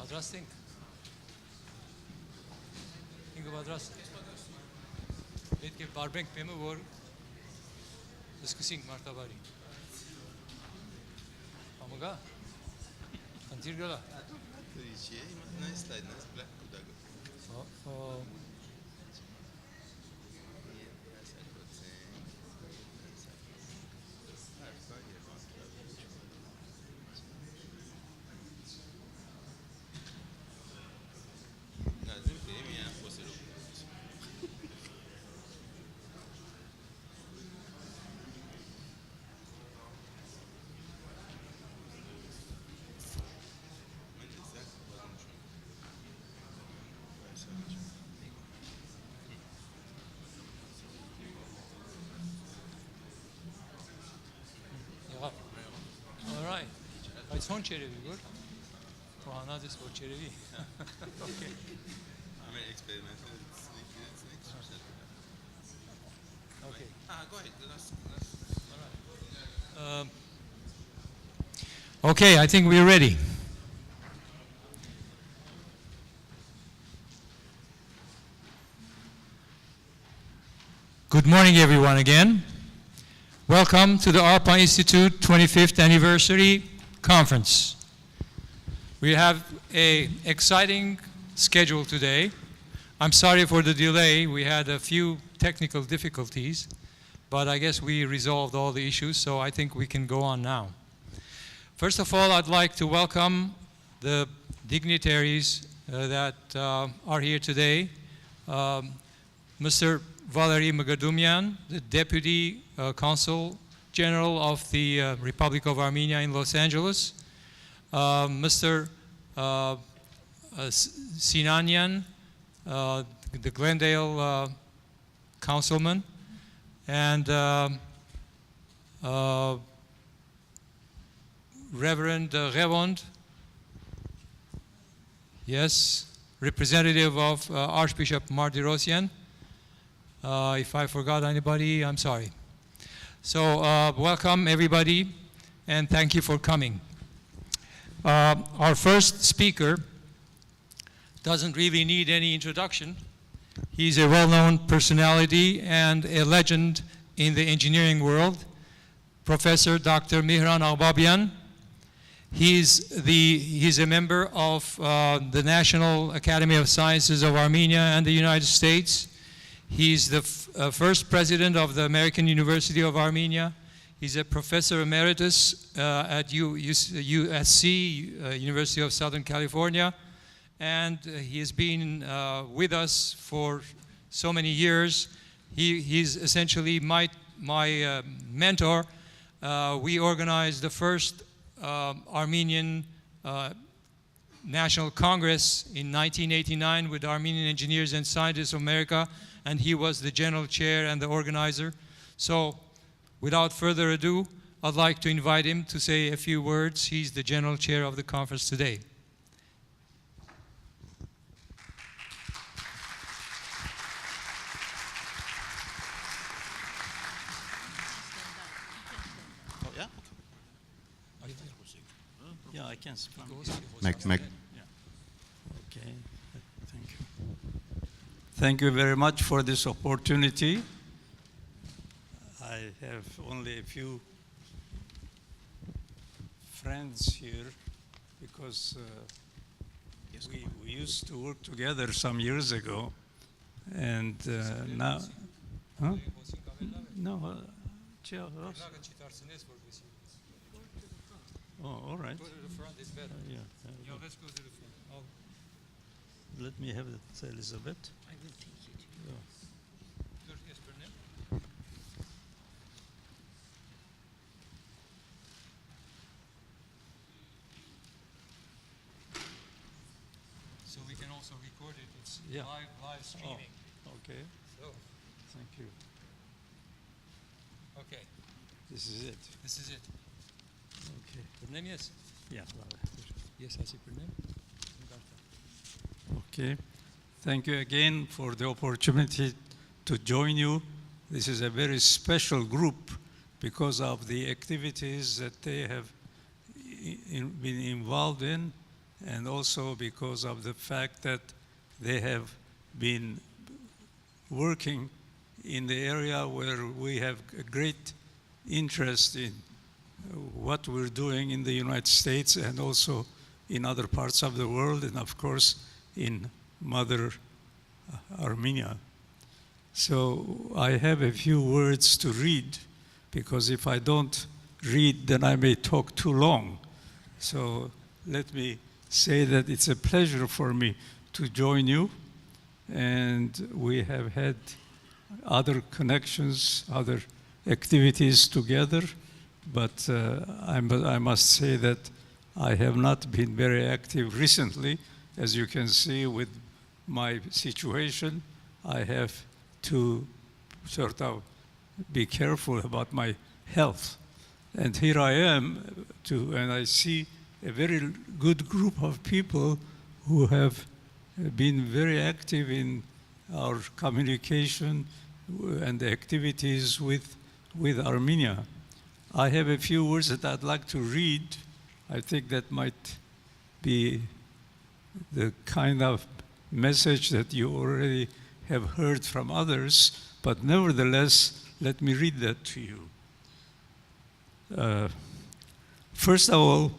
Adras think. Think of Adras. Let ke barbank pema vor discussing martabari. Amaga. Kantir gala. Nice slide, nice black. Oh. All right. It's on Cherevi, good. Oh, now this for Cherevi. Okay. I mean, experimental. Okay. Go ahead. All right. Okay, I think we're ready. Good morning, everyone, again. Welcome to the ARPA Institute 25th Anniversary Conference. We have an exciting schedule today. I'm sorry for the delay. We had a few technical difficulties, but I guess we resolved all the issues, so I think we can go on now. First of all, I'd like to welcome the dignitaries that are here today. Mr. Valery Magadumian, the Deputy Consul General of the Republic of Armenia in Los Angeles. Mr. Sinanian, the Glendale Councilman, and Reverend Revond, yes, representative of Archbishop Martirosyan. If I forgot anybody, I'm sorry. So welcome everybody, and thank you for coming. Our first speaker doesn't really need any introduction. He's a well-known personality and a legend in the engineering world, Professor Dr. Mihran Albabian. He's a member of the National Academy of Sciences of Armenia and the United States. He's the first president of the American University of Armenia. He's a professor emeritus at USC, University of Southern California. And he has been with us for so many years. He's essentially my mentor. We organized the first Armenian National Congress in 1989 with Armenian Engineers and Scientists of America, and he was the general chair and the organizer. So without further ado, I'd like to invite him to say a few words. He's the general chair of the conference today. Yeah, I can speak. Mac. Yeah. Okay, thank you. Thank you very much for this opportunity. I have only a few friends here because we used to work together some years ago, and now, huh? No, oh, all right. Go to the front, it's better. Yeah. Let's go to the front. Let me have it, Elizabeth. I will take you to Yeah. So we can also record it. It's Yeah. live streaming. Oh, okay. So, Thank you. okay, This is it. this is it. Okay. Pırnem, yes. Yeah. Yes, I see Pırnem. Okay. Thank you again for the opportunity to join you. This is a very special group because of the activities that they have been involved in and also because of the fact that they have been working in the area where we have a great interest in what we're doing in the United States and also in other parts of the world, and of course in Mother Armenia. So I have a few words to read, because if I don't read, then I may talk too long. So let me say that it's a pleasure for me to join you, and we have had other connections, other activities together, but I must say that I have not been very active recently. As you can see with my situation, I have to sort of be careful about my health. And here I am, and I see a very good group of people who have been very active in our communication and the activities with Armenia. I have a few words that I'd like to read. I think that might be the kind of message that you already have heard from others, but nevertheless, let me read that to you. First of all,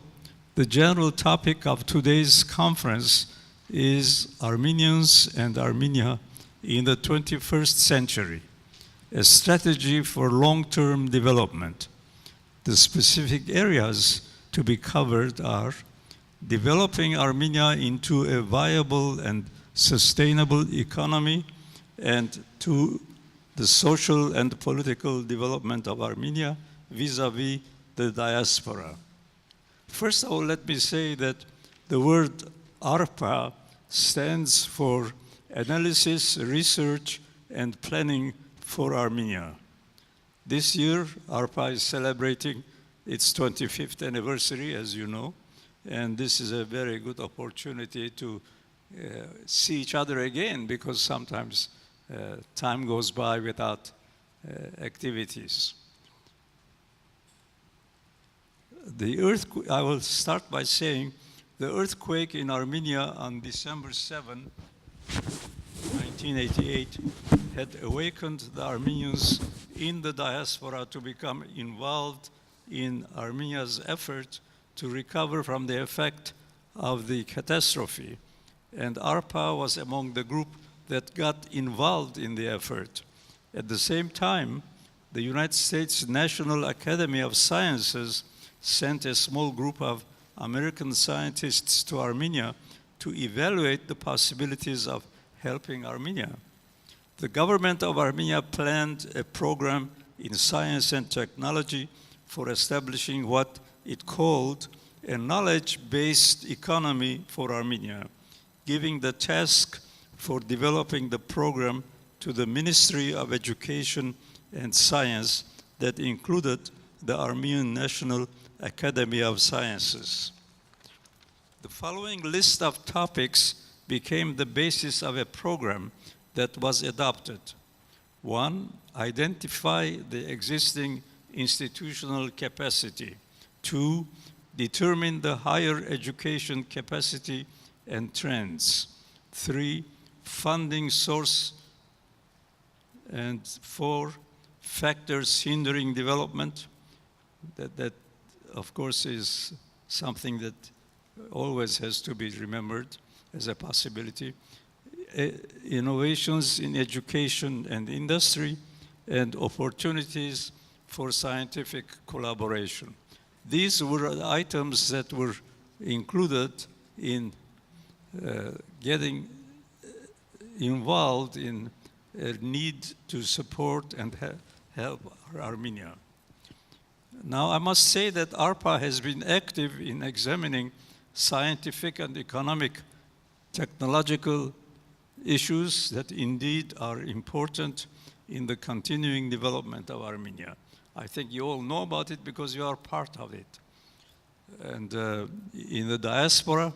the general topic of today's conference is Armenians and Armenia in the 21st century, a strategy for long-term development. The specific areas to be covered are developing Armenia into a viable and sustainable economy, and to the social and political development of Armenia vis-à-vis the diaspora. First of all, let me say that the word ARPA stands for Analysis, Research, and Planning for Armenia. This year, ARPA is celebrating its 25th anniversary, as you know, and this is a very good opportunity to see each other again, because sometimes time goes by without activities. I will start by saying the earthquake in Armenia on December 7, 1988, had awakened the Armenians in the diaspora to become involved in Armenia's effort to recover from the effect of the catastrophe. And ARPA was among the group that got involved in the effort. At the same time, the United States National Academy of Sciences sent a small group of American scientists to Armenia to evaluate the possibilities of helping Armenia. The government of Armenia planned a program in science and technology for establishing what it called a knowledge-based economy for Armenia, giving the task for developing the program to the Ministry of Education and Science that included the Armenian National Academy of Sciences. The following list of topics became the basis of a program that was adopted. 1, identify the existing institutional capacity. 2, determine the higher education capacity and trends. 3, funding source. And 4, factors hindering development. That of course, is something that always has to be remembered as a possibility. Innovations in education and industry, and opportunities for scientific collaboration. These were the items that were included in getting involved in a need to support and help Armenia. Now, I must say that ARPA has been active in examining scientific and economic technological issues that indeed are important in the continuing development of Armenia. I think you all know about it because you are part of it. And in the diaspora,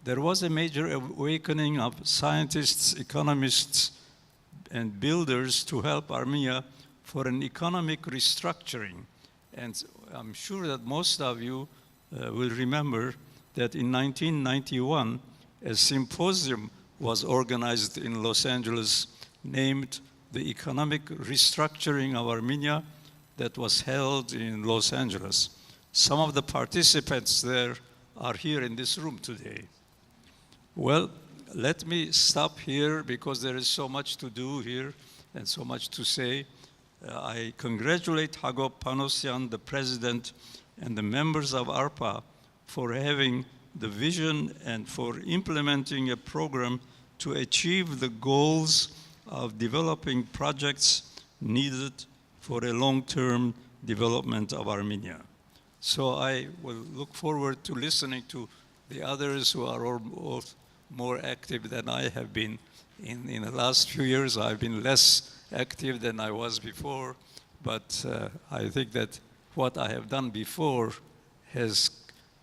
there was a major awakening of scientists, economists, and builders to help Armenia for an economic restructuring. And I'm sure that most of you will remember that in 1991, a symposium was organized in Los Angeles named The Economic Restructuring of Armenia that was held in Los Angeles. Some of the participants there are here in this room today. Well, let me stop here because there is so much to do here and so much to say. I congratulate Hagop Panosyan, the president, and the members of ARPA for having the vision and for implementing a program to achieve the goals of developing projects needed for a long-term development of Armenia. So I will look forward to listening to the others who are all more active than I have been. In the last few years, I've been less active than I was before, but I think that what I have done before has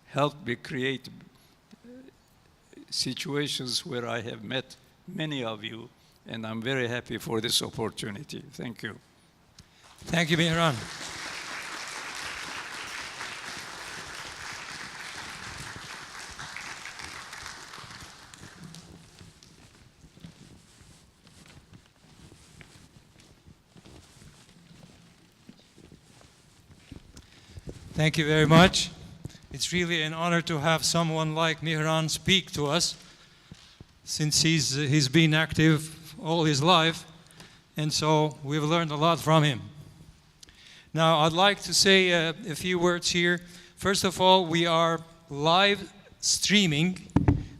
helped me create situations where I have met many of you, and I'm very happy for this opportunity. Thank you. Thank you, Mihran. Thank you very much. It's really an honor to have someone like Mihran speak to us, since he's been active all his life, and so we've learned a lot from him. Now, I'd like to say a few words here. First of all, we are live streaming,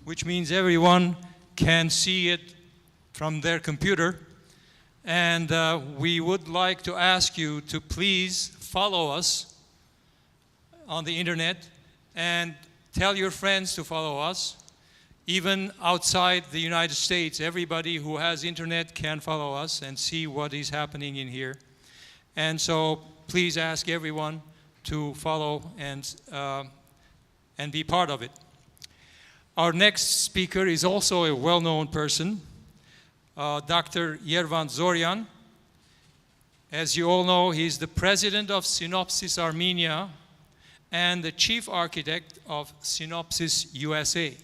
which means everyone can see it from their computer, and we would like to ask you to please follow us on the internet and tell your friends to follow us. Even outside the United States, everybody who has internet can follow us and see what is happening in here. And so please ask everyone to follow and be part of it. Our next speaker is also a well-known person, Dr. Yervan Zoryan. As you all know, he's the president of Synopsys Armenia and the chief architect of Synopsys USA.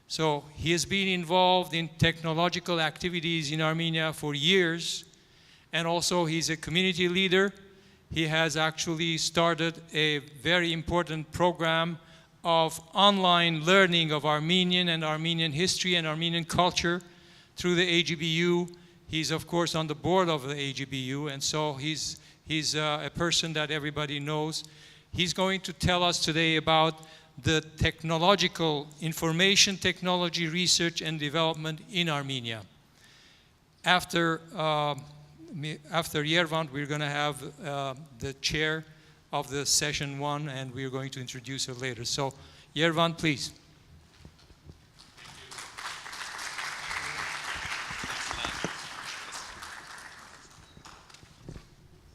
So he has been involved in technological activities in Armenia for years, and also he's a community leader. He has actually started a very important program of online learning of Armenian and Armenian history and Armenian culture through the AGBU. He's of course on the board of the AGBU, and so he's a person that everybody knows. He's going to tell us today about the technological, information technology research and development in Armenia. After Yervan, we're going to have the chair of the session 1, and we're going to introduce her later. So, Yervan, please.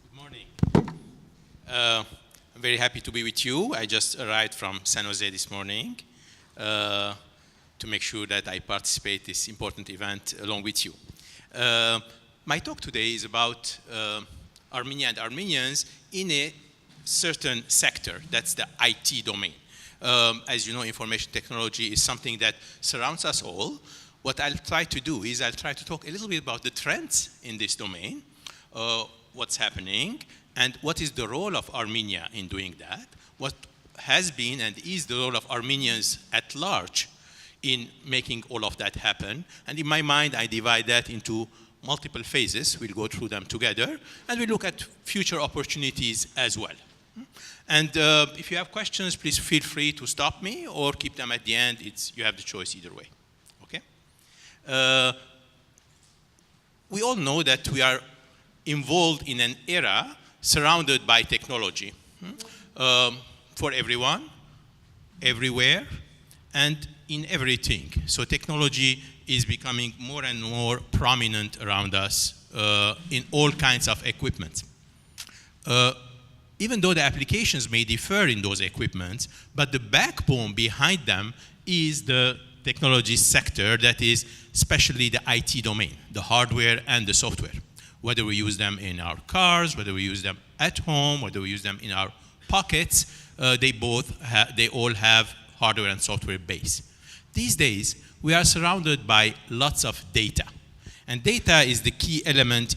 Good morning. I'm very happy to be with you. I just arrived from San Jose this morning to make sure that I participate in this important event along with you. My talk today is about Armenia and Armenians in a certain sector, that's the IT domain. As you know, information technology is something that surrounds us all. What I'll try to do is I'll try to talk a little bit about the trends in this domain, what's happening, and what is the role of Armenia in doing that, what has been and is the role of Armenians at large in making all of that happen. And in my mind, I divide that into multiple phases. We'll go through them together, and we'll look at future opportunities as well. And if you have questions, please feel free to stop me or keep them at the end. You have the choice either way, okay? We all know that we are involved in an era surrounded by technology for everyone, everywhere, and in everything. So technology is becoming more and more prominent around us in all kinds of equipment. Even though the applications may differ in those equipments, but the backbone behind them is the technology sector, that is especially the IT domain, the hardware and the software. Whether we use them in our cars, whether we use them at home, whether we use them in our pockets, they all have hardware and software base. These days, we are surrounded by lots of data. And data is the key element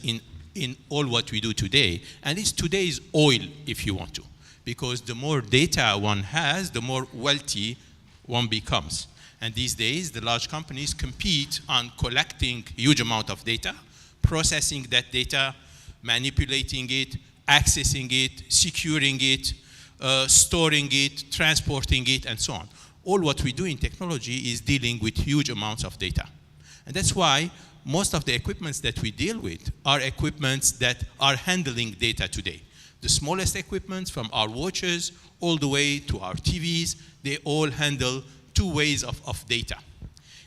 in all what we do today. And it's today's oil, if you want to. Because the more data one has, the more wealthy one becomes. And these days, the large companies compete on collecting huge amount of data, processing that data, manipulating it, accessing it, securing it, storing it, transporting it, and so on. All what we do in technology is dealing with huge amounts of data. And that's why most of the equipments that we deal with are equipments that are handling data today. The smallest equipments, from our watches all the way to our TVs, they all handle two ways of data.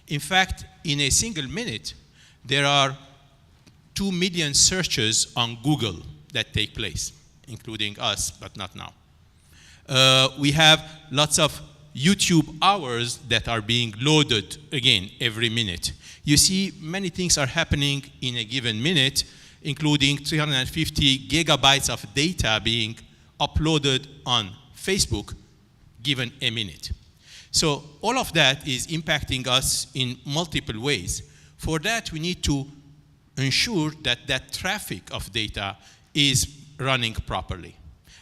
In fact, in a single minute, there are 2 million searches on Google that take place, including us, but not now. We have lots of YouTube hours that are being loaded, again, every minute. You see, many things are happening in a given minute, including 350 gigabytes of data being uploaded on Facebook given a minute. So all of that is impacting us in multiple ways. For that, we need to ensure that that traffic of data is running properly.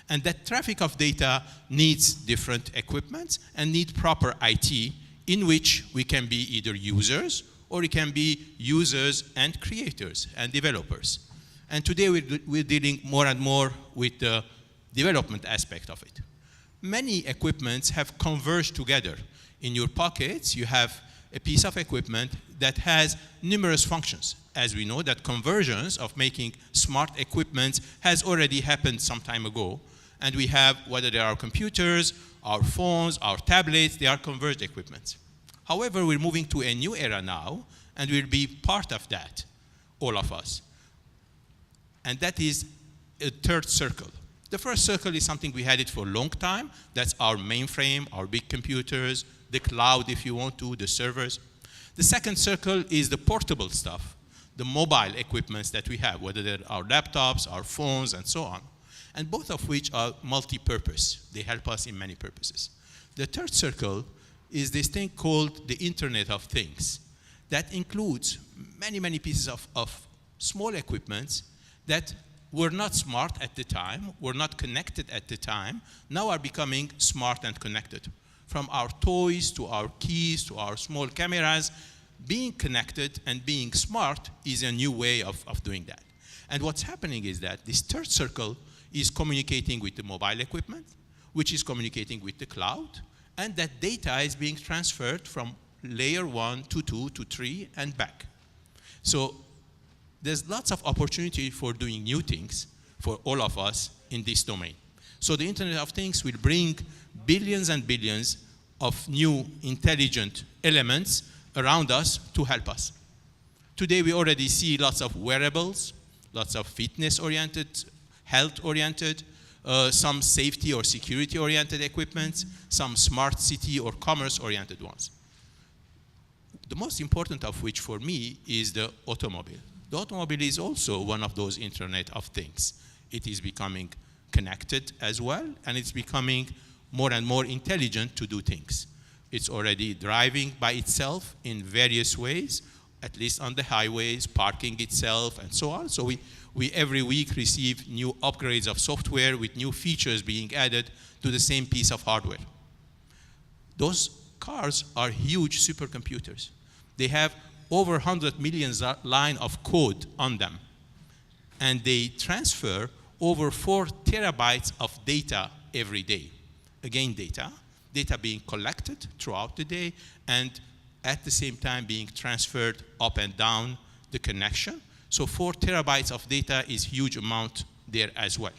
And that traffic of data needs different equipment and need proper IT, in which we can be either users or it can be users and creators and developers. And today we're dealing more and more with the development aspect of it. Many equipments have converged together. In your pockets, you have a piece of equipment that has numerous functions. As we know, that convergence of making smart equipment has already happened some time ago. And we have, whether they are computers, our phones, our tablets, they are converged equipment. However, we're moving to a new era now, and we'll be part of that, all of us. And that is a third circle. The first circle is something we had it for a long time. That's our mainframe, our big computers, the cloud, if you want to, the servers. The second circle is the portable stuff, the mobile equipments that we have, whether they're our laptops, our phones, and so on. And both of which are multi-purpose. They help us in many purposes. The third circle is this thing called the Internet of Things. That includes many, many pieces of small equipments that were not smart at the time, were not connected at the time, now are becoming smart and connected. From our toys to our keys to our small cameras, being connected and being smart is a new way of doing that. And what's happening is that this third circle is communicating with the mobile equipment, which is communicating with the cloud, and that data is being transferred from layer 1 to 2 to 3 and back. So there's lots of opportunity for doing new things for all of us in this domain. So the Internet of Things will bring billions and billions of new intelligent elements around us to help us. Today we already see lots of wearables, lots of fitness-oriented, health-oriented, some safety or security-oriented equipment, some smart city or commerce-oriented ones. The most important of which for me is the automobile. The automobile is also one of those Internet of Things. It is becoming connected as well, and it's becoming more and more intelligent to do things. It's already driving by itself in various ways, at least on the highways, parking itself, and so on. So we every week receive new upgrades of software with new features being added to the same piece of hardware. Those cars are huge supercomputers. They have over 100 million lines of code on them. And they transfer over 4 terabytes of data every day. Again, data being collected throughout the day, and at the same time being transferred up and down the connection. So 4 terabytes of data is a huge amount there as well.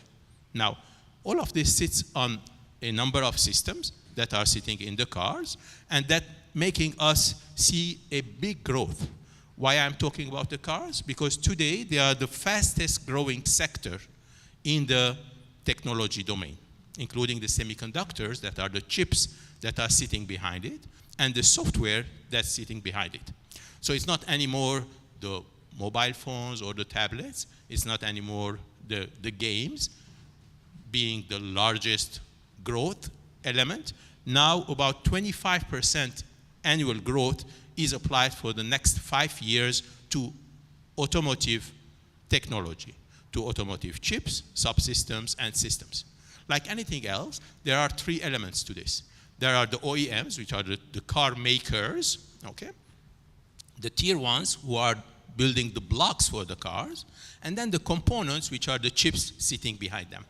Now, all of this sits on a number of systems that are sitting in the cars, and that making us see a big growth. Why I'm talking about the cars? Because today they are the fastest growing sector in the technology domain, including the semiconductors that are the chips that are sitting behind it, and the software that's sitting behind it. So it's not anymore the mobile phones or the tablets. It's not anymore the games being the largest growth element. Now about 25% annual growth is applied for the next 5 years to automotive technology, to automotive chips, subsystems, and systems. Like anything else, there are 3 elements to this. There are the OEMs, which are the car makers, okay? The tier ones, who are building the blocks for the cars, and then the components, which are the chips sitting behind them.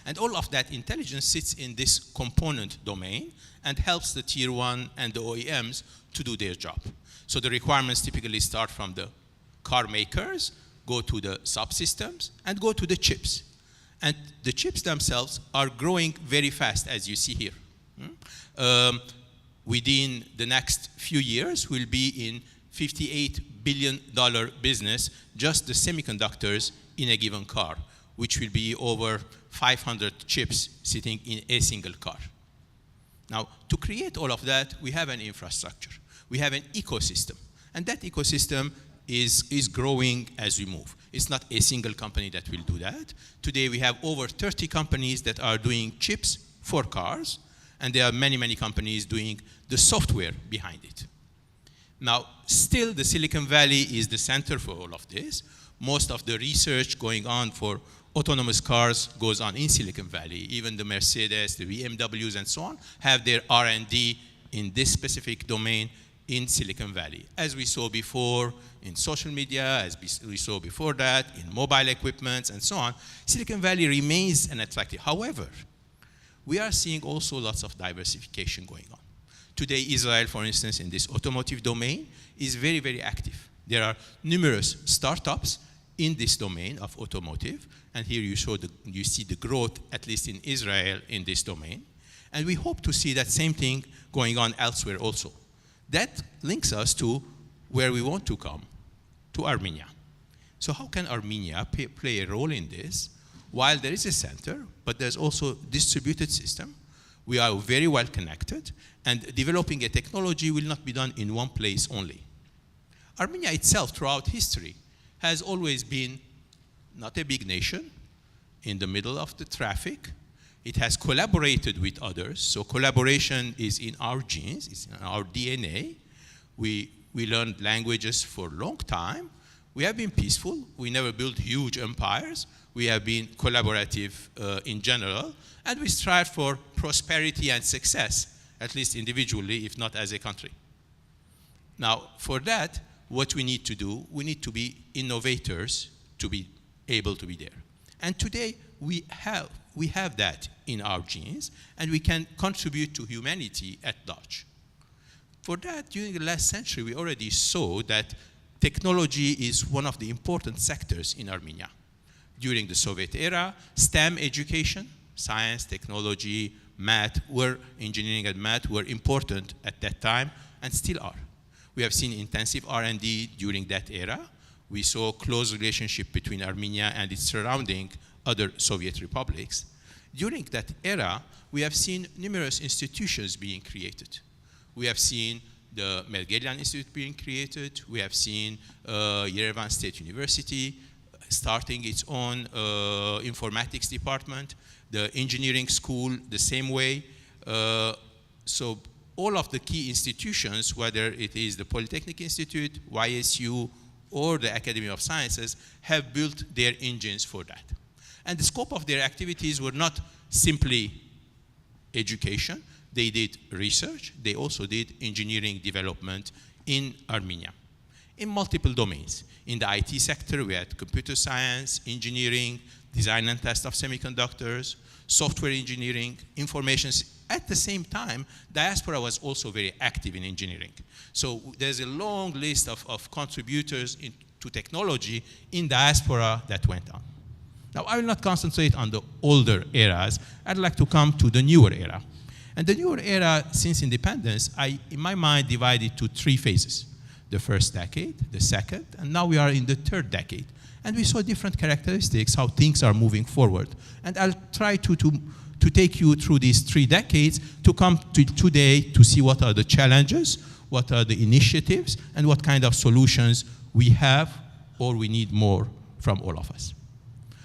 And all of that intelligence sits in this component domain and helps the tier 1 and the OEMs to do their job. So the requirements typically start from the car makers, go to the subsystems, and go to the chips. And the chips themselves are growing very fast, as you see here. Within the next few years, we'll be in $58 billion business, just the semiconductors in a given car, which will be over 500 chips sitting in a single car. Now, to create all of that, we have an infrastructure. We have an ecosystem. And that ecosystem is growing as we move. It's not a single company that will do that. Today, we have over 30 companies that are doing chips for cars, and there are many, many companies doing the software behind it. Now, still, the Silicon Valley is the center for all of this. Most of the research going on for autonomous cars goes on in Silicon Valley. Even the Mercedes, the BMWs, and so on have their R&D in this specific domain in Silicon Valley. As we saw before in social media, as we saw before that in mobile equipment and so on, Silicon Valley remains an attractive. However, we are seeing also lots of diversification going on. Today, Israel, for instance, in this automotive domain, is very, very active. There are numerous startups in this domain of automotive, and here you see the growth, at least in Israel, in this domain. And we hope to see that same thing going on elsewhere also. That links us to where we want to come, to Armenia. So how can Armenia play a role in this? While there is a center, but there's also a distributed system, we are very well connected, and developing a technology will not be done in one place only. Armenia itself, throughout history, has always been not a big nation, in the middle of the traffic. It has collaborated with others, so collaboration is in our genes, it's in our DNA. We learned languages for a long time. We have been peaceful. We never built huge empires. We have been collaborative in general, and we strive for prosperity and success, at least individually, if not as a country. Now, for that, what we need to do, we need to be innovators to be able to be there. And today, we have that in our genes, and we can contribute to humanity at large. For that, during the last century, we already saw that technology is one of the important sectors in Armenia. During the Soviet era, STEM education, science, technology, engineering and math were important at that time and still are. We have seen intensive R&D during that era. We saw a close relationship between Armenia and its surrounding other Soviet republics. During that era, we have seen numerous institutions being created. We have seen the Mergelian Institute being created. We have seen Yerevan State University starting its own informatics department, the engineering school the same way. So all of the key institutions, whether it is the Polytechnic Institute, YSU, or the Academy of Sciences, have built their engines for that. And the scope of their activities were not simply education. They did research. They also did engineering development in Armenia in multiple domains. In the IT sector, we had computer science, engineering, design and test of semiconductors, software engineering, information. At the same time, diaspora was also very active in engineering. So there's a long list of contributors to technology in diaspora that went on. Now, I will not concentrate on the older eras. I'd like to come to the newer era. And the newer era, since independence, in my mind, divided to 3 phases. The first decade, the second, and now we are in the third decade. And we saw different characteristics, how things are moving forward. And I'll try to take you through these 3 decades to come to today to see what are the challenges, what are the initiatives, and what kind of solutions we have or we need more from all of us.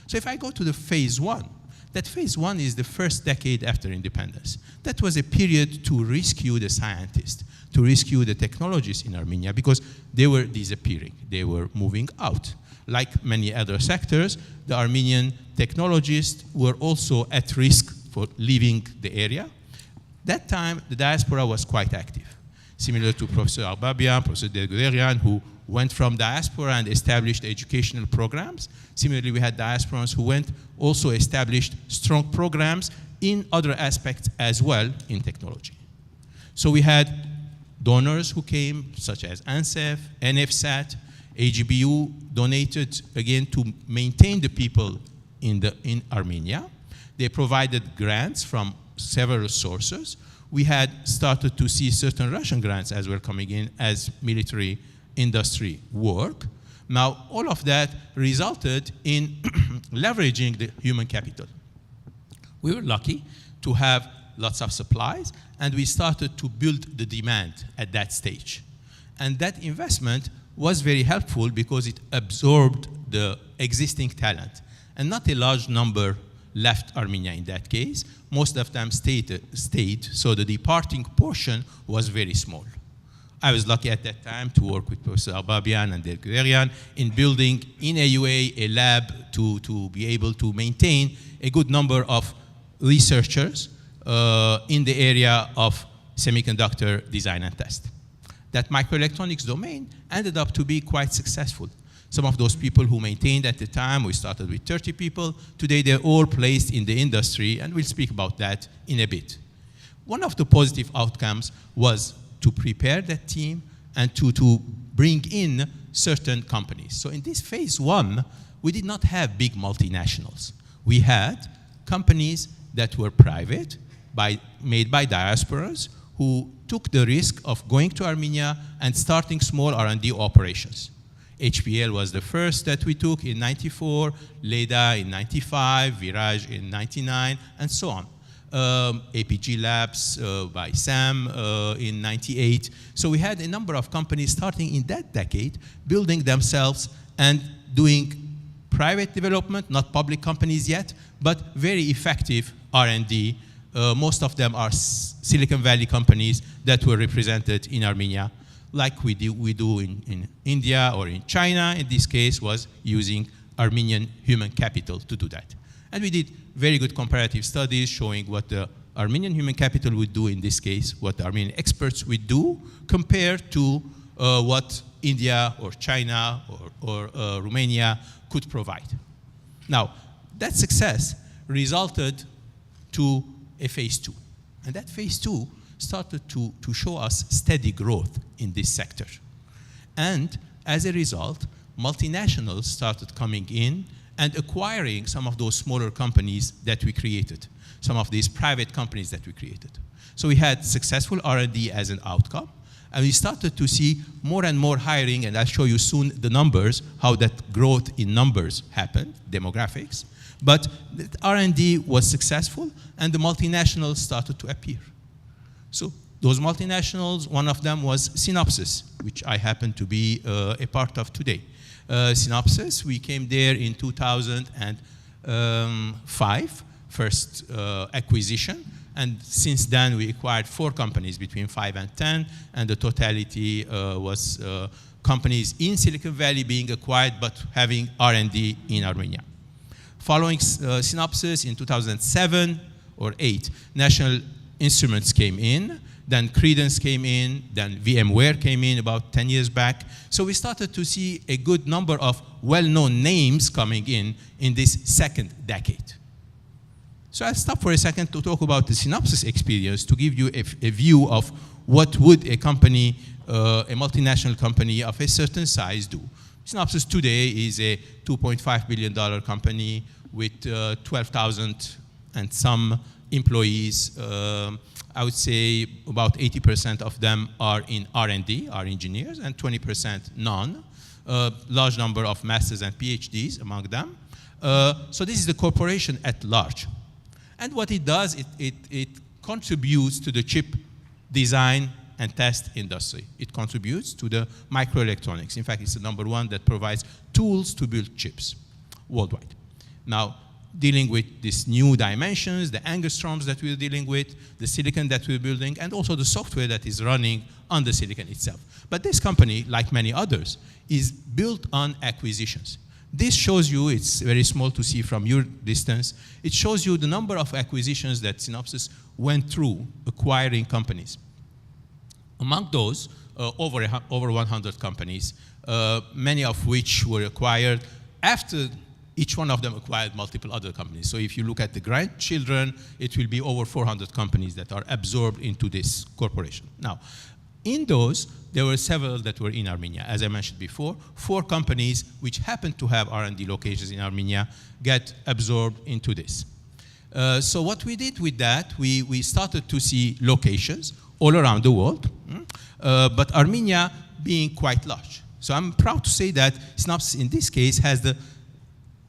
So if I go to the phase 1, that phase one is the first decade after independence. That was a period to rescue the scientists, to rescue the technologists in Armenia, because they were disappearing. They were moving out. Like many other sectors, the Armenian technologists were also at risk for leaving the area. That time, the diaspora was quite active, similar to Professor Arbabian, Professor Delguderian, who went from diaspora and established educational programs. Similarly, we had diasporans who went also established strong programs in other aspects as well in technology. So we had donors who came, such as ANSEF, NFSAT, AGBU donated again to maintain the people in Armenia. They provided grants from several sources. We had started to see certain Russian grants as well coming in as military industry work. Now, all of that resulted in leveraging the human capital. We were lucky to have lots of supplies, and we started to build the demand at that stage. And that investment was very helpful because it absorbed the existing talent. And not a large number left Armenia in that case. Most of them stayed, so the departing portion was very small. I was lucky at that time to work with Professor Arbabian and Delguderian in building in AUA a lab to be able to maintain a good number of researchers in the area of semiconductor design and test. That microelectronics domain ended up to be quite successful. Some of those people who maintained at the time, we started with 30 people. Today, they're all placed in the industry, and we'll speak about that in a bit. One of the positive outcomes was to prepare that team and to bring in certain companies. So in this phase one, we did not have big multinationals. We had companies that were private, made by diasporas, who took the risk of going to Armenia and starting small R&D operations. HPL was the first that we took in '94, LEDA in '95, Virage in '99, and so on. APG Labs by Sam in '98. So we had a number of companies starting in that decade, building themselves and doing private development, not public companies yet, but very effective R&D. Most of them are Silicon Valley companies that were represented in Armenia, like we do in India or in China. In this case, was using Armenian human capital to do that. And we did very good comparative studies showing what the Armenian human capital would do in this case, what the Armenian experts would do, compared to what India or China or Romania could provide. Now, that success resulted to a phase two. And that phase two started to show us steady growth in this sector. And as a result, multinationals started coming in and acquiring some of those smaller companies that we created, some of these private companies that we created. So we had successful R&D as an outcome, and we started to see more and more hiring, and I'll show you soon the numbers, how that growth in numbers happened, demographics. But the R&D was successful, and the multinationals started to appear. So those multinationals, one of them was Synopsys, which I happen to be a part of today. Synopsys, we came there in 2005, first acquisition, and since then we acquired 4 companies between 5 and 10, and the totality was companies in Silicon Valley being acquired but having R&D in Armenia. Following Synopsys in 2007 or 8, National Instruments came in, then Credence came in, then VMware came in about 10 years back. So we started to see a good number of well-known names coming in this second decade. So I'll stop for a second to talk about the Synopsys experience to give you a view of what would a company, a multinational company of a certain size do. Synopsys today is a $2.5 billion company with 12,000 and some employees. I would say about 80% of them are in R&D, are engineers, and 20% non. Large number of masters and PhDs among them. So this is the corporation at large. And what it does, it contributes to the chip design and test industry. It contributes to the microelectronics. In fact, it's the #1 that provides tools to build chips worldwide. Now, dealing with these new dimensions, the angstroms that we're dealing with, the silicon that we're building, and also the software that is running on the silicon itself. But this company, like many others, is built on acquisitions. This shows you, it's very small to see from your distance, it shows you the number of acquisitions that Synopsys went through acquiring companies. Among those, over 100 companies, many of which were acquired after each one of them acquired multiple other companies. So if you look at the grandchildren, it will be over 400 companies that are absorbed into this corporation. Now, in those, there were several that were in Armenia. As I mentioned before, 4 companies which happened to have R&D locations in Armenia get absorbed into this. So what we did with that, we started to see locations all around the world, but Armenia being quite large. So I'm proud to say that Synopsys in this case has the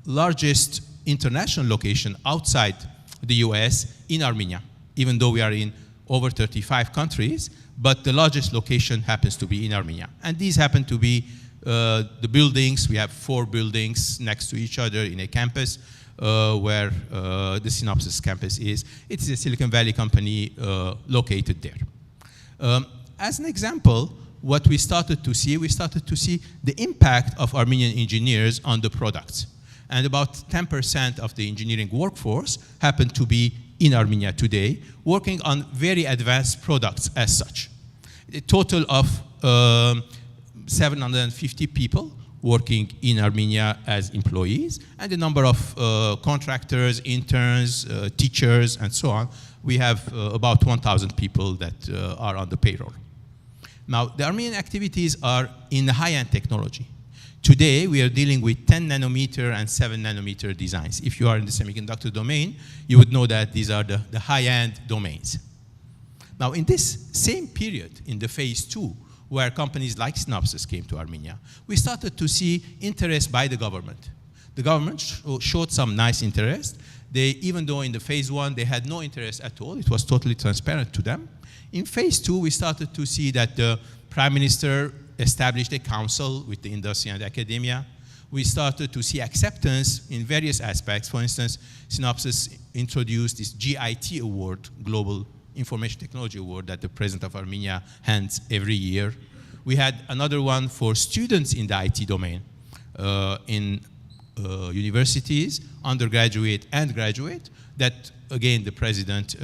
largest international location outside the US in Armenia, even though we are in over 35 countries, but the largest location happens to be in Armenia. And these happen to be the buildings. We have 4 buildings next to each other in a campus where the Synopsys campus is. It is a Silicon Valley company located there. As an example, what we started to see the impact of Armenian engineers on the products. And about 10% of the engineering workforce happen to be in Armenia today, working on very advanced products as such. A total of 750 people working in Armenia as employees, and a number of contractors, interns, teachers, and so on. We have about 1,000 people that are on the payroll. Now, the Armenian activities are in high-end technology. Today, we are dealing with 10 nanometer and 7 nanometer designs. If you are in the semiconductor domain, you would know that these are the high-end domains. Now, in this same period, in the phase 2, where companies like Synopsys came to Armenia, we started to see interest by the government. The government showed some nice interest. Even though in the phase 1, they had no interest at all, it was totally transparent to them. In phase 2, we started to see that the Prime Minister established a council with the industry and academia. We started to see acceptance in various aspects. For instance, Synopsys introduced this GIT award, Global Information Technology Award, that the President of Armenia hands every year. We had another one for students in the IT domain in universities, undergraduate and graduate, that again the President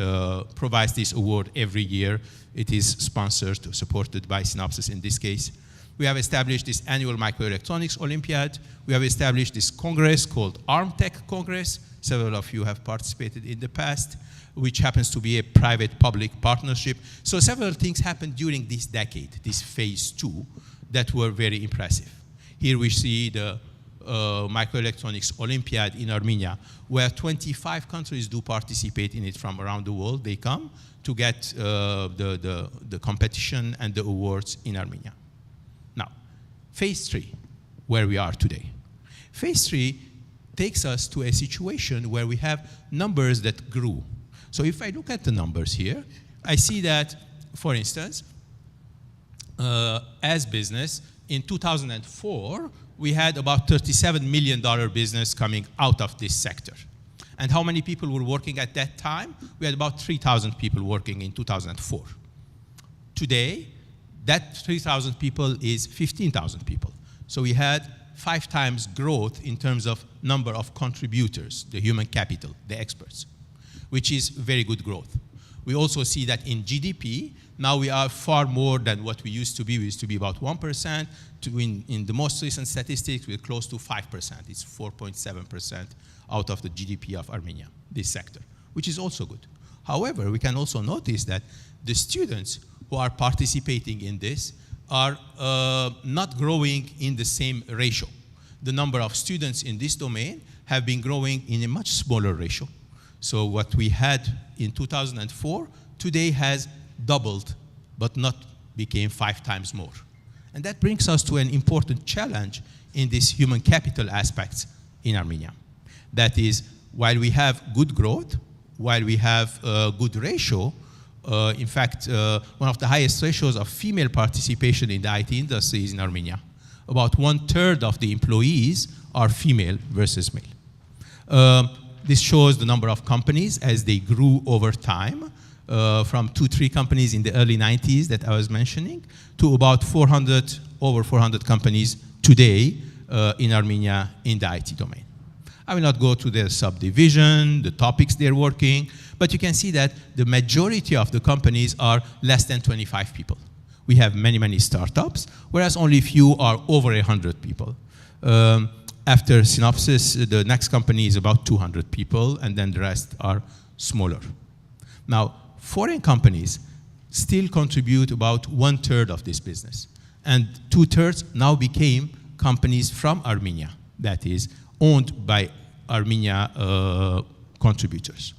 provides this award every year. It is sponsored, supported by Synopsys in this case. We have established this annual Microelectronics Olympiad. We have established this congress called ARMTech Congress. Several of you have participated in the past, which happens to be a private-public partnership. So several things happened during this decade, this phase 2, that were very impressive. Here we see the Microelectronics Olympiad in Armenia, where 25 countries do participate in it from around the world. They come to get the competition and the awards in Armenia. Now, phase 3, where we are today. Phase 3 takes us to a situation where we have numbers that grew. So if I look at the numbers here, I see that, for instance, as business, in 2004, we had about $37 million business coming out of this sector. And how many people were working at that time? We had about 3,000 people working in 2004. Today, that 3,000 people is 15,000 people. So we had 5 times growth in terms of number of contributors, the human capital, the experts, which is very good growth. We also see that in GDP, now we are far more than what we used to be. We used to be about 1%. In the most recent statistics, we're close to 5%. It's 4.7% out of the GDP of Armenia, this sector, which is also good. However, we can also notice that the students who are participating in this are not growing in the same ratio. The number of students in this domain have been growing in a much smaller ratio. So what we had in 2004 today has doubled, but not became 5 times more. And that brings us to an important challenge in this human capital aspects in Armenia. That is, while we have good growth, while we have a good ratio, in fact, one of the highest ratios of female participation in the IT industry is in Armenia. About 1/3 of the employees are female versus male. This shows the number of companies as they grew over time, from 2-3 companies in the early 90s that I was mentioning, to about over 400 companies today in Armenia in the IT domain. I will not go to their subdivision, the topics they're working, but you can see that the majority of the companies are less than 25 people. We have many, many startups, whereas only few are over 100 people. After Synopsys, the next company is about 200 people, and then the rest are smaller. Now, foreign companies still contribute about 1/3 of this business, and 2/3 now became companies from Armenia, that is, owned by Armenia contributors.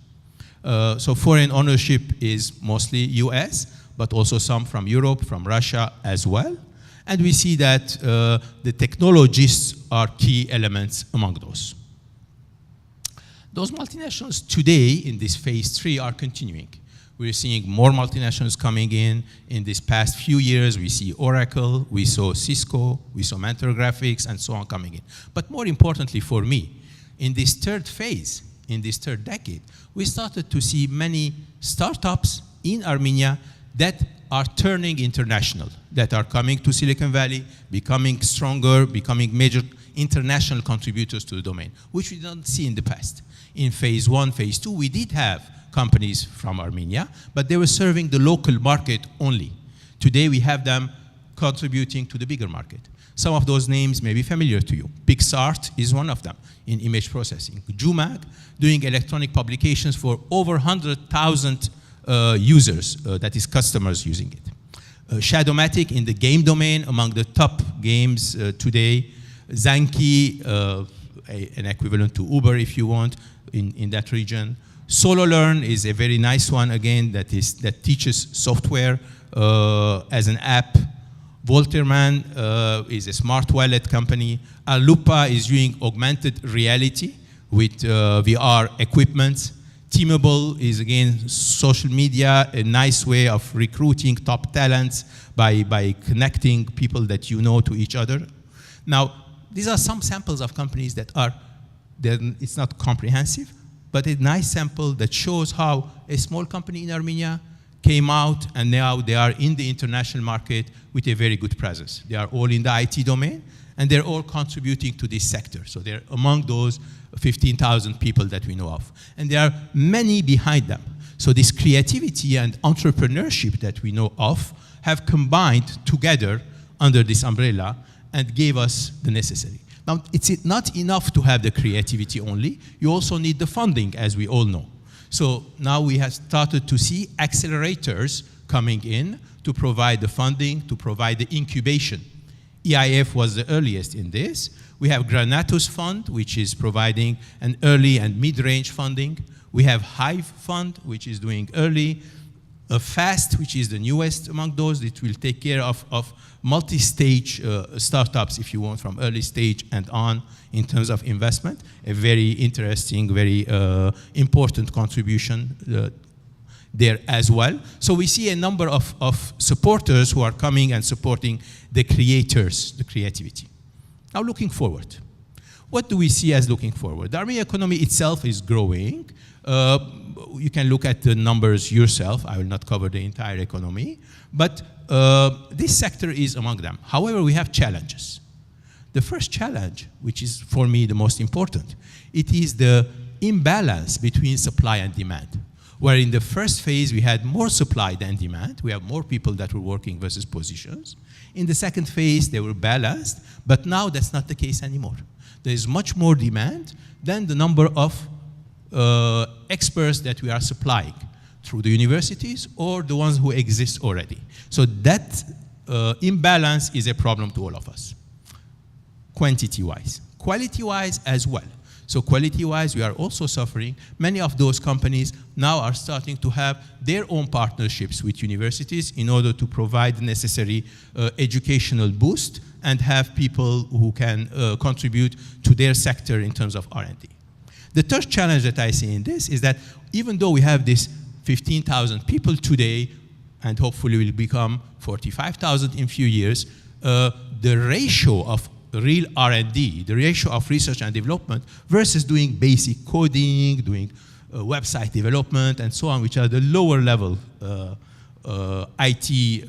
So foreign ownership is mostly US, but also some from Europe, from Russia as well. And we see that the technologists are key elements among those. Those multinationals today in this phase 3 are continuing. We're seeing more multinationals coming in this past few years. We see Oracle, we saw Cisco, we saw Mentor Graphics, and so on coming in. But more importantly for me, in this third phase, in this third decade, we started to see many startups in Armenia that are turning international, that are coming to Silicon Valley, becoming stronger, becoming major international contributors to the domain, which we didn't see in the past. In phase 1, phase 2, we did have companies from Armenia, but they were serving the local market only. Today we have them contributing to the bigger market. Some of those names may be familiar to you. PixArt is one of them in image processing. Jumag, doing electronic publications for over 100,000 users, that is customers using it. Shadowmatic in the game domain, among the top games today. Zanki, an equivalent to Uber if you want, in that region. SoloLearn is a very nice one, again, that teaches software as an app. Volterman is a smart wallet company. Alupa is doing augmented reality with VR equipment. Teamable is, again, social media, a nice way of recruiting top talents by connecting people that you know to each other. Now, these are some samples of companies that are, it's not comprehensive, but a nice sample that shows how a small company in Armenia came out, and now they are in the international market with a very good presence. They are all in the IT domain, and they're all contributing to this sector. So they're among those 15,000 people that we know of. And there are many behind them. So this creativity and entrepreneurship that we know of have combined together under this umbrella and gave us the necessary. Now, it's not enough to have the creativity only. You also need the funding, as we all know. So now we have started to see accelerators coming in to provide the funding, to provide the incubation. EIF was the earliest in this. We have Granatus Fund, which is providing an early and mid-range funding. We have Hive Fund, which is doing early. FAST, which is the newest among those, it will take care of multi-stage startups, if you want, from early stage and on in terms of investment. A very interesting, very important contribution there as well. So we see a number of supporters who are coming and supporting the creators, the creativity. Now looking forward. What do we see as looking forward? The Armenian economy itself is growing. You can look at the numbers yourself. I will not cover the entire economy. But this sector is among them. However, we have challenges. The first challenge, which is for me the most important, it is the imbalance between supply and demand. Where in the first phase we had more supply than demand. We have more people that were working versus positions. In the second phase, they were balanced. But now that's not the case anymore. There is much more demand than the number of experts that we are supplying through the universities or the ones who exist already. So that imbalance is a problem to all of us, quantity-wise. Quality-wise as well. So quality-wise, we are also suffering. Many of those companies now are starting to have their own partnerships with universities in order to provide the necessary educational boost and have people who can contribute to their sector in terms of R&D. The third challenge that I see in this is that even though we have this 15,000 people today, and hopefully will become 45,000 in a few years, the ratio of real R&D, the ratio of research and development versus doing basic coding, doing website development, and so on, which are the lower level IT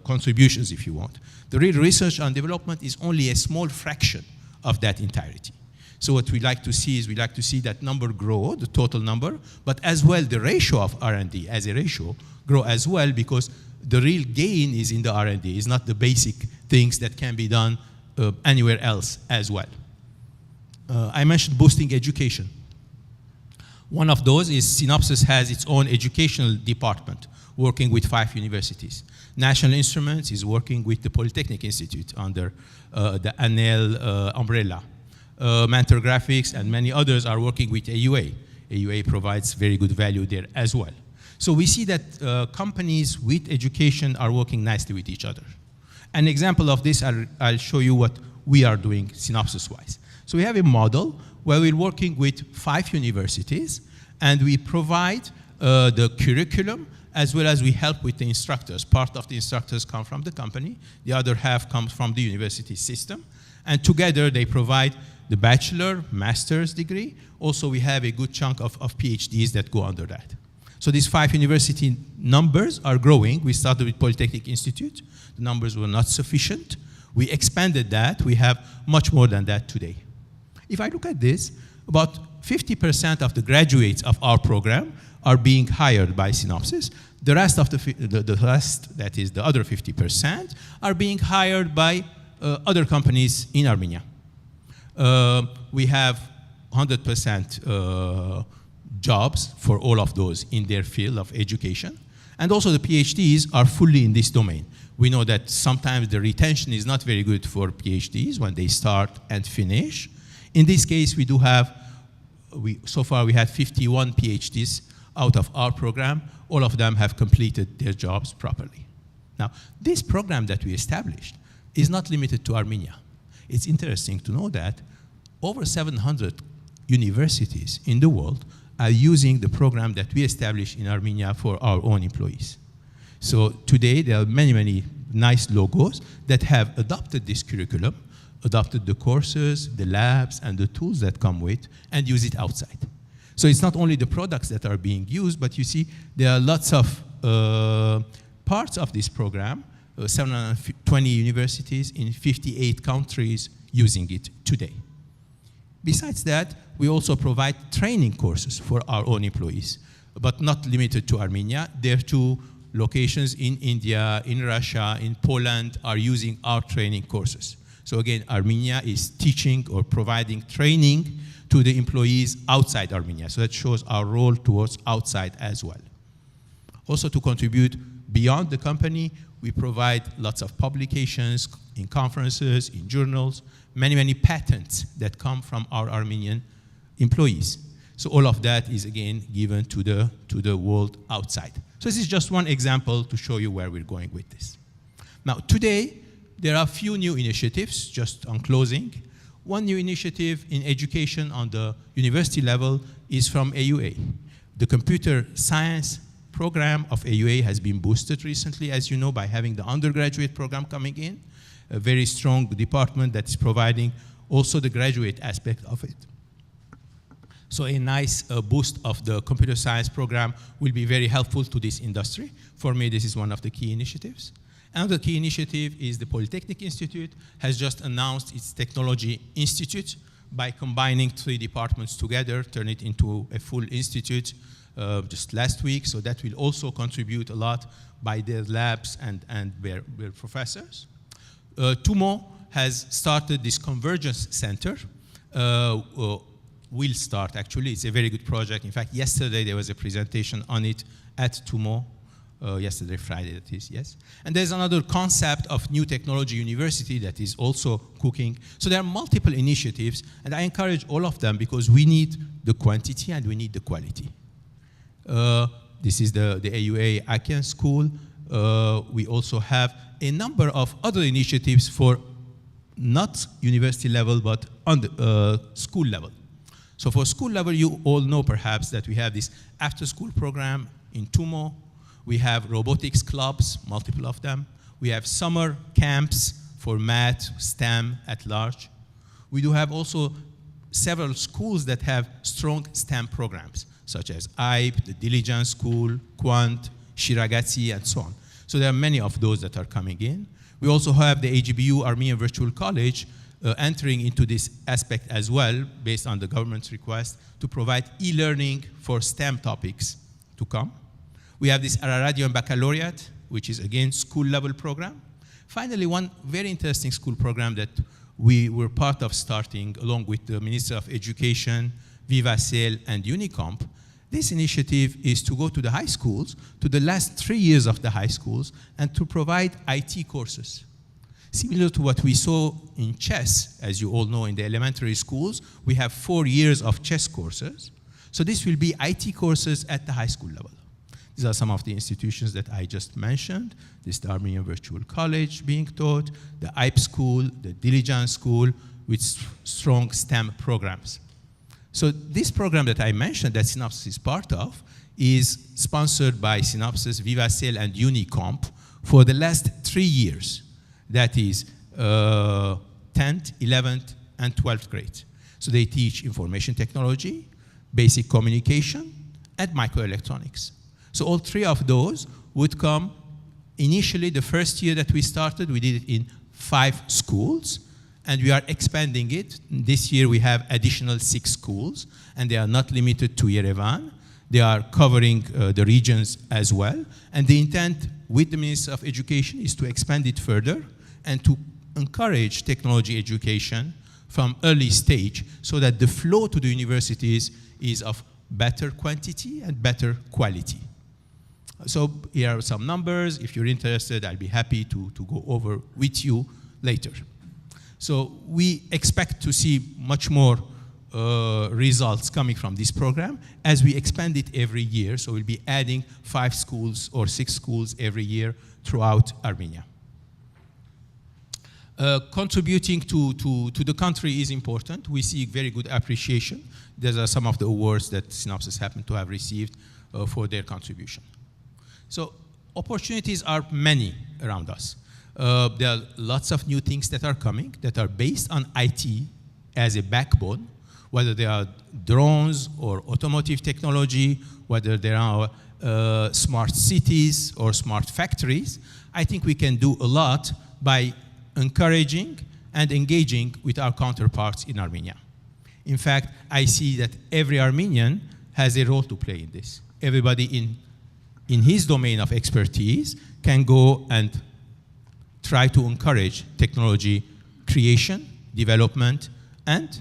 contributions, if you want. The real research and development is only a small fraction of that entirety. So what we like to see is we like to see that number grow, the total number, but as well the ratio of R&D as a ratio grow as well, because the real gain is in the R&D, is not the basic things that can be done anywhere else as well. I mentioned boosting education. One of those is Synopsys has its own educational department working with 5 universities. National Instruments is working with the Polytechnic Institute under the ANEL umbrella. Mentor Graphics and many others are working with AUA. AUA provides very good value there as well. So we see that companies with education are working nicely with each other. An example of this, I'll show you what we are doing Synopsys-wise. So we have a model where we're working with 5 universities, and we provide the curriculum as well as we help with the instructors. Part of the instructors come from the company, the other half comes from the university system, and together they provide the bachelor, master's degree. Also, we have a good chunk of PhDs that go under that. So these 5 university numbers are growing. We started with Polytechnic Institute. The numbers were not sufficient. We expanded that. We have much more than that today. If I look at this, about 50% of the graduates of our program are being hired by Synopsys. The rest of the rest, that is the other 50%, are being hired by other companies in Armenia. We have 100% jobs for all of those in their field of education. And also the PhDs are fully in this domain. We know that sometimes the retention is not very good for PhDs when they start and finish. In this case, we do have, so far we had 51 PhDs out of our program. All of them have completed their jobs properly. Now, this program that we established is not limited to Armenia. It's interesting to know that over 700 universities in the world are using the program that we established in Armenia for our own employees. So today, there are many, many nice logos that have adopted this curriculum, adopted the courses, the labs, and the tools that come with, and use it outside. So it's not only the products that are being used, but you see there are lots of parts of this program, 720 universities in 58 countries using it today. Besides that, we also provide training courses for our own employees, but not limited to Armenia. There are 2 locations in India, in Russia, in Poland are using our training courses. So again, Armenia is teaching or providing training to the employees outside Armenia. So that shows our role towards outside as well. Also to contribute beyond the company, we provide lots of publications in conferences, in journals, many, many patents that come from our Armenian employees. So all of that is again given to the world outside. So this is just one example to show you where we're going with this. Now today, there are a few new initiatives, just on closing. One new initiative in education on the university level is from AUA. The computer science program of AUA has been boosted recently, as you know, by having the undergraduate program coming in, a very strong department that is providing also the graduate aspect of it. So a nice boost of the computer science program will be very helpful to this industry. For me, this is one of the key initiatives. Another key initiative is the Polytechnic Institute has just announced its Technology Institute by combining 3 departments together, turn it into a full institute just last week. So that will also contribute a lot by their labs and their professors. TUMO has started this Convergence Center. Will start, actually. It's a very good project. In fact, yesterday there was a presentation on it at TUMO. Yesterday, Friday, that is, yes. And there's another concept of New Technology University that is also cooking. So there are multiple initiatives, and I encourage all of them because we need the quantity and we need the quality. This is the AUA Aken School. We also have a number of other initiatives for not university level, but on the school level. So for school level, you all know perhaps that we have this after-school program in TUMO. We have robotics clubs, multiple of them. We have summer camps for math, STEM at large. We do have also several schools that have strong STEM programs, such as AIP, the Diligence School, Quant, Shiragati, and so on. So there are many of those that are coming in. We also have the AGBU Armenian Virtual College entering into this aspect as well, based on the government's request to provide e-learning for STEM topics to come. We have this Araradian Baccalaureate, which is again school-level program. Finally, one very interesting school program that we were part of starting along with the Minister of Education, Vivacel, and Unicomp. This initiative is to go to the high schools, to the last 3 years of the high schools, and to provide IT courses. Similar to what we saw in chess, as you all know, in the elementary schools, we have 4 years of chess courses. So this will be IT courses at the high school level. These are some of the institutions that I just mentioned. This is the Armenian Virtual College being taught, the AIP School, the Diligence School, with strong STEM programs. So this program that I mentioned that Synopsys is part of is sponsored by Synopsys, Vivacel, and Unicomp for the last 3 years. That is 10th, 11th, and 12th grade. So they teach information technology, basic communication, and microelectronics. So all 3 of those would come initially. The first year that we started, we did it in 5 schools, and we are expanding it. This year we have additional 6 schools, and they are not limited to Yerevan. They are covering the regions as well. And the intent with the Minister of Education is to expand it further and to encourage technology education from early stage so that the flow to the universities is of better quantity and better quality. So here are some numbers. If you're interested, I'll be happy to go over with you later. So we expect to see much more results coming from this program as we expand it every year. So we'll be adding 5 schools or 6 schools every year throughout Armenia. Contributing to the country is important. We see very good appreciation. These are some of the awards that Synopsys happen to have received for their contribution. So opportunities are many around us. There are lots of new things that are coming that are based on IT as a backbone, whether they are drones or automotive technology, whether there are smart cities or smart factories. I think we can do a lot by encouraging and engaging with our counterparts in Armenia. In fact, I see that every Armenian has a role to play in this. Everybody in his domain of expertise can go and try to encourage technology creation, development, and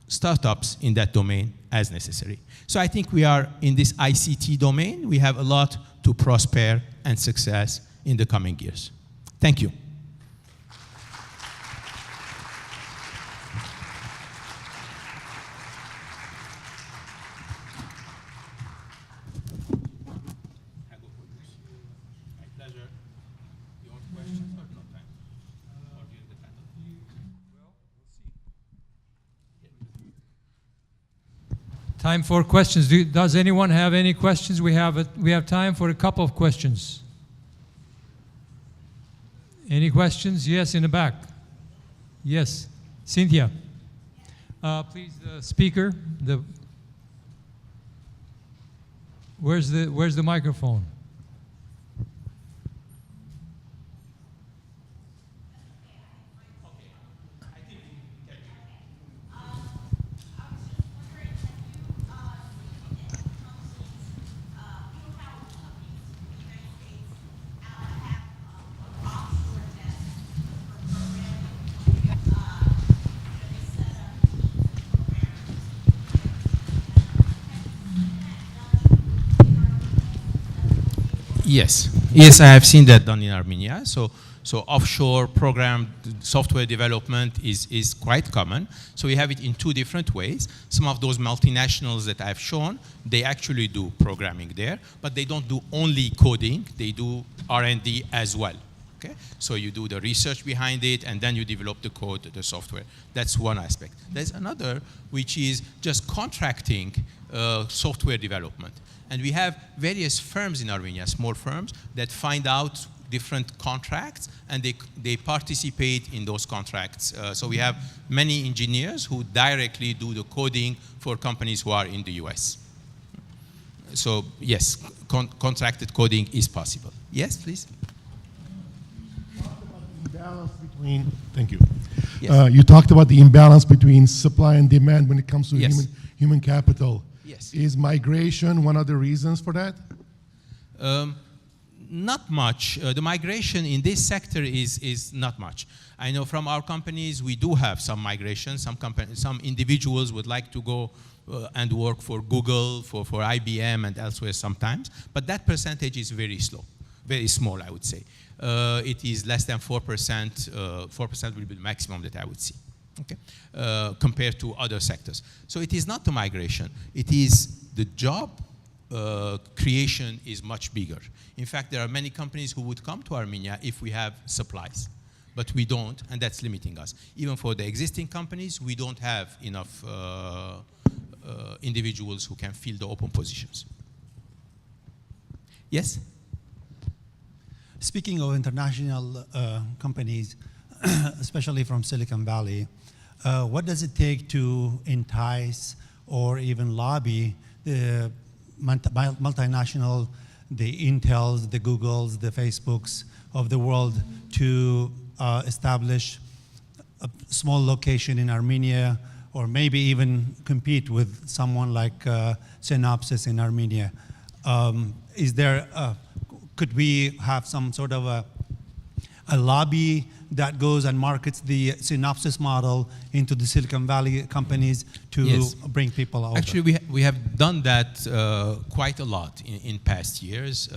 startups in that domain as necessary. So I think we are in this ICT domain. We have a lot to prosper and success in the coming years. Thank you. Time for questions. Does anyone have any questions? We have time for a couple of questions. Any questions? Yes, in the back. Yes, Cynthia. Please, the speaker. Where's the microphone? Yes, I have seen that done in Armenia. So offshore program software development is quite common. So we have it in 2 different ways. Some of those multinationals that I've shown, they actually do programming there, but they don't do only coding. They do R&D as well. Okay? So you do the research behind it, and then you develop the code, the software. That's one aspect. There's another, which is just contracting development. And we have various firms in Armenia, small firms, that find out different contracts, and they participate in those contracts. So we have many engineers who directly do the coding for companies who are in the US. So yes, contracted coding is possible. Yes, please. Thank you. Yes. You talked about the imbalance between supply and demand when it comes to Yes. human capital. Yes. Is migration one of the reasons for that? Not much. The migration in this sector is not much. I know from our companies we do have some migration. Some individuals would like to go and work for Google, for IBM and elsewhere sometimes, but that percentage is very small, I would say. It is less than 4%. 4% will be the maximum that I would see, okay? Compared to other sectors. So it is not the migration. It is the job creation is much bigger. In fact, there are many companies who would come to Armenia if we have supplies, but we don't, and that's limiting us. Even for the existing companies, we don't have enough individuals who can fill the open positions. Yes? Speaking of international companies, especially from Silicon Valley, what does it take to entice or even lobby the multinational, the Intels, the Googles, the Facebooks of the world to establish a small location in Armenia, or maybe even compete with someone like Synopsys in Armenia? Could we have some sort of a lobby that goes and markets the Synopsys model into the Silicon Valley companies to Yes. bring people over? Actually, we have done that quite a lot in past years.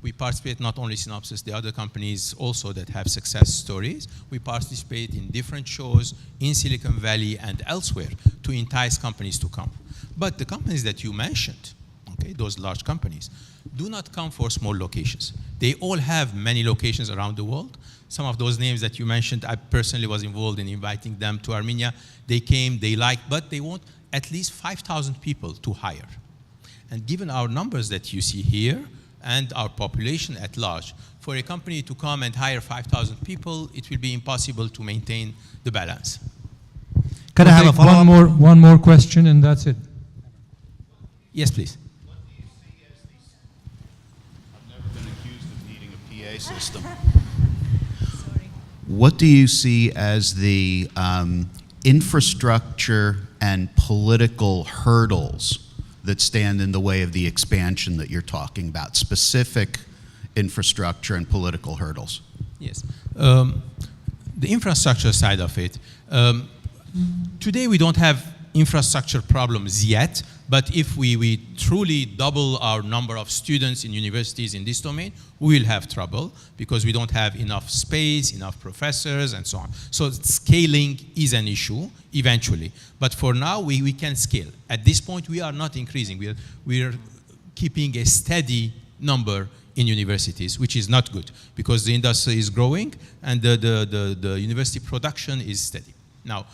We participate not only Synopsys, the other companies also that have success stories. We participate in different shows in Silicon Valley and elsewhere to entice companies to come. But the companies that you mentioned, okay, those large companies, do not come for small locations. They all have many locations around the world. Some of those names that you mentioned, I personally was involved in inviting them to Armenia. They came, they liked, but they want at least 5,000 people to hire. And given our numbers that you see here and our population at large, for a company to come and hire 5,000 people, it will be impossible to maintain the balance. Can I have a follow-up? one more question and that's it. Yes, please. I've never been accused of needing a PA system. What do you see as the infrastructure and political hurdles that stand in the way of the expansion that you're talking about? Specific infrastructure and political hurdles. Yes. The infrastructure side of it. Today we don't have infrastructure problems yet, but if we truly double our number of students in universities in this domain, we will have trouble because we don't have enough space, enough professors, and so on. So scaling is an issue eventually. But for now, we can scale. At this point, we are not increasing. We are keeping a steady number in universities, which is not good because the industry is growing and the university production is steady. Now,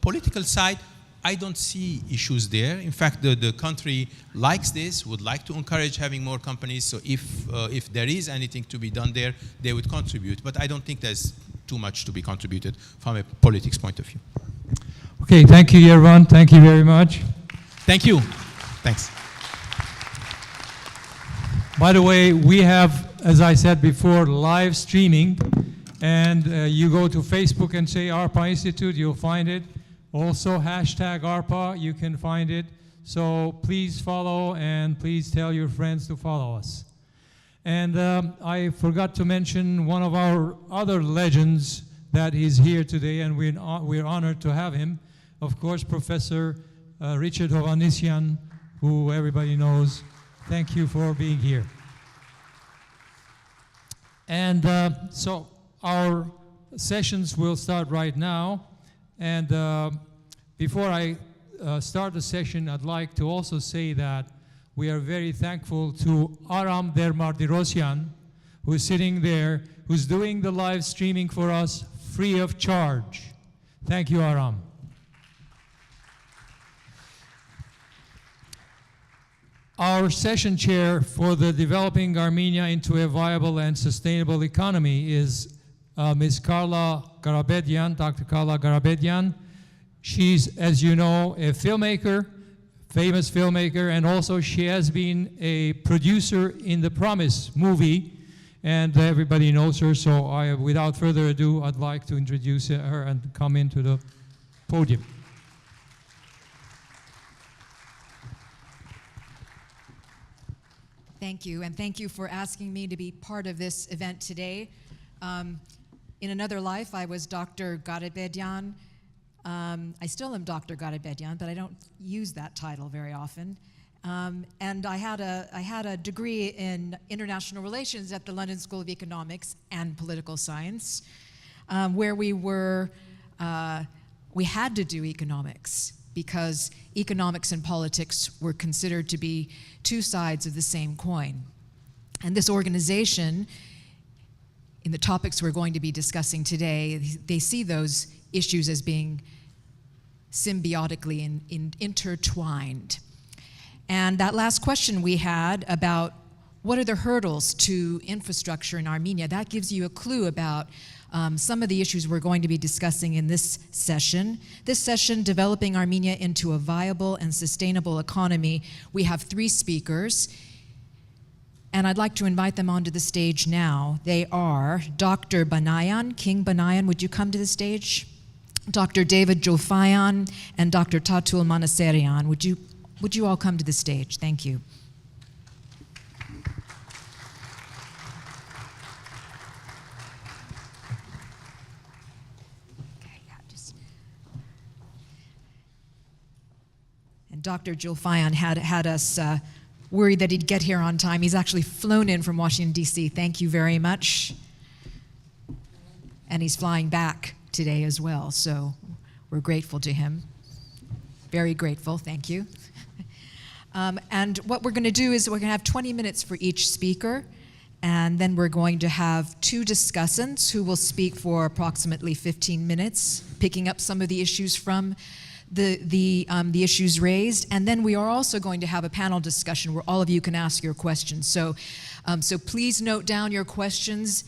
political side, I don't see issues there. In fact, the country likes this, would like to encourage having more companies. So if there is anything to be done there, they would contribute. But I don't think there's too much to be contributed from a politics point of view. Okay, thank you, Yervan. Thank you very much. Thank you. Thanks. By the way, we have, as I said before, live streaming. And you go to Facebook and say ARPA Institute, you'll find it. Also, hashtag ARPA, you can find it. So please follow and please tell your friends to follow us. And I forgot to mention one of our other legends that is here today, and we're honored to have him. Of course, Professor Richard Hovhannisyan, who everybody knows. Thank you for being here. And so our sessions will start right now. And before I start the session, I'd like to also say that we are very thankful to Aram Dermardirosyan, who's sitting there, who's doing the live streaming for us free of charge. Thank you, Aram. Our session chair for the Developing Armenia into a Viable and Sustainable Economy is Ms. Carla Garabedian, Dr. Carla Garabedian. She's, as you know, a filmmaker, famous filmmaker, and also she has been a producer in the Promise movie, and everybody knows her, so without further ado, I'd like to introduce her and come into the podium. Thank you, and thank you for asking me to be part of this event today. In another life, I was Dr. Garabedian. I still am Dr. Garabedian, but I don't use that title very often. And I had a degree in international relations at the London School of Economics and Political Science, where we had to do economics because economics and politics were considered to be two sides of the same coin. And this organization, in the topics we're going to be discussing today, they see those issues as being symbiotically intertwined. And that last question we had about what are the hurdles to infrastructure in Armenia, that gives you a clue about some of the issues we're going to be discussing in this session. This session, Developing Armenia into a Viable and Sustainable Economy, we have 3 speakers, and I'd like to invite them onto the stage now. They are Dr. Banayan, King Banayan, would you come to the stage? Dr. David Julfayan and Dr. Tatul Manaserian, would you all come to the stage? Thank you. And Dr. Julfayan had us worried that he'd get here on time. He's actually flown in from Washington, D.C. Thank you very much. And he's flying back today as well, so we're grateful to him. Very grateful, thank you. And what we're going to do is we're going to have 20 minutes for each speaker, and then we're going to have 2 discussants who will speak for approximately 15 minutes, picking up some of the issues from the issues raised. And then we are also going to have a panel discussion where all of you can ask your questions. So please note down your questions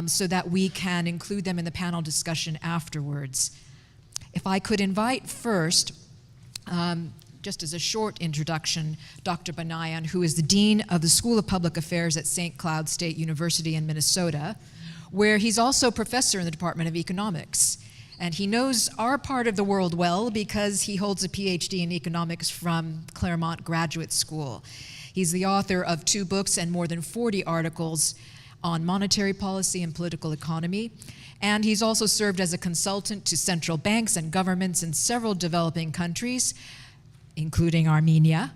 so that we can include them in the panel discussion afterwards. If I could invite first, just as a short introduction, Dr. Banayan, who is the Dean of the School of Public Affairs at St. Cloud State University in Minnesota, where he's also professor in the Department of Economics. And he knows our part of the world well because he holds a PhD in economics from Claremont Graduate School. He's the author of 2 books and more than 40 articles on monetary policy and political economy. And he's also served as a consultant to central banks and governments in several developing countries, including Armenia.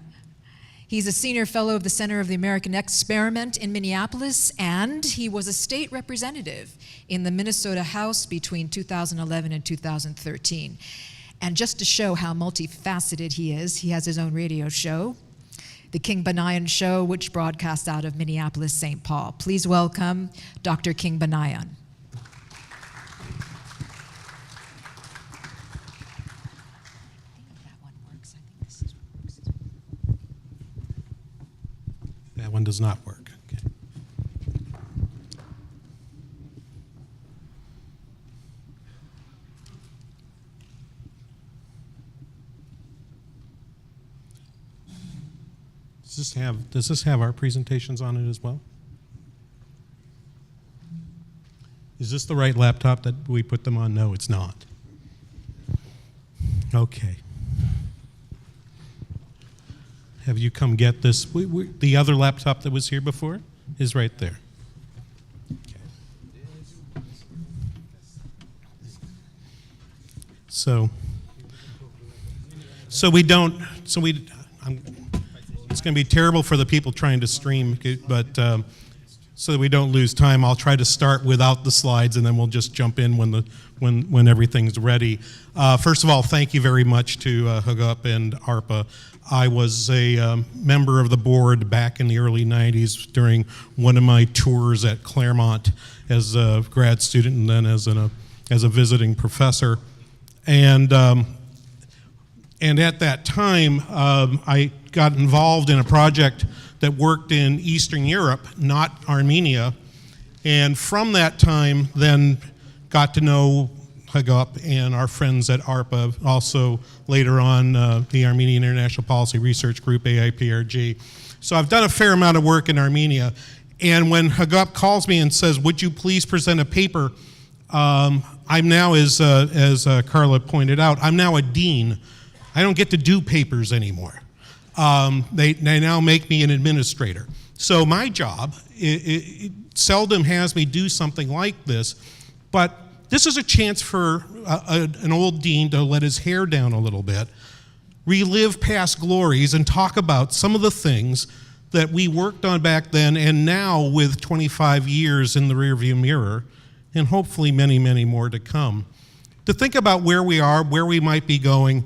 He's a senior fellow of the Center of the American Experiment in Minneapolis, and he was a state representative in the Minnesota House between 2011 and 2013. And just to show how multifaceted he is, he has his own radio show, The King Banayan Show, which broadcasts out of Minneapolis, St. Paul. Please welcome Dr. King Banayan. That one does not work. Okay. Does this have our presentations on it as well? Is this the right laptop that we put them on? No, it's not. Okay. Have you come get this? The other laptop that was here before is right there. Okay. It's going to be terrible for the people trying to stream, but so that we don't lose time, I'll try to start without the slides, and then we'll just jump in when everything's ready. First of all, thank you very much to Hookup and ARPA. I was a member of the board back in the early 90s during one of my tours at Claremont as a grad student and then as a visiting professor. And at that time, I got involved in a project that worked in Eastern Europe, not Armenia, and from that time then got to know Hagop and our friends at ARPA, also later on the Armenian International Policy Research Group, AIPRG. So I've done a fair amount of work in Armenia, and when Hagop calls me and says, would you please present a paper, I'm now, as Carla pointed out, I'm now a dean. I don't get to do papers anymore. They now make me an administrator. So my job, it seldom has me do something like this, but this is a chance for an old dean to let his hair down a little bit, relive past glories, and talk about some of the things that we worked on back then, and now with 25 years in the rearview mirror, and hopefully many, many more to come, to think about where we are, where we might be going,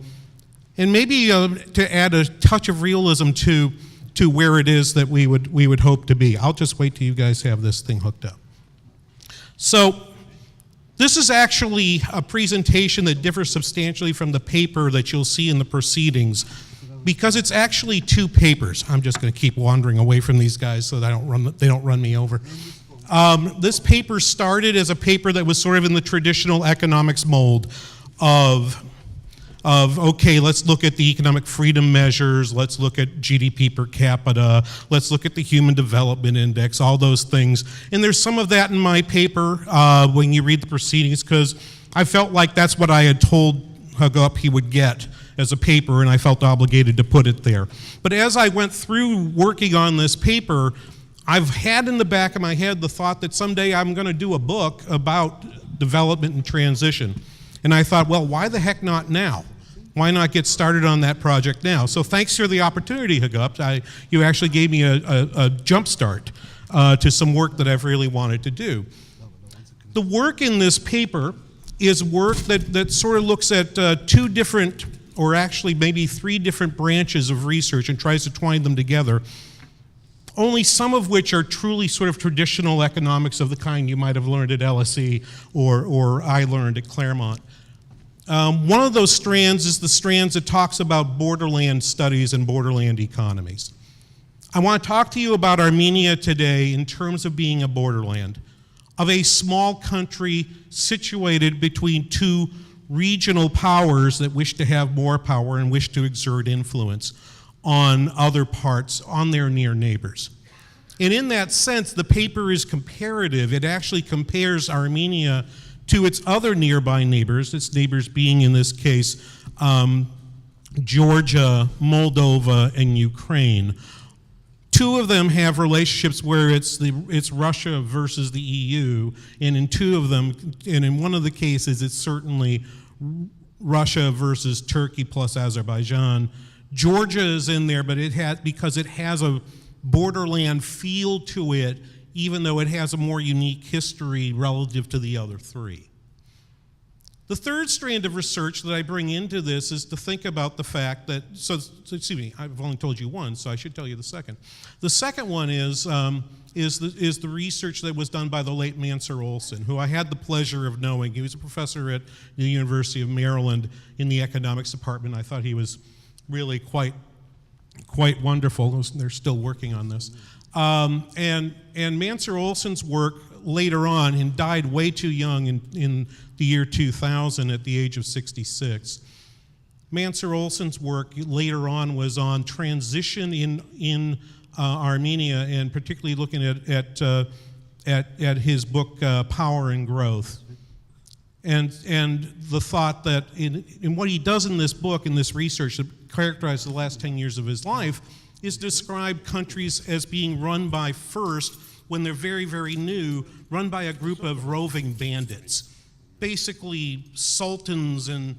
and maybe to add a touch of realism to where it is that we would hope to be. I'll just wait till you guys have this thing hooked up. So this is actually a presentation that differs substantially from the paper that you'll see in the proceedings, because it's actually two papers. I'm just going to keep wandering away from these guys so that they don't run me over. This paper started as a paper that was sort of in the traditional economics mold of okay, let's look at the economic freedom measures, let's look at GDP per capita, let's look at the Human Development Index, all those things. And there's some of that in my paper when you read the proceedings, because I felt like that's what I had told Hagop he would get as a paper, and I felt obligated to put it there. But as I went through working on this paper, I've had in the back of my head the thought that someday I'm going to do a book about development and transition. And I thought, well, why the heck not now? Why not get started on that project now? So thanks for the opportunity, Hagop. You actually gave me a jump start to some work that I've really wanted to do. The work in this paper is work that sort of looks at two different, or actually maybe three different branches of research and tries to twine them together, only some of which are truly sort of traditional economics of the kind you might have learned at LSE or I learned at Claremont. One of those strands is the strands that talks about borderland studies and borderland economies. I want to talk to you about Armenia today in terms of being a borderland, of a small country situated between two regional powers that wish to have more power and wish to exert influence on other parts, on their near neighbors. And in that sense, the paper is comparative. It actually compares Armenia to its other nearby neighbors, its neighbors being, in this case, Georgia, Moldova, and Ukraine. Two of them have relationships where it's Russia versus the EU, and in two of them, and in one of the cases, it's certainly Russia versus Turkey plus Azerbaijan. Georgia is in there, but because it has a borderland feel to it, even though it has a more unique history relative to the other three. The third strand of research that I bring into this is to think about the fact that, excuse me, I've only told you one, so I should tell you the second. The second one is the research that was done by the late Mansur Olson, who I had the pleasure of knowing. He was a professor at the University of Maryland in the economics department. I thought he was really quite wonderful. They're still working on this. And Mansur Olson's work later on, and died way too young in the year 2000 at the age of 66. Mansur Olson's work later on was on transition in Armenia, and particularly looking at his book Power and Growth. And the thought that in what he does in this book, in this research that characterized the last 10 years of his life, is describe countries as being run by, first, when they're very, very new, run by a group of roving bandits. Basically sultans and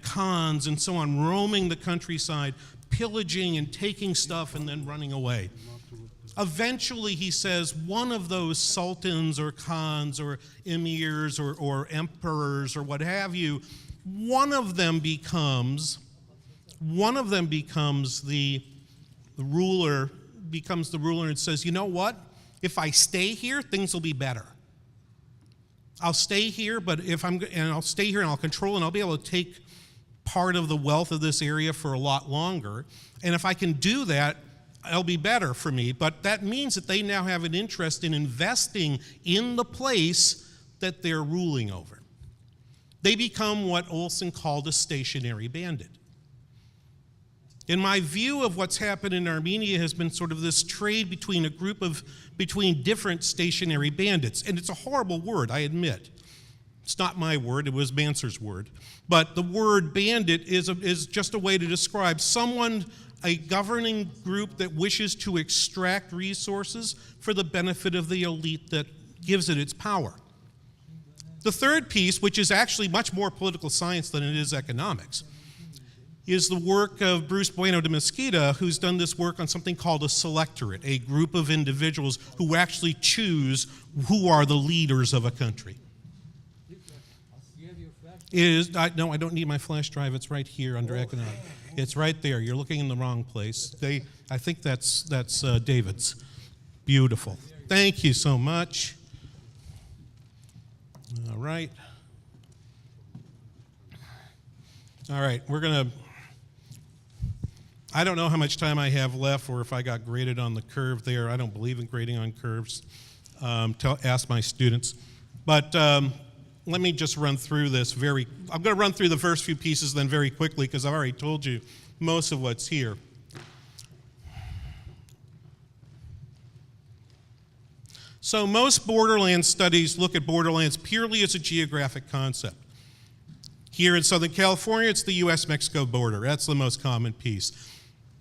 khans and so on, roaming the countryside, pillaging and taking stuff and then running away. Eventually, he says, one of those sultans or khans or emirs or emperors or what have you, one of them becomes the ruler, and says, you know what? If I stay here, things will be better. I'll stay here, but I'll stay here and I'll control, and I'll be able to take part of the wealth of this area for a lot longer. And if I can do that, it'll be better for me. But that means that they now have an interest in investing in the place that they're ruling over. They become what Olson called a stationary bandit. In my view of what's happened in Armenia has been sort of this trade between between different stationary bandits. And it's a horrible word, I admit. It's not my word, it was Mansur's word. But the word bandit is just a way to describe someone, a governing group that wishes to extract resources for the benefit of the elite that gives it its power. The third piece, which is actually much more political science than it is economics, is the work of Bruce Bueno de Mesquita, who's done this work on something called a selectorate, a group of individuals who actually choose who are the leaders of a country. No, I don't need my flash drive. It's right here under economics. It's right there. You're looking in the wrong place. I think that's David's. Beautiful. Thank you so much. All right. All right, we're going to, I don't know how much time I have left or if I got graded on the curve there. I don't believe in grading on curves. Ask my students. But let me just run through this I'm going to run through the first few pieces then very quickly because I've already told you most of what's here. So most borderland studies look at borderlands purely as a geographic concept. Here in Southern California, it's the US-Mexico border. That's the most common piece.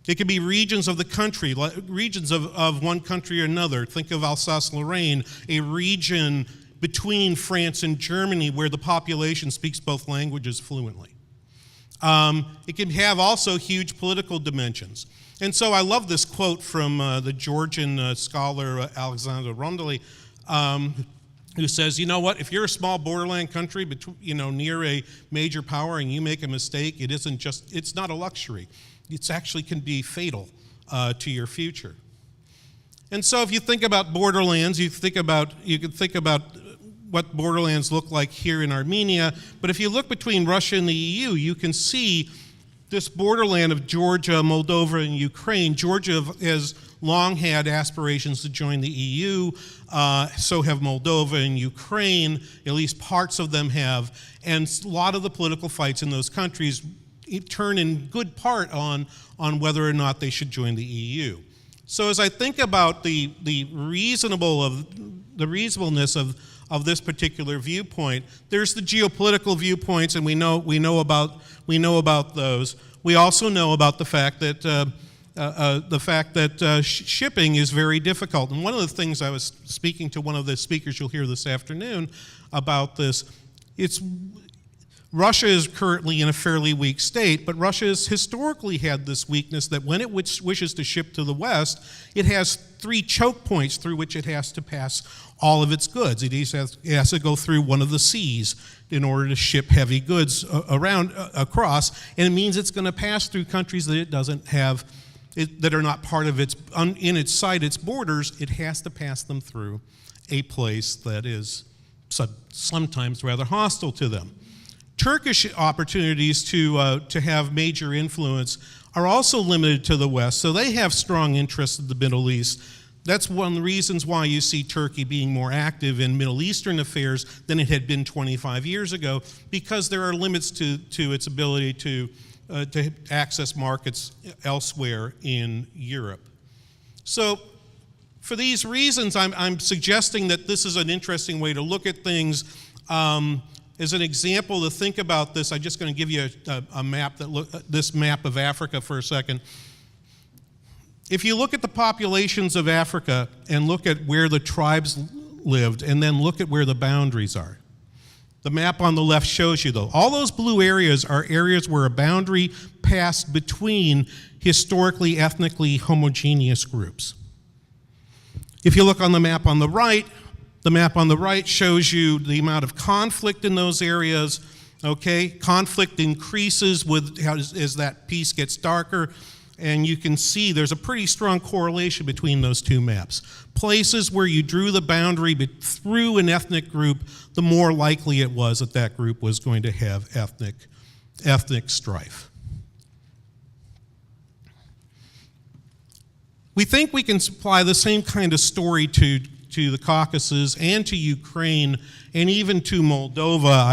It can be regions of the country, regions of one country or another. Think of Alsace-Lorraine, a region between France and Germany where the population speaks both languages fluently. It can have also huge political dimensions. And so I love this quote from the Georgian scholar Alexander Rondelli, who says, you know what, if you're a small borderland country near a major power and you make a mistake, it's not a luxury. It actually can be fatal to your future. And so if you think about borderlands, you can think about what borderlands look like here in Armenia, but if you look between Russia and the EU, you can see this borderland of Georgia, Moldova, and Ukraine. Georgia has long had aspirations to join the EU, so have Moldova and Ukraine, at least parts of them have, and a lot of the political fights in those countries turn in good part on whether or not they should join the EU. So as I think about the reasonableness of this particular viewpoint, there's the geopolitical viewpoints, and we know about those. We also know about the fact that shipping is very difficult. And one of the things I was speaking to one of the speakers you'll hear this afternoon about this, Russia is currently in a fairly weak state, but Russia has historically had this weakness that when it wishes to ship to the West, it has 3 choke points through which it has to pass all of its goods. It has to go through one of the seas in order to ship heavy goods across, and it means it's going to pass through countries that it doesn't have, that are not part of its borders. It has to pass them through a place that is sometimes rather hostile to them. Turkish opportunities to have major influence are also limited to the West, so they have strong interests in the Middle East. That's one of the reasons why you see Turkey being more active in Middle Eastern affairs than it had been 25 years ago, because there are limits to its ability to access markets elsewhere in Europe. So for these reasons, I'm suggesting that this is an interesting way to look at things. As an example to think about this, I'm just going to give you a map this map of Africa for a second. If you look at the populations of Africa and look at where the tribes lived and then look at where the boundaries are, the map on the left shows you though. All those blue areas are areas where a boundary passed between historically, ethnically homogeneous groups. If you look on the map on the right shows you the amount of conflict in those areas. Okay, conflict increases as that piece gets darker, and you can see there's a pretty strong correlation between those two maps. Places where you drew the boundary through an ethnic group, the more likely it was that that group was going to have ethnic ethnic strife. We think we can supply the same kind of story to the Caucasus and to Ukraine and even to Moldova.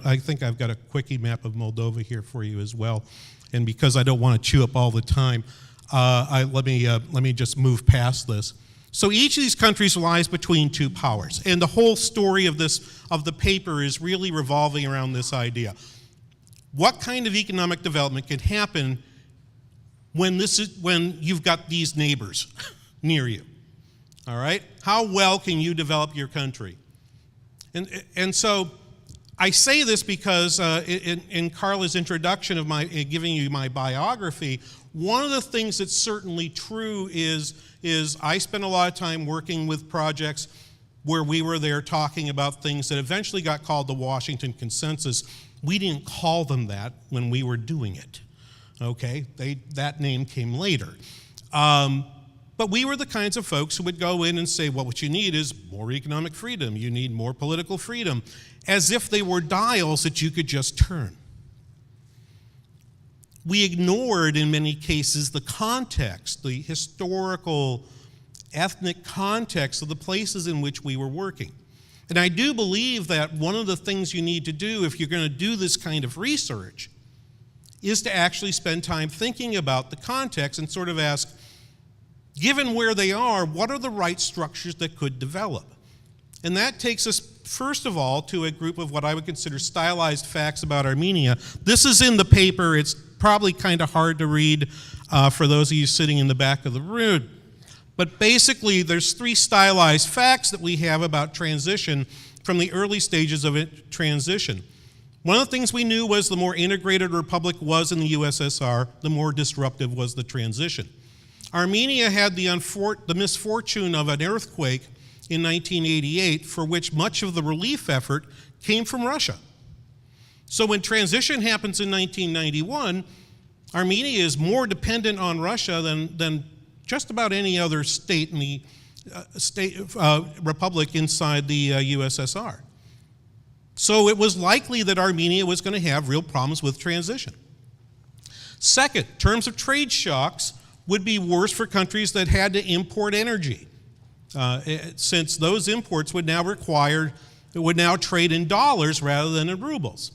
I think I've got a quickie map of Moldova here for you as well. And because I don't want to chew up all the time, let me just move past this. So each of these countries lies between two powers, and the whole story of the paper is really revolving around this idea. What kind of economic development can happen when you've got these neighbors near you? All right? How well can you develop your country? And so I say this because in Carla's introduction of giving you my biography, one of the things that's certainly true is I spent a lot of time working with projects where we were there talking about things that eventually got called the Washington Consensus. We didn't call them that when we were doing it. Okay? That name came later. But we were the kinds of folks who would go in and say, well, what you need is more economic freedom. You need more political freedom, as if they were dials that you could just turn. We ignored, in many cases, the context, the historical, ethnic context of the places in which we were working. And I do believe that one of the things you need to do if you're going to do this kind of research is to actually spend time thinking about the context and sort of ask, given where they are, what are the right structures that could develop? And that takes us, first of all, to a group of what I would consider stylized facts about Armenia. This is in the paper. It's probably kind of hard to read for those of you sitting in the back of the room. But basically, there's 3 stylized facts that we have about transition from the early stages of transition. One of the things we knew was the more integrated a republic was in the USSR, the more disruptive was the transition. Armenia had the misfortune of an earthquake in 1988, for which much of the relief effort came from Russia. So when transition happens in 1991, Armenia is more dependent on Russia than just about any other state in the republic inside the USSR. So it was likely that Armenia was going to have real problems with transition. Second, terms of trade shocks would be worse for countries that had to import energy, since those imports would now trade in dollars rather than in rubles.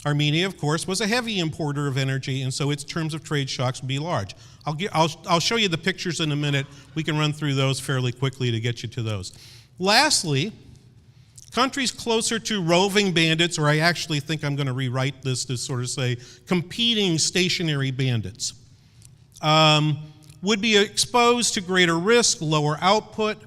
Armenia, of course, was a heavy importer of energy, and so its terms of trade shocks would be large. I'll show you the pictures in a minute. We can run through those fairly quickly to get you to those. Lastly, countries closer to roving bandits, or I actually think I'm going to rewrite this to sort of say competing stationary bandits, would be exposed to greater risk, lower output,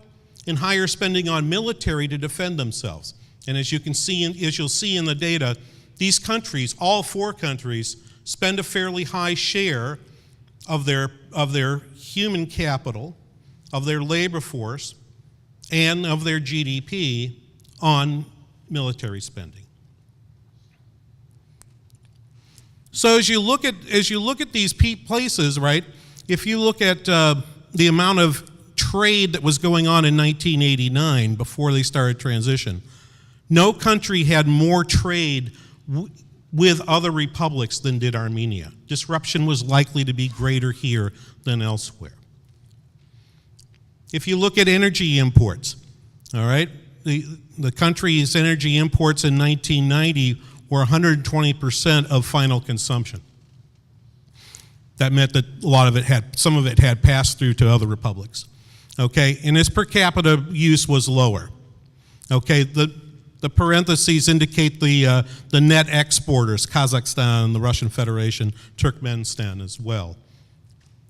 and higher spending on military to defend themselves. And as you'll see in the data, these countries, all 4 countries, spend a fairly high share of their human capital, of their labor force, and of their GDP on military spending. So as you look at these places, right? If you look at the amount of trade that was going on in 1989 before they started transition, no country had more trade with other republics than did Armenia. Disruption was likely to be greater here than elsewhere. If you look at energy imports, all right, the country's energy imports in 1990 were 120% of final consumption. That meant that some of it had passed through to other republics. Okay, and its per capita use was lower. Okay, the parentheses indicate the net exporters, Kazakhstan, the Russian Federation, Turkmenistan as well.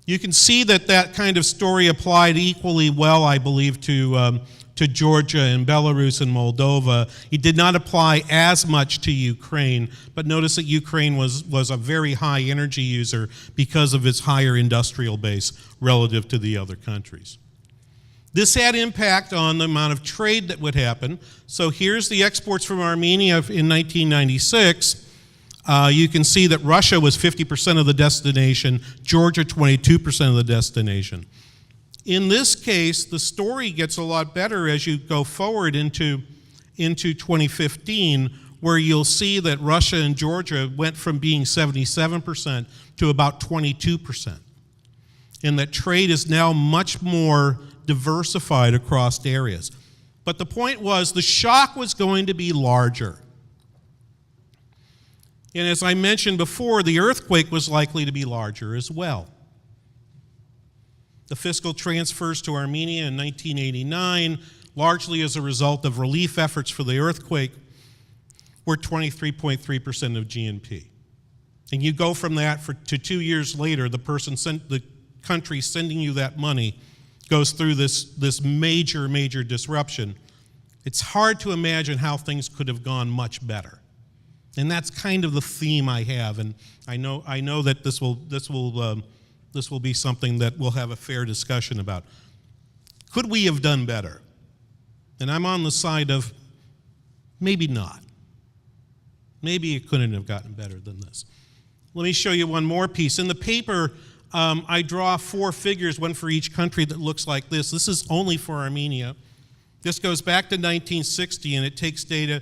You can see that kind of story applied equally well, I believe, to Georgia and Belarus and Moldova. It did not apply as much to Ukraine, but notice that Ukraine was a very high energy user because of its higher industrial base relative to the other countries. This had impact on the amount of trade that would happen. So here's the exports from Armenia in 1996. You can see that Russia was 50% of the destination, Georgia 22% of the destination. In this case, the story gets a lot better as you go forward into 2015, where you'll see that Russia and Georgia went from being 77% to about 22%. And that trade is now much more diversified across areas. But the point was the shock was going to be larger. And as I mentioned before, the earthquake was likely to be larger as well. The fiscal transfers to Armenia in 1989, largely as a result of relief efforts for the earthquake, were 23.3% of GNP. And you go from that to 2 years later, the country sending you that money goes through this major, major disruption. It's hard to imagine how things could have gone much better. And that's kind of the theme I have, and I know that this will be something that we'll have a fair discussion about. Could we have done better? And I'm on the side of maybe not. Maybe it couldn't have gotten better than this. Let me show you one more piece. In the paper, I draw 4 figures, one for each country, that looks like this. This is only for Armenia. This goes back to 1960, and it takes data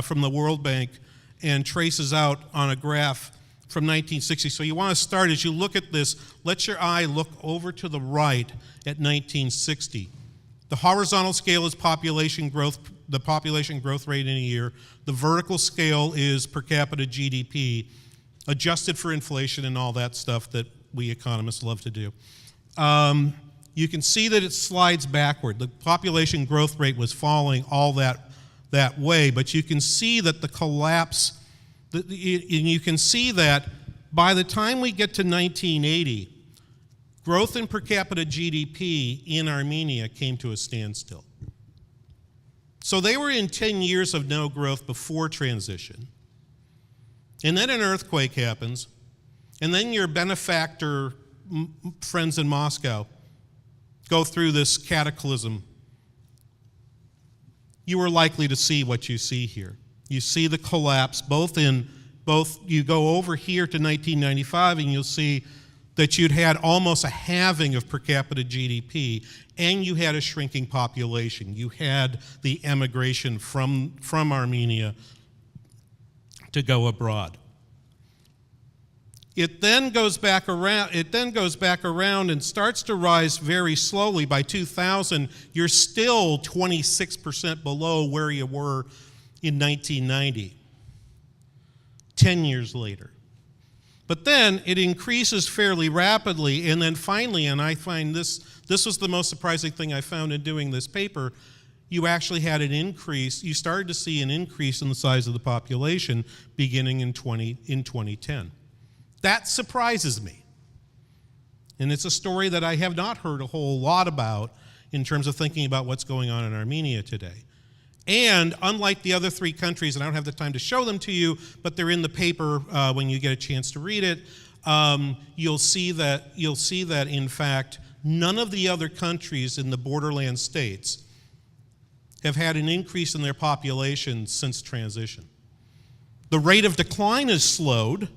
from the World Bank and traces out on a graph from 1960. So you want to start, as you look at this, let your eye look over to the right at 1960. The horizontal scale is population growth, the population growth rate in a year. The vertical scale is per capita GDP, adjusted for inflation and all that stuff that we economists love to do. You can see that it slides backward. The population growth rate was falling all that way, but you can see that the collapse, and you can see that by the time we get to 1980, growth in per capita GDP in Armenia came to a standstill. So they were in 10 years of no growth before transition. And then an earthquake happens, and then your benefactor friends in Moscow go through this cataclysm. You are likely to see what you see here. You see the collapse, you go over here to 1995 and you'll see that you'd had almost a halving of per capita GDP, and you had a shrinking population. You had the emigration from Armenia to go abroad. It then goes back around and starts to rise very slowly. By 2000, you're still 26% below where you were in 1990, 10 years later. But then it increases fairly rapidly, and then finally, and I find this was the most surprising thing I found in doing this paper, you actually had an increase, you started to see an increase in the size of the population beginning in 2010. That surprises me. And it's a story that I have not heard a whole lot about in terms of thinking about what's going on in Armenia today. And unlike the other 3 countries, and I don't have the time to show them to you, but they're in the paper when you get a chance to read it, you'll see that in fact, none of the other countries in the borderland states have had an increase in their population since transition. The rate of decline has slowed,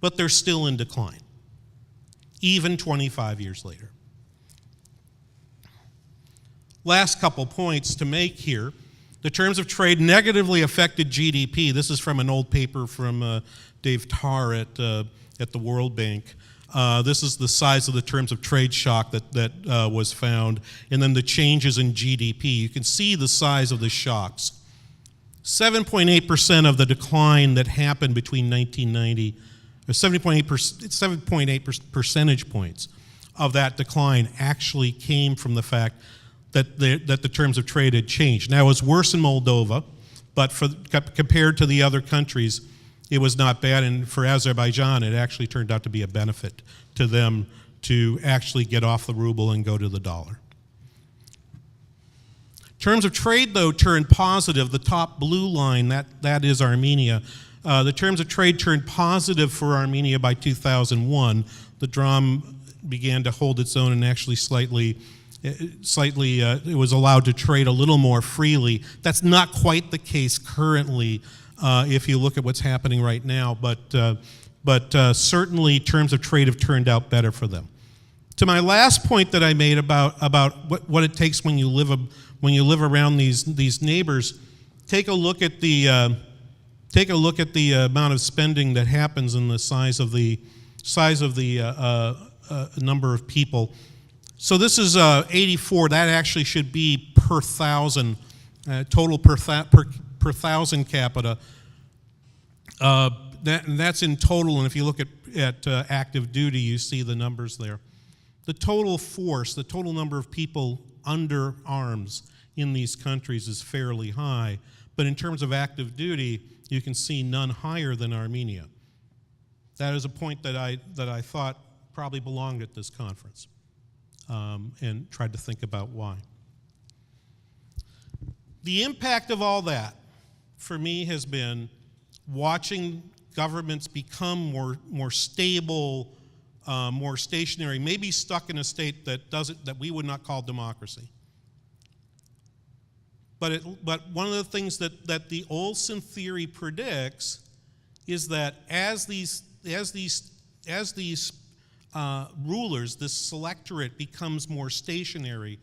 but they're still in decline, even 25 years later. Last couple points to make here. The terms of trade negatively affected GDP. This is from an old paper from Dave Tarr at the World Bank. This is the size of the terms of trade shock that was found, and then the changes in GDP. You can see the size of the shocks. 7.8% of the decline that happened between 1990, or 7.8 percentage points of that decline actually came from the fact that the terms of trade had changed. Now, it was worse in Moldova, but compared to the other countries, it was not bad. And for Azerbaijan, it actually turned out to be a benefit to them to actually get off the ruble and go to the dollar. Terms of trade, though, turned positive. The top blue line, that is Armenia. The terms of trade turned positive for Armenia by 2001. The dram began to hold its own and actually slightly it was allowed to trade a little more freely. That's not quite the case currently if you look at what's happening right now, but certainly terms of trade have turned out better for them. To my last point that I made about what it takes when you live around these neighbors, take a look at the amount of spending that happens in the size of the number of people. So this is 84. That actually should be per thousand, total per thousand capita. That's in total, and if you look at active duty, you see the numbers there. The total force, the total number of people under arms in these countries is fairly high, but in terms of active duty, you can see none higher than Armenia. That is a point that I thought probably belonged at this conference, and tried to think about why. The impact of all that, for me, has been watching governments become more stable, more stationary, maybe stuck in a state that we would not call democracy. But one of the things that the Olson theory predicts is that as these rulers, this selectorate becomes more stationary,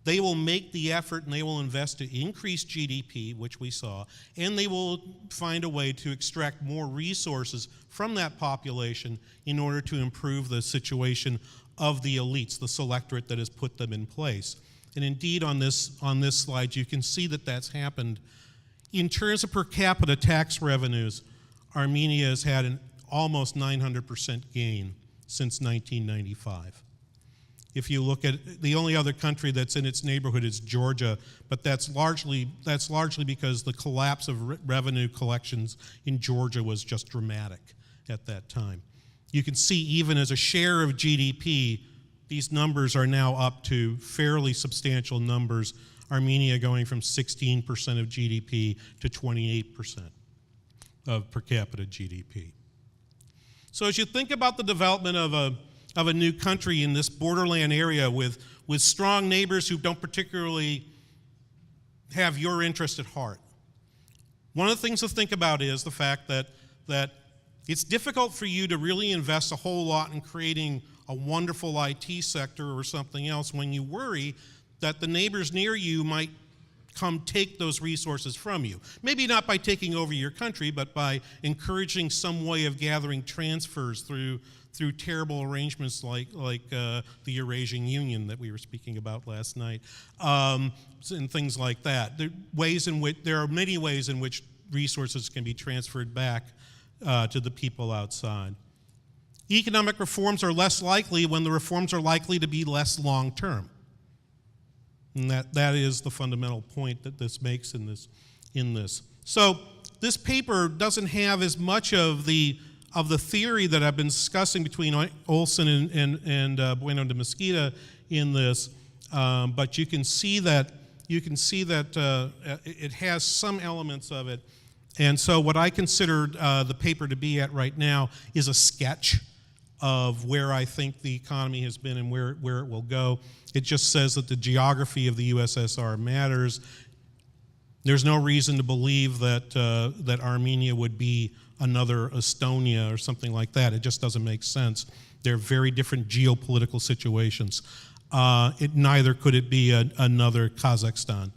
they will make the effort and they will invest to increase GDP, which we saw, and they will find a way to extract more resources from that population in order to improve the situation of the elites, the selectorate that has put them in place. And indeed, on this slide, you can see that that's happened. In terms of per capita tax revenues, Armenia has had an almost 900% gain since 1995. If you look at the only other country that's in its neighborhood is Georgia, but that's largely because the collapse of revenue collections in Georgia was just dramatic at that time. You can see even as a share of GDP, these numbers are now up to fairly substantial numbers. Armenia going from 16% of GDP to 28% of per capita GDP. So as you think about the development of a new country in this borderland area with strong neighbors who don't particularly have your interest at heart, one of the things to think about is the fact that it's difficult for you to really invest a whole lot in creating a wonderful IT sector or something else when you worry that the neighbors near you might come take those resources from you. Maybe not by taking over your country, but by encouraging some way of gathering transfers through terrible arrangements like the Eurasian Union that we were speaking about last night, and things like that. There are many ways in which resources can be transferred back to the people outside. Economic reforms are less likely when the reforms are likely to be less long-term. And that is the fundamental point that this makes in this. So this paper doesn't have as much of the theory that I've been discussing between Olson and Bueno de Mesquita in this, but you can see that it has some elements of it. And so what I consider the paper to be at right now is a sketch of where I think the economy has been and where it will go. It just says that the geography of the USSR matters. There's no reason to believe that Armenia would be another Estonia or something like that. It just doesn't make sense. They're very different geopolitical situations. Neither could it be another Kazakhstan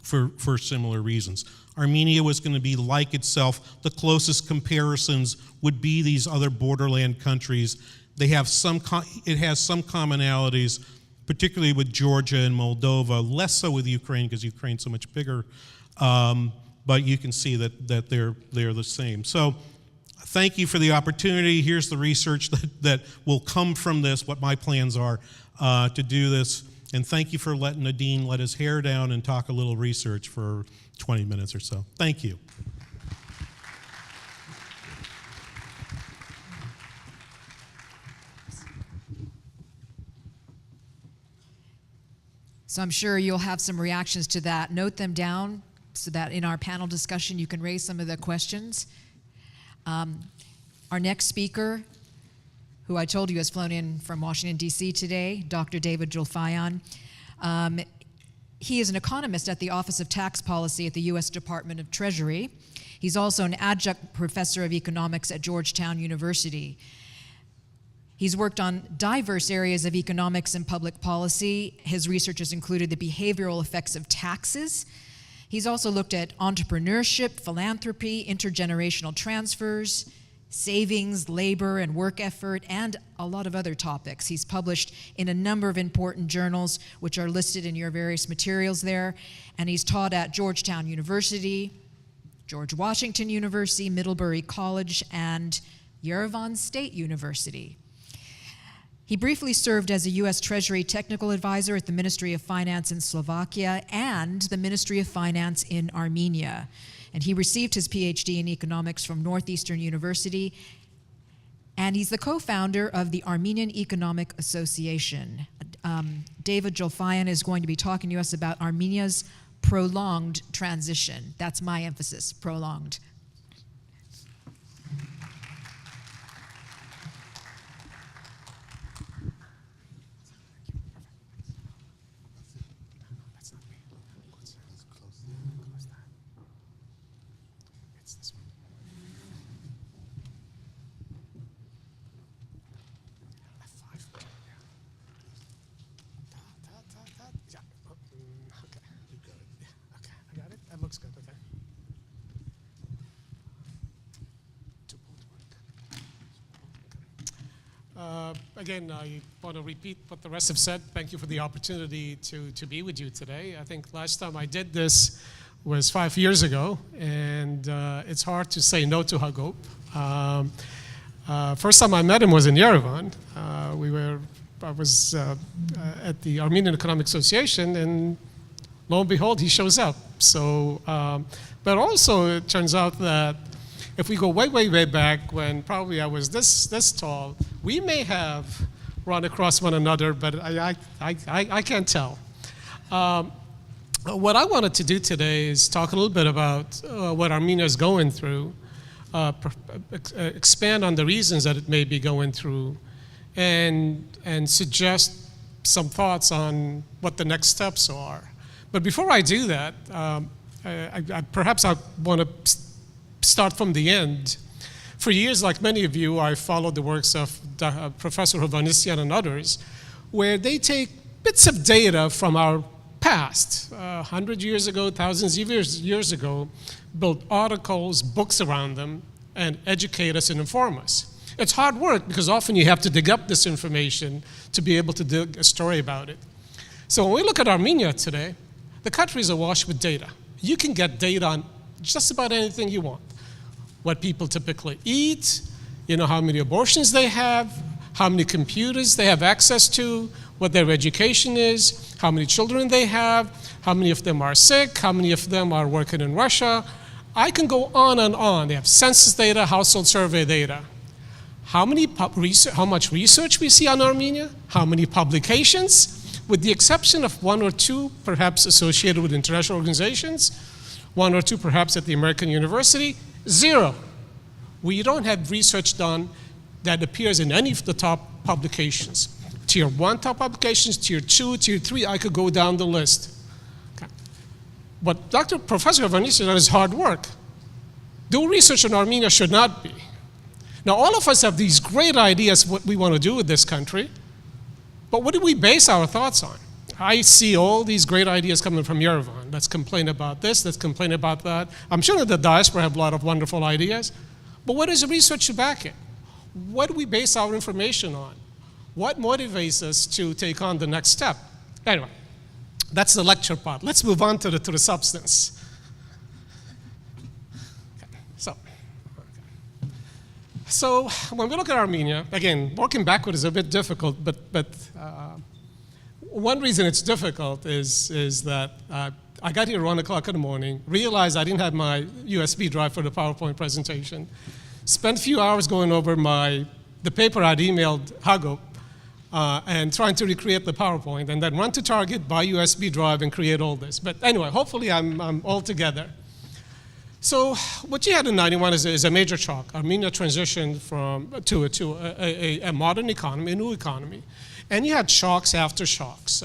for similar reasons. Armenia was going to be like itself. The closest comparisons would be these other borderland countries. It has some commonalities, particularly with Georgia and Moldova, less so with Ukraine because Ukraine's so much bigger. But you can see that they're the same. So thank you for the opportunity. Here's the research that will come from this, what my plans are to do this. And thank you for letting Nadine let his hair down and talk a little research for 20 minutes or so. Thank you. So I'm sure you'll have some reactions to that. Note them down so that in our panel discussion you can raise some of the questions. Our next speaker, who I told you has flown in from Washington, D.C. today, Dr. David Julfayan. He is an economist at the Office of Tax Policy at the U.S. Department of Treasury. He's also an adjunct professor of economics at Georgetown University. He's worked on diverse areas of economics and public policy. His research has included the behavioral effects of taxes, He's also looked at entrepreneurship, philanthropy, intergenerational transfers, savings, labor, and work effort, and a lot of other topics. He's published in a number of important journals, which are listed in your various materials there, and he's taught at Georgetown University, George Washington University, Middlebury College, and Yerevan State University. He briefly served as a U.S. Treasury Technical Advisor at the Ministry of Finance in Slovakia and the Ministry of Finance in Armenia. And he received his PhD in economics from Northeastern University, and he's the co-founder of the Armenian Economic Association. David Jolfayan is going to be talking to us about Armenia's prolonged transition. That's my emphasis, prolonged. Looks good, okay. Again, I want to repeat what the rest have said. Thank you for the opportunity to be with you today. I think last time I did this was 5 years ago, and it's hard to say no to Hagop. First time I met him was in Yerevan. I was at the Armenian Economic Association, and lo and behold, he shows up. So, but also it turns out that if we go way, way, way back when probably I was this tall, we may have run across one another, but I can't tell. What I wanted to do today is talk a little bit about what Armenia is going through, expand on the reasons that it may be going through, and suggest some thoughts on what the next steps are. But before I do that, perhaps I want to start from the end. For years, like many of you, I followed the works of Professor Hovhannisyan and others, where they take bits of data from our past, 100 years ago, thousands of years ago, build articles, books around them, and educate us and inform us. It's hard work because often you have to dig up this information to be able to dig a story about it. So when we look at Armenia today, the country is awash with data. You can get data on just about anything you want. What people typically eat, you know, how many abortions they have, how many computers they have access to, what their education is, how many children they have, how many of them are sick, how many of them are working in Russia. I can go on and on. They have census data, household survey data. How much research we see on Armenia, how many publications, with the exception of one or two perhaps associated with international organizations, one or two perhaps at the American University, zero. We don't have research done that appears in any of the top publications. Tier 1 top publications, Tier 2, Tier 3, I could go down the list. Okay. But Professor Hovhannisyan is hard work. Do research on Armenia should not be. Now, all of us have these great ideas what we want to do with this country, but what do we base our thoughts on? I see all these great ideas coming from Yerevan. Let's complain about this, let's complain about that. I'm sure that the diaspora have a lot of wonderful ideas, but what is the research to back it? What do we base our information on? What motivates us to take on the next step? Anyway, that's the lecture part. Let's move on to the substance. So when we look at Armenia, again, working backward is a bit difficult, but one reason it's difficult is that I got here at 1 o'clock in the morning, realized I didn't have my USB drive for the PowerPoint presentation, spent a few hours going over the paper I'd emailed Hagop and trying to recreate the PowerPoint, and then run to Target, buy USB drive, and create all this. But anyway, hopefully I'm all together. So what you had in 91 is a major shock. Armenia transitioned to a modern economy, a new economy. And you had shocks after shocks.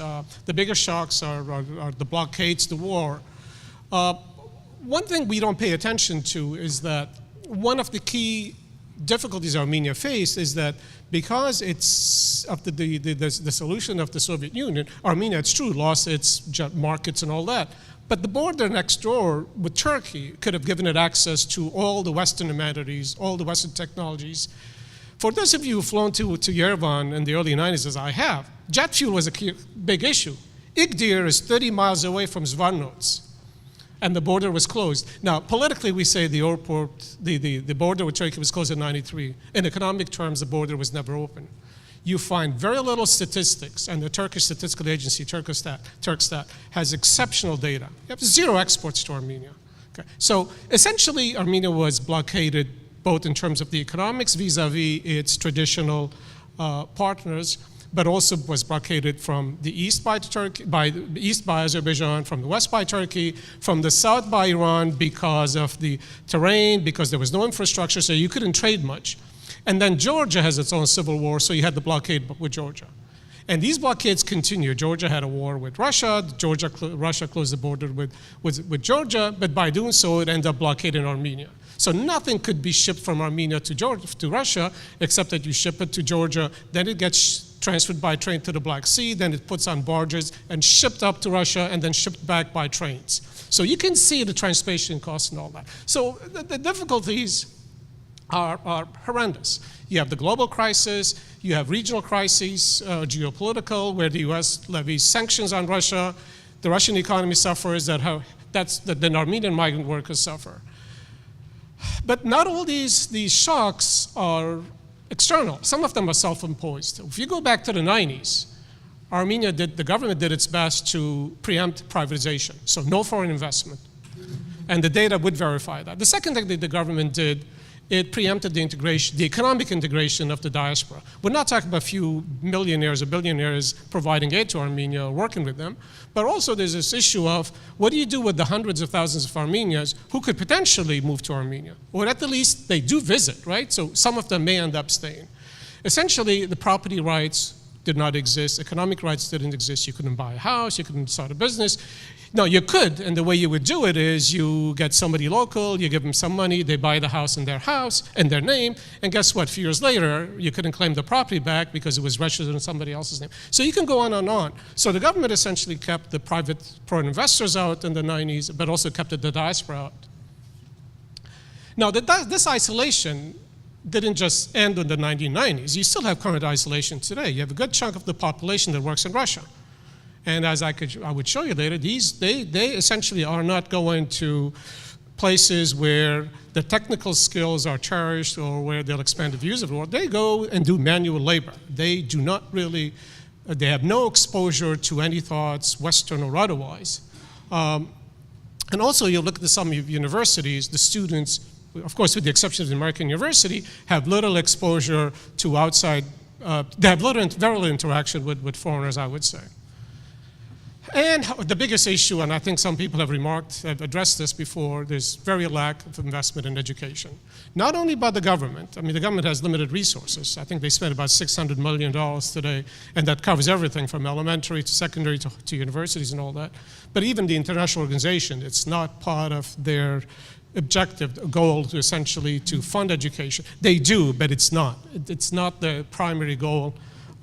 The bigger shocks are the blockades, the war. One thing we don't pay attention to is that one of the key difficulties Armenia faced is that because it's of the solution of the Soviet Union, Armenia, it's true, lost its markets and all that. But the border next door with Turkey could have given it access to all the Western amenities, all the Western technologies. For those of you who've flown to Yerevan in the early 90s, as I have, jet fuel was a big issue. Igdir is 30 miles away from Zvartnots, and the border was closed. Now, politically, we say the airport, the border with Turkey was closed in '93. In economic terms, the border was never open. You find very little statistics, and the Turkish statistical agency, Turkstat, has exceptional data. You have 0 exports to Armenia. Okay. So essentially, Armenia was blockaded both in terms of the economics vis-a-vis its traditional partners, but also was blockaded from the east by Turkey, by Azerbaijan, from the west by Turkey, from the south by Iran because of the terrain, because there was no infrastructure, so you couldn't trade much. And then Georgia has its own civil war, so you had the blockade with Georgia. And these blockades continue. Georgia had a war with Russia. Russia closed the border with Georgia, but by doing so, it ended up blockading Armenia. So nothing could be shipped from Armenia to Russia, except that you ship it to Georgia, then it gets transferred by train to the Black Sea, then it puts on barges and shipped up to Russia, and then shipped back by trains. So you can see the transportation costs and all that. So the difficulties are horrendous. You have the global crisis, you have regional crises, geopolitical, where the US levies sanctions on Russia, the Russian economy suffers, then Armenian migrant workers suffer. But not all these shocks are external. Some of them are self-imposed. If you go back to the 90s, the government did its best to preempt privatization, so no foreign investment. And the data would verify that. The second thing that the government did, it preempted the integration, the economic integration of the diaspora. We're not talking about a few millionaires or billionaires providing aid to Armenia or working with them, but also there's this issue of what do you do with the hundreds of thousands of Armenians who could potentially move to Armenia? Or at the least, they do visit, right? So some of them may end up staying. Essentially, the property rights did not exist, economic rights didn't exist, you couldn't buy a house, you couldn't start a business. No, you could, and the way you would do it is you get somebody local, you give them some money, they buy the house in their name, and guess what? A few years later, you couldn't claim the property back because it was registered in somebody else's name. So you can go on and on. So the government essentially kept the private foreign investors out in the 90s, but also kept the diaspora out. Now, this isolation didn't just end in the 1990s. You still have current isolation today. You have a good chunk of the population that works in Russia. And as I would show you later, they essentially are not going to places where the technical skills are cherished or where they'll expand the views of the world. They go and do manual labor. They do not really, they have no exposure to any thoughts, Western or otherwise. And also, you look at some universities, the students, of course, with the exception of the American University, have little exposure to outside, they have very little interaction with foreigners, I would say. And the biggest issue, and I think some people have addressed this before, there's very lack of investment in education. Not only by the government, I mean, the government has limited resources. I think they spend about $600 million today, and that covers everything from elementary to secondary to universities and all that. But even the international organization, it's not part of their objective, goal to essentially to fund education. They do, but it's not. It's not the primary goal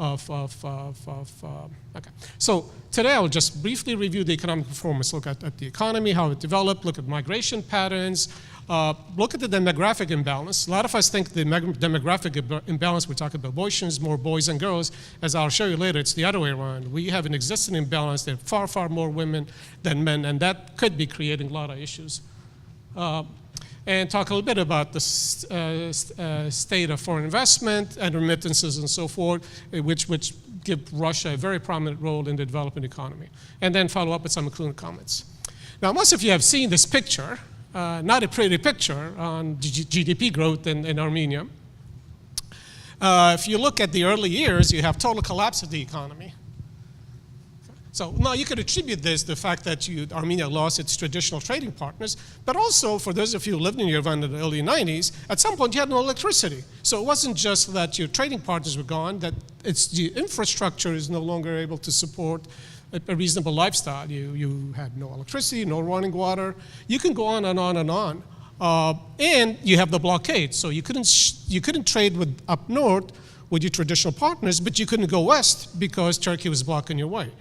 okay. So today I'll just briefly review the economic performance, look at the economy, how it developed, look at migration patterns, look at the demographic imbalance. A lot of us think the demographic imbalance, we talk about abortions, more boys and girls. As I'll show you later, it's the other way around. We have an existing imbalance. There are far, far more women than men, and that could be creating a lot of issues. And talk a little bit about the state of foreign investment and remittances and so forth, which give Russia a very prominent role in the developing economy. And then follow up with some concluding comments. Now, most of you have seen this picture, not a pretty picture on GDP growth in Armenia. If you look at the early years, you have total collapse of the economy. So now you could attribute this to the fact that Armenia lost its traditional trading partners, but also for those of you who lived in Yerevan in the early 90s, at some point you had no electricity. So it wasn't just that your trading partners were gone, that the infrastructure is no longer able to support a reasonable lifestyle. You had no electricity, no running water. You can go on and on and on. And you have the blockade, so you couldn't trade up north with your traditional partners, but you couldn't go west because Turkey was blocking your way.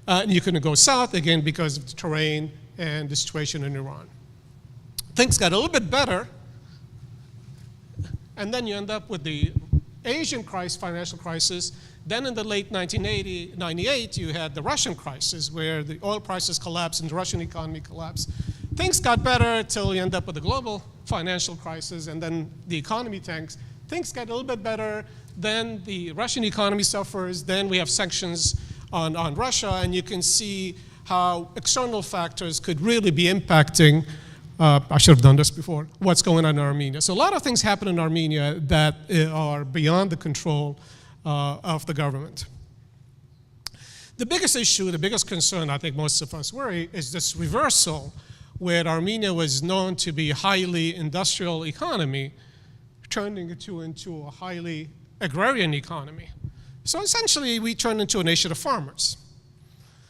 And you couldn't go south, again, because of the terrain and the situation in Iran. Things got a little bit better, and then you end up with the Asian financial crisis. Then in the late 1998, you had the Russian crisis, where the oil prices collapsed and the Russian economy collapsed. Things got better until you end up with a global financial crisis, and then the economy tanks. Things get a little bit better, then the Russian economy suffers, then we have sanctions on Russia, and you can see how external factors could really be impacting, I should have done this before, what's going on in Armenia. So a lot of things happen in Armenia that are beyond the control of the government. The biggest issue, the biggest concern I think most of us worry is this reversal where Armenia was known to be a highly industrial economy, turning it into a highly agrarian economy. So essentially, we turned into a nation of farmers.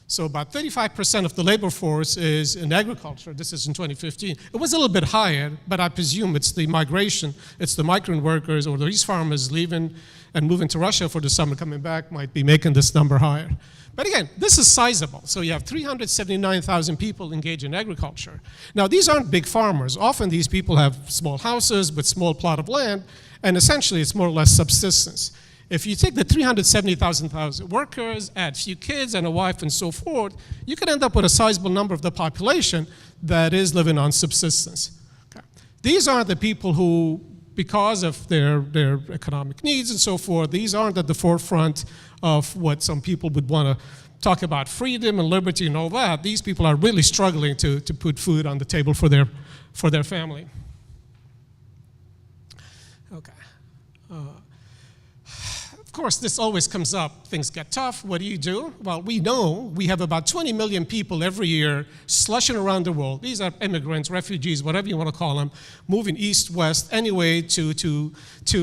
So about 35% of the labor force is in agriculture. This is in 2015. It was a little bit higher, but I presume it's the migration, it's the migrant workers or these farmers leaving and moving to Russia for the summer, coming back, might be making this number higher. But again, this is sizable. So you have 379,000 people engaged in agriculture. Now, these aren't big farmers. Often these people have small houses with small plot of land, and essentially it's more or less subsistence. If you take the 370,000 workers, add a few kids and a wife and so forth, you can end up with a sizable number of the population that is living on subsistence. Okay. These are the people who, because of their economic needs and so forth, these aren't at the forefront of what some people would want to talk about freedom and liberty and all that. These people are really struggling to put food on the table for their family. Okay. Of course, this always comes up. Things get tough. What do? Well, we know we have about 20 million people every year slushing around the world. These are immigrants, refugees, whatever you want to call them, moving east, west, anyway to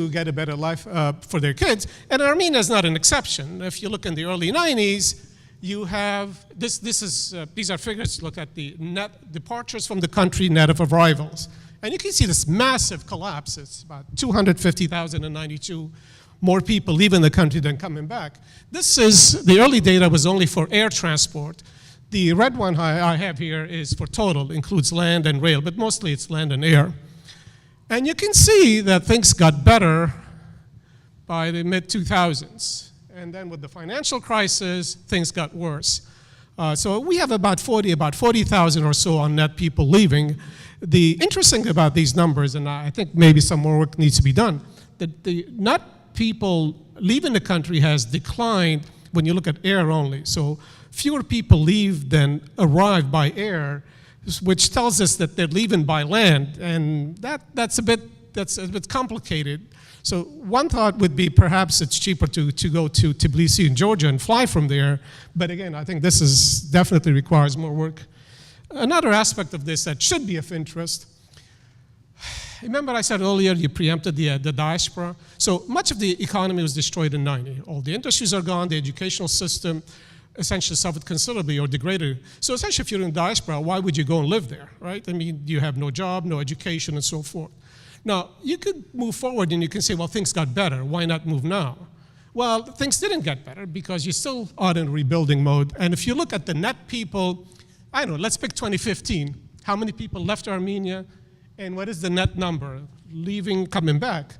get a better life for their kids. And Armenia is not an exception. If you look in the early 90s, you have, these are figures, look at the net departures from the country, net of arrivals. And you can see this massive collapse. It's about 250,000 in 92. More people leaving the country than coming back. This is, the early data was only for air transport. The red one I have here is for total, includes land and rail, but mostly it's land and air. And you can see that things got better by the mid-2000s. And then with the financial crisis, things got worse. So we have about 40,000 or so on net people leaving. The interesting about these numbers, and I think maybe some more work needs to be done, that the net people leaving the country has declined when you look at air only. So fewer people leave than arrive by air, which tells us that they're leaving by land, and that's a bit complicated. So one thought would be perhaps it's cheaper to go to Tbilisi in Georgia and fly from there, but again, I think this is definitely requires more work. Another aspect of this that should be of interest, remember I said earlier you preempted the diaspora? So much of the economy was destroyed in 90. All the industries are gone, the educational system essentially suffered considerably or degraded. So essentially if you're in diaspora, why would you go and live there, right? I mean, you have no job, no education, and so forth. Now, you could move forward and you can say, well, things got better, why not move now? Well, things didn't get better because you still are in rebuilding mode. And if you look at the net people, I don't know, let's pick 2015. How many people left Armenia? And what is the net number, leaving, coming back?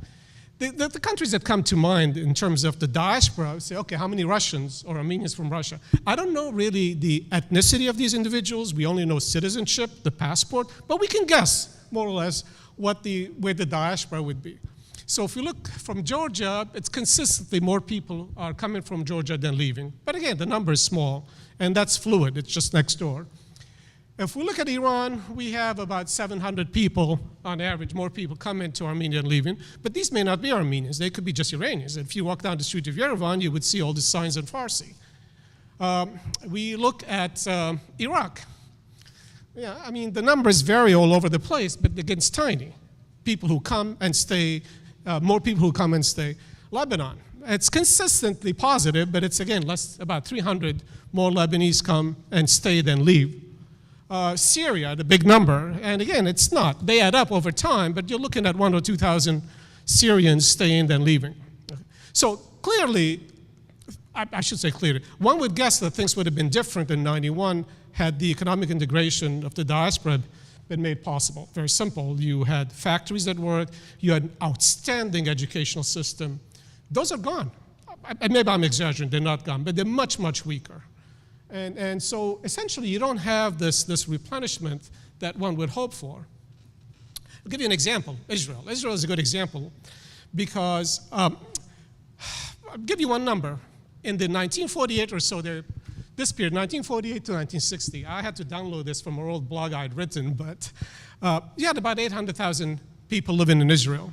The countries that come to mind in terms of the diaspora say, okay, how many Russians or Armenians from Russia? I don't know really the ethnicity of these individuals. We only know citizenship, the passport, but we can guess more or less where the diaspora would be. So if you look from Georgia, it's consistently more people are coming from Georgia than leaving. But again, the number is small, and that's fluid. It's just next door. If we look at Iran, we have about 700 people on average, more people coming to Armenia and leaving, but these may not be Armenians, they could be just Iranians. If you walk down the street of Yerevan, you would see all the signs in Farsi. We look at Iraq. Yeah, I mean, the numbers vary all over the place, but again, it's tiny. People who come and stay, more people who come and stay. Lebanon, it's consistently positive, but it's again, about 300 more Lebanese come and stay than leave. Syria, the big number, and again, it's not. They add up over time, but you're looking at 1,000 or 2,000 Syrians staying than leaving. So clearly, I should say clearly, one would guess that things would have been different in 91 had the economic integration of the diaspora been made possible. Very simple. You had factories that worked. You had an outstanding educational system. Those are gone. Maybe I'm exaggerating. They're not gone, but they're much, much weaker. And so essentially, you don't have this replenishment that one would hope for. I'll give you an example. Israel. Israel is a good example because I'll give you one number. In the 1948 or so, this period, 1948 to 1960, I had to download this from an old blog I'd written, but you had about 800,000 people living in Israel.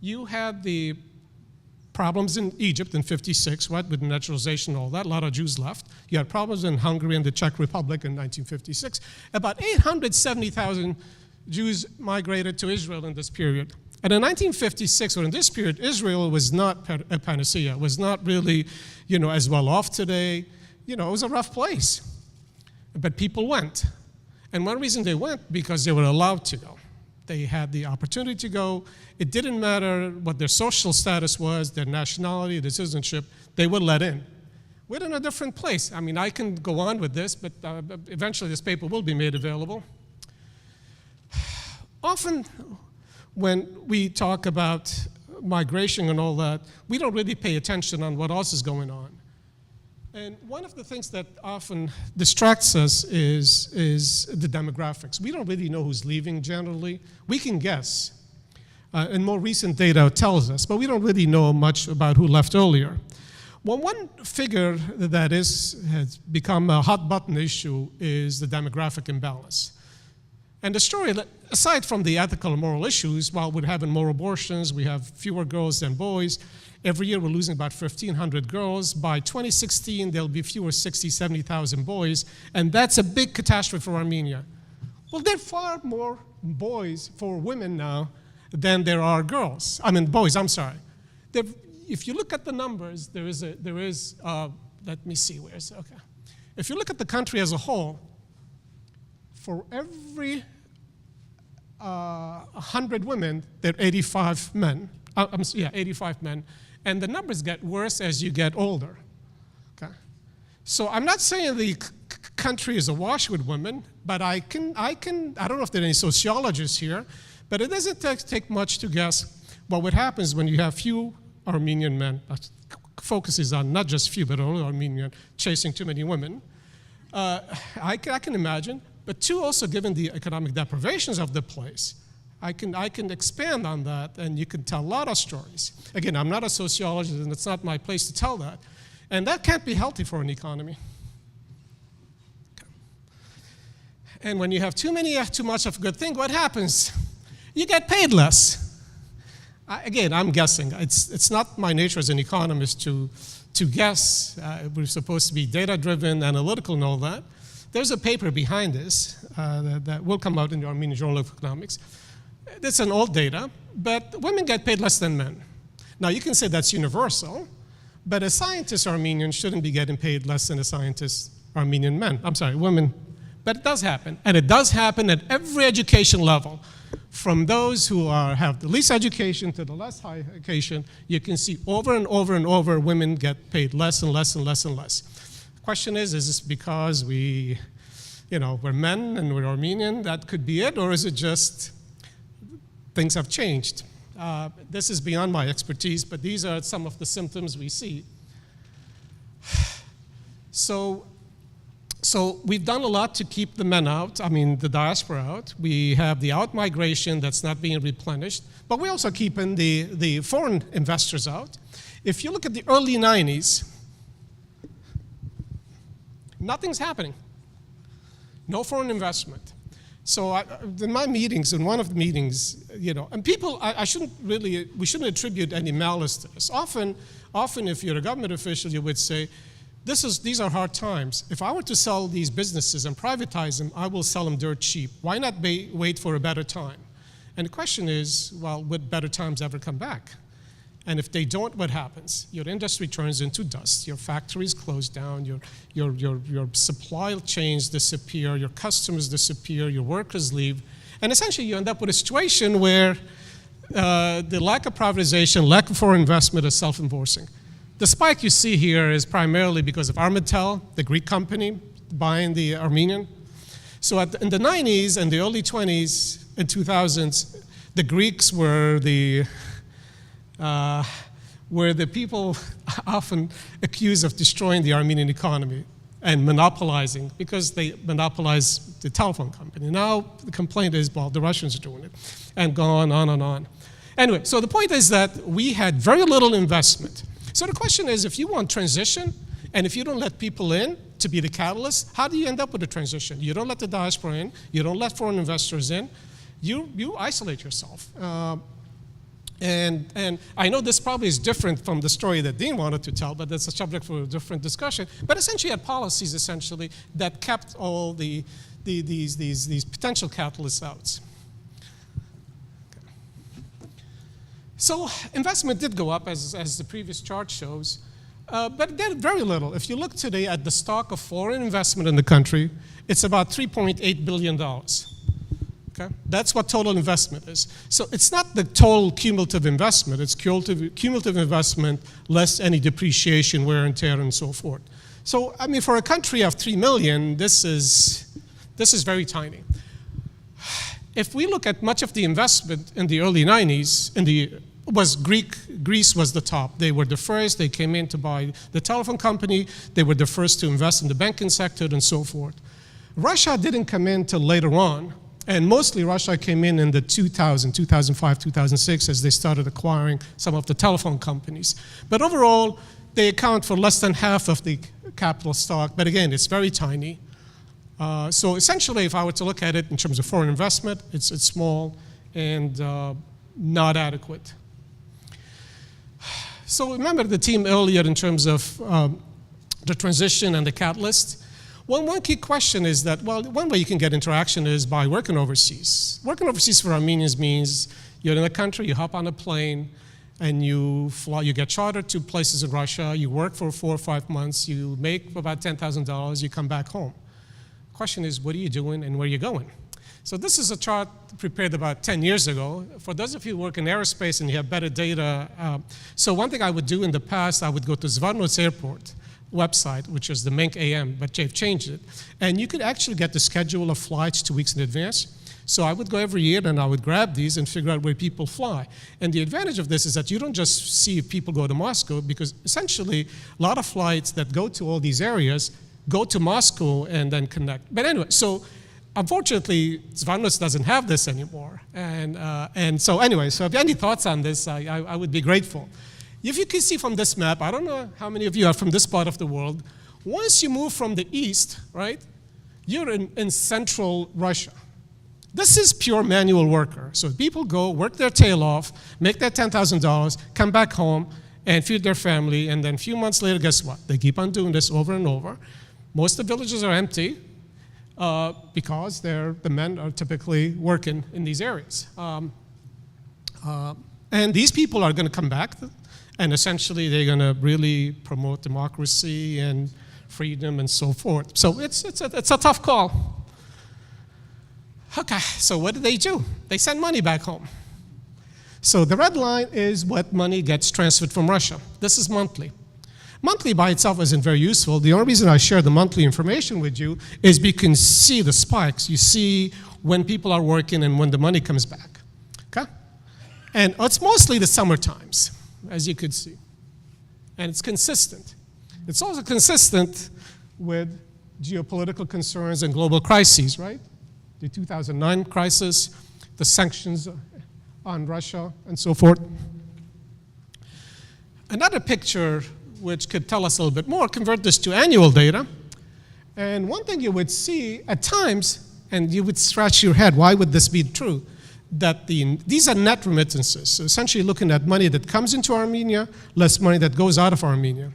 You had the problems in Egypt in 56, right, with naturalization and all that. A lot of Jews left. You had problems in Hungary and the Czech Republic in 1956. About 870,000 Jews migrated to Israel in this period. And in 1956, or in this period, Israel was not a panacea, was not really, as well off today. It was a rough place. But people went. And one reason they went, because they were allowed to go. They had the opportunity to go. It didn't matter what their social status was, their nationality, their citizenship, they were let in. We're in a different place. I mean, I can go on with this, but eventually this paper will be made available. Often, when we talk about migration and all that, we don't really pay attention on what else is going on. And one of the things that often distracts us is the demographics. We don't really know who's leaving generally. We can guess. And more recent data tells us, but we don't really know much about who left earlier. Well, one figure that has become a hot button issue is the demographic imbalance. And the story, aside from the ethical and moral issues, while we're having more abortions, we have fewer girls than boys. Every year we're losing about 1,500 girls. By 2016, there'll be fewer 60, 70,000 boys, and that's a big catastrophe for Armenia. Well, there are far more boys for women now than there are girls. I mean, boys, I'm sorry. If you look at the numbers, let me see, okay. If you look at the country as a whole, for every 100 women, there are 85 men. 85 men. And the numbers get worse as you get older. Okay? So I'm not saying the country is awash with women, but I don't know if there are any sociologists here, but it doesn't take much to guess what happens when you have few Armenian men, focuses on not just few, but only Armenian, chasing too many women. I can imagine. But two, also given the economic deprivations of the place, I can expand on that, and you can tell a lot of stories. Again, I'm not a sociologist, and it's not my place to tell that. And that can't be healthy for an economy. And when you have too much of a good thing, what happens? You get paid less. Again, I'm guessing. It's not my nature as an economist to guess. We're supposed to be data-driven, analytical, and all that. There's a paper behind this that will come out in the Armenian Journal of Economics. It's an old data, but women get paid less than men. Now, you can say that's universal, but a scientist Armenian shouldn't be getting paid less than a scientist Armenian men. I'm sorry, women. But it does happen, and it does happen at every education level. From those who have the least education to the less high education, you can see over and over and over women get paid less and less and less and less. Question is this because we're men and we're Armenian? That could be it, or is it just things have changed? This is beyond my expertise, but these are some of the symptoms we see. So we've done a lot to keep the men out, the diaspora out. We have the out-migration that's not being replenished, but we're also keeping the foreign investors out. If you look at the early 90s, nothing's happening. No foreign investment. So in my meetings, in one of the meetings, and people, we shouldn't attribute any malice to this. Often if you're a government official, you would say, these are hard times. If I were to sell these businesses and privatize them, I will sell them dirt cheap. Why not wait for a better time? And the question is, well, would better times ever come back? And if they don't, what happens? Your industry turns into dust. Your factories close down. Your supply chains disappear. Your customers disappear. Your workers leave. And essentially, you end up with a situation where the lack of privatization, lack of foreign investment is self-enforcing. The spike you see here is primarily because of Armatel, the Greek company, buying the Armenian. So in the 90s and the early 20s and 2000s, the Greeks were the people often accused of destroying the Armenian economy and monopolizing, because they monopolized the telephone company. Now the complaint is, well, the Russians are doing it, and go on and on. Anyway, so the point is that we had very little investment. So the question is, if you want transition, and if you don't let people in to be the catalyst, how do you end up with a transition? You don't let the diaspora in, you don't let foreign investors in, you isolate yourself. And I know this probably is different from the story that Dean wanted to tell, but that's a subject for a different discussion. But essentially, you had policies essentially that kept all these potential catalysts out. So investment did go up, as the previous chart shows, but it did very little. If you look today at the stock of foreign investment in the country, it's about $3.8 billion. Okay? That's what total investment is. So it's not the total cumulative investment, it's cumulative investment less any depreciation, wear and tear, and so forth. So, I mean, for a country of 3 million, this is very tiny. If we look at much of the investment in the early 90s, Greece was the top. They were the first, they came in to buy the telephone company, they were the first to invest in the banking sector and so forth. Russia didn't come in till later on, and mostly Russia came in the 2005, 2006, as they started acquiring some of the telephone companies. But overall, they account for less than half of the capital stock, but again, it's very tiny. So essentially, if I were to look at it in terms of foreign investment, it's small and not adequate. So remember the theme earlier in terms of the transition and the catalyst. One key question is that, well, one way you can get interaction is by working overseas. Working overseas for Armenians means you're in a country, you hop on a plane, and you fly, you get chartered to places in Russia, you work for 4 or 5 months, you make about $10,000, you come back home. Question is, what are you doing and where are you going? So this is a chart prepared about 10 years ago. For those of you who work in aerospace and you have better data, so one thing I would do in the past, I would go to Zvartnots Airport website, which is the Mink AM, but they've changed it. And you could actually get the schedule of flights 2 weeks in advance. So I would go every year and I would grab these and figure out where people fly. And the advantage of this is that you don't just see if people go to Moscow, because essentially a lot of flights that go to all these areas go to Moscow and then connect. But anyway, so unfortunately, Zvartnots doesn't have this anymore. And so anyway, so if you have any thoughts on this, I would be grateful. If you can see from this map, I don't know how many of you are from this part of the world, once you move from the east, right, you're in central Russia. This is pure manual worker. So people go, work their tail off, make their $10,000, come back home, and feed their family, and then a few months later, guess what? They keep on doing this over and over. Most of the villages are empty because the men are typically working in these areas. And these people are going to come back, and essentially they're going to really promote democracy and freedom and so forth. So it's a tough call. Okay, so what do? They send money back home. So the red line is what money gets transferred from Russia. This is monthly. Monthly by itself isn't very useful. The only reason I share the monthly information with you is because you can see the spikes. You see when people are working and when the money comes back. Okay? And it's mostly the summer times, as you could see. And it's consistent. It's also consistent with geopolitical concerns and global crises, right? The 2009 crisis, the sanctions on Russia, and so forth. Another picture which could tell us a little bit more, convert this to annual data. And one thing you would see at times, and you would scratch your head, why would this be true? That these are net remittances. So essentially looking at money that comes into Armenia, less money that goes out of Armenia.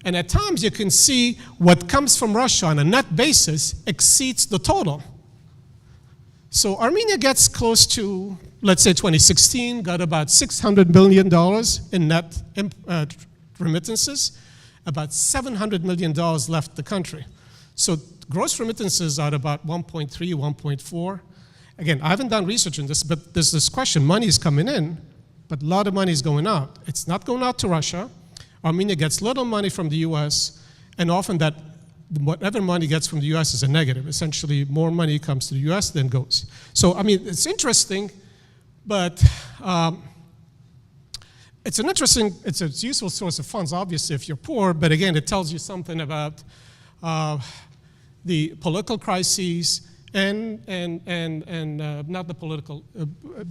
And at times you can see what comes from Russia on a net basis exceeds the total. So Armenia gets close to, let's say 2016, got about $600 million in net remittances, about $700 million left the country. So gross remittances are about 1.3, 1.4. Again, I haven't done research on this, but there's this question, money is coming in, but a lot of money is going out. It's not going out to Russia. Armenia gets little money from the US, and often that whatever money gets from the US is a negative. Essentially, more money comes to the US than goes. So, I mean, it's interesting, but it's a useful source of funds, obviously, if you're poor, but again, it tells you something about the political crises and not the political,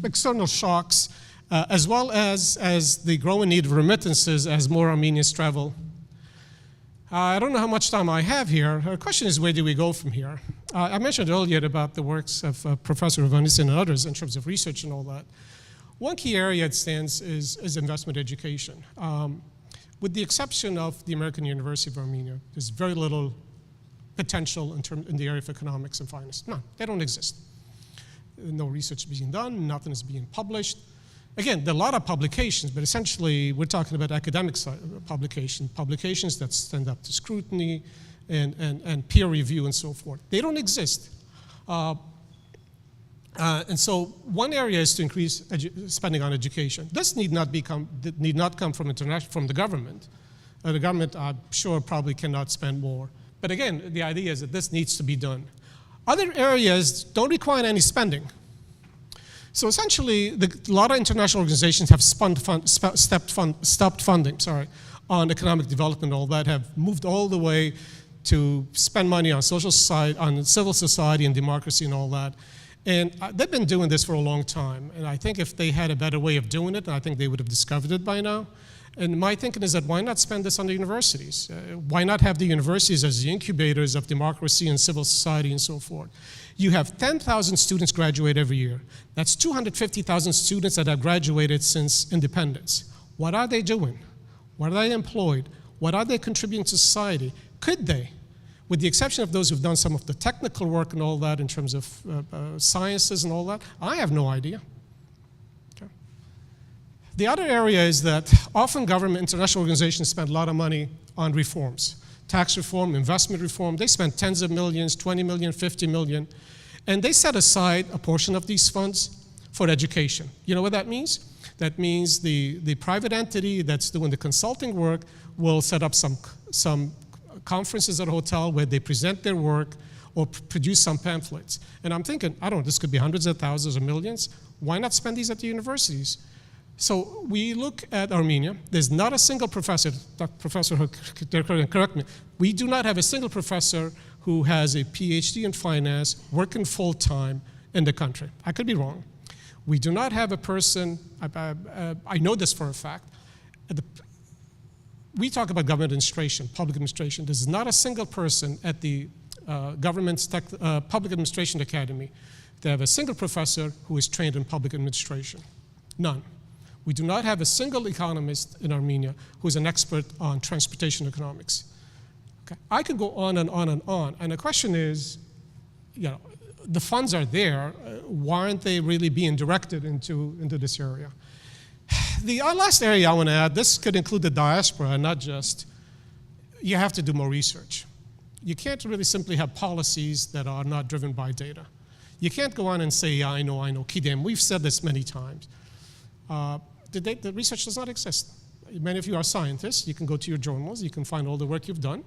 external shocks, as well as the growing need of remittances as more Armenians travel. I don't know how much time I have here. The question is, where do we go from here? I mentioned earlier about the works of Professor Ovanesyan and others in terms of research and all that. One key area it stands is investment education. With the exception of the American University of Armenia, there's very little potential in the area of economics and finance. No, they don't exist. No research is being done, nothing is being published. Again, there are a lot of publications, but essentially we're talking about academic publications that stand up to scrutiny and peer review and so forth. They don't exist. And so one area is to increase spending on education. This need not come from the government. The government, I'm sure, probably cannot spend more. But again, the idea is that this needs to be done. Other areas don't require any spending. So essentially, a lot of international organizations have stopped funding on economic development and all that, have moved all the way to spend money on social society, on civil society and democracy and all that. And they've been doing this for a long time. And I think if they had a better way of doing it, I think they would have discovered it by now. And my thinking is that why not spend this on the universities? Why not have the universities as the incubators of democracy and civil society and so forth? You have 10,000 students graduate every year. That's 250,000 students that have graduated since independence. What are they doing? What are they employed? What are they contributing to society? Could they, with the exception of those who've done some of the technical work and all that in terms of sciences and all that, I have no idea. Okay. The other area is that often government, international organizations spend a lot of money on reforms. Tax reform, investment reform, they spend tens of millions, 20 million, 50 million, and they set aside a portion of these funds for education. You know what that means? That means the private entity that's doing the consulting work will set up some conferences at a hotel where they present their work or produce some pamphlets. And I'm thinking, I don't know, this could be hundreds of thousands or millions. Why not spend these at the universities? So we look at Armenia. There's not a single professor, Professor, correct me, we do not have a single professor who has a PhD in finance working full-time in the country. I could be wrong. We do not have a person, I know this for a fact, we talk about government administration, public administration. There's not a single person at the government's public administration academy that have a single professor who is trained in public administration. None. We do not have a single economist in Armenia who is an expert on transportation economics. Okay. I could go on and on and on. And the question is, you know, the funds are there. Why aren't they really being directed into this area? The last area I want to add, this could include the diaspora, and not just, you have to do more research. You can't really simply have policies that are not driven by data. You can't go on and say, yeah, I know, Kidem. We've said this many times. The research does not exist. Many of you are scientists. You can go to your journals. You can find all the work you've done,